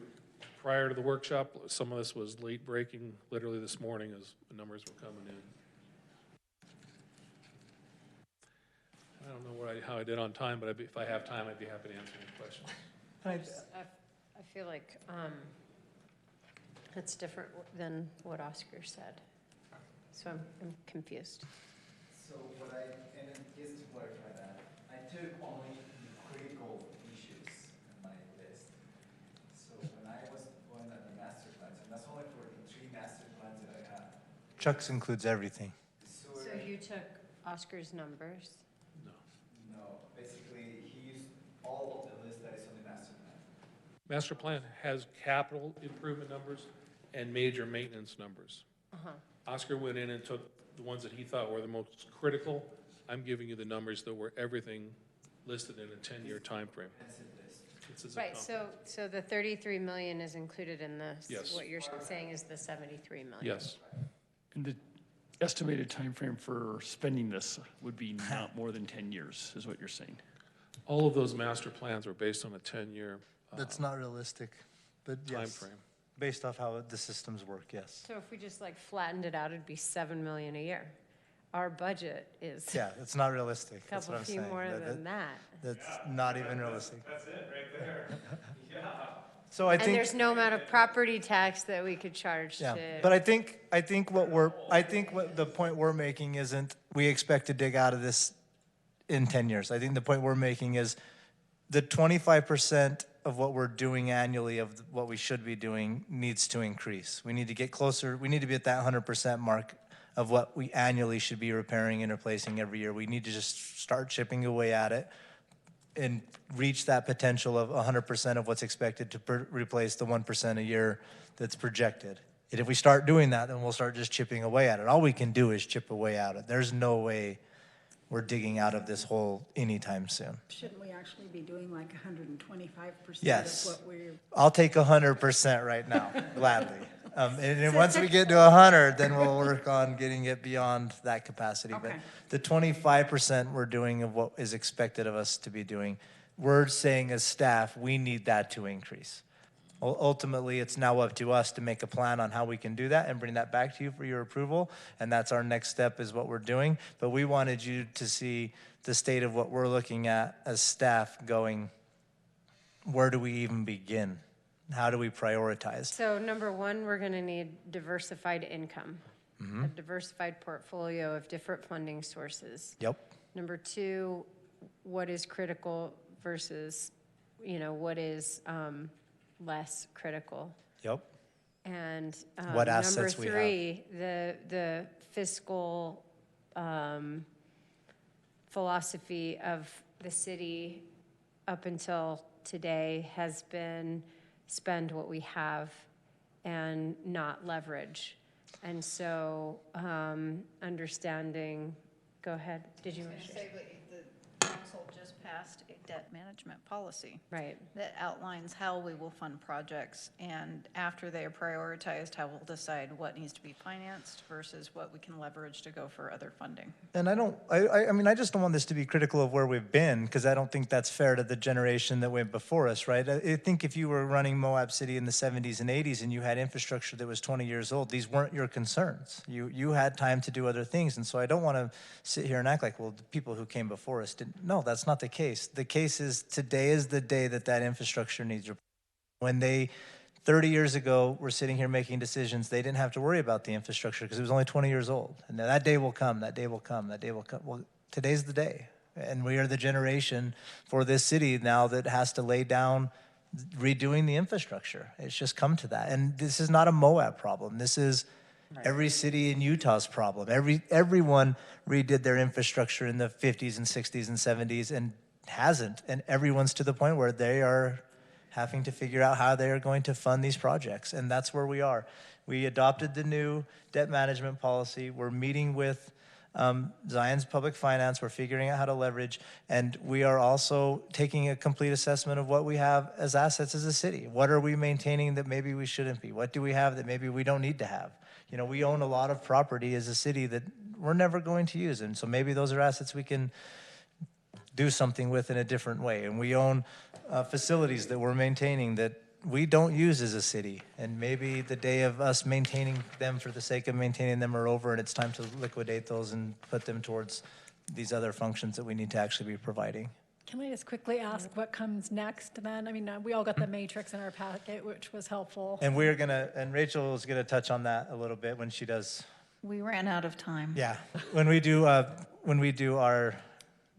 prior to the workshop. Some of this was late breaking, literally this morning as the numbers were coming in. I don't know how I did on time, but if I have time, I'd be happy to answer any questions. I feel like that's different than what Oscar said. So I'm confused. So and then just to clarify that, I took only the critical issues in my list. So when I was going at the master plans, and that's only for the 3 master plans that I have. Chuck's includes everything. So you took Oscar's numbers? No, basically he used all of the list that is on the master plan. Master plan has capital improvement numbers and major maintenance numbers. Oscar went in and took the ones that he thought were the most critical. I'm giving you the numbers that were everything listed in a 10-year time frame. Right, so the 33 million is included in this. Yes. What you're saying is the 73 million. Yes. And the estimated time frame for spending this would be not more than 10 years, is what you're saying? All of those master plans were based on a 10-year That's not realistic, but time yes, frame. based off how the systems work, yes. So if we just like flattened it out, it'd be 7 million a year. Our budget is Yeah, it's not realistic. a That's couple what I'm few saying. more than that. That's not even realistic. That's it, right there. Yeah. So I And think. there's no amount of property tax that we could charge Yeah, to. but I think what the point we're making isn't, we expect to dig out of this in 10 years. I think the point we're making is the 25% of what we're doing annually of what we should be doing needs to increase. We need to get closer, we need to be at that 100% mark of what we annually should be repairing and replacing every year. We need to just start chipping away at it and reach that potential of 100% of what's expected to replace the 1% a year that's projected. And if we start doing that, then we'll start just chipping away at it. All we can do is chip away at it. There's no way we're digging out of this hole anytime soon. Shouldn't we actually be doing like 125% Yes. of what we're? I'll take 100% right now, gladly. And then once we get to 100, then we'll work on getting it beyond that capacity. But Okay. the 25% we're doing of what is expected of us to be doing, we're saying as staff, we need that to increase. Ultimately, it's now up to us to make a plan on how we can do that and bring that back to you for your approval. And that's our next step, is what we're doing. But we wanted you to see the state of what we're looking at as staff going, where do we even begin? How do we prioritize? So number one, we're going to need diversified income, a diversified portfolio of different funding sources. Yep. Number two, what is critical versus, what is less critical. Yep. And What assets we have. number three, the fiscal philosophy of the city up until today has been spend what we have and not leverage. And so understanding, go ahead, did you want to share? The council just passed a debt management policy. Right. That outlines how we will fund projects, and after they are prioritized, how we'll decide what needs to be financed versus what we can leverage to go for other funding. And I just don't want this to be critical of where we've been, because I don't think that's fair to the generation that went before us, right? I think if you were running Moab City in the 70s and 80s and you had infrastructure that was 20 years old, these weren't your concerns. You had time to do other things. And so I don't want to sit here and act like, well, the people who came before us didn't. No, that's not the case. The case is today is the day that infrastructure needs. When they 30 years ago were sitting here making decisions, they didn't have to worry about the infrastructure because it was only 20 years old. And that day will come, that day will come, that day will come. Well, today's the day. And we are the generation for this city now that has to lay down redoing the infrastructure. It's just come to that. And this is not a Moab problem. This is every city in Utah's problem. Everyone redid their infrastructure in the 50s and 60s and 70s and hasn't. And everyone's to the point where they are having to figure out how they are going to fund these projects. And that's where we are. We adopted the new debt management policy. We're meeting with Zion's public finance. We're figuring out how to leverage. And we are also taking a complete assessment of what we have as assets as a city. What are we maintaining that maybe we shouldn't be? What do we have that maybe we don't need to have? You know, we own a lot of property as a city that we're never going to use. And so maybe those are assets we can do something with in a different way. And we own facilities that we're maintaining that we don't use as a city. And maybe the day of us maintaining them for the sake of maintaining them are over, and it's time to liquidate those and put them towards these other functions that we need to actually be providing. Can I just quickly ask what comes next then? I mean, we all got the matrix in our packet, which was helpful. And and Rachel is gonna touch on that a little bit when she does. We ran out of time. Yeah, when we do our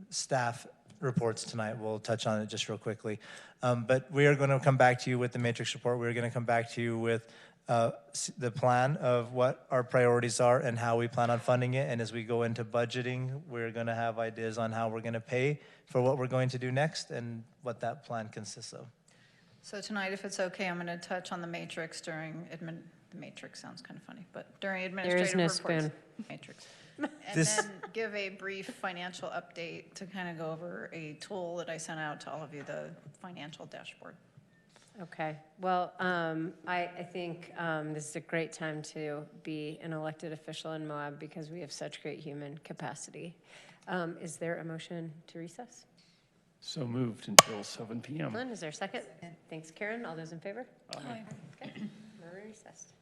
staff reports tonight, we'll touch on it just real quickly. But we are going to come back to you with the matrix report. We're going to come back to you with the plan of what our priorities are and how we plan on funding it. And as we go into budgeting, we're going to have ideas on how we're going to pay for what we're going to do next and what that plan consists of. So tonight, if it's okay, I'm going to touch on the matrix during the matrix sounds kind of funny, but during administrative reports. There is no spoon. Matrix. And then give a brief financial update to kind of go over a tool that I sent out to all of you, the financial dashboard. Okay, well, I think this is a great time to be an elected official in Moab because we have such great human capacity. Is there a motion to recess? So moved until 7 p.m. Lynn, is there a second? Thanks, Karen. All those in favor? Aye. Okay, we're recessed.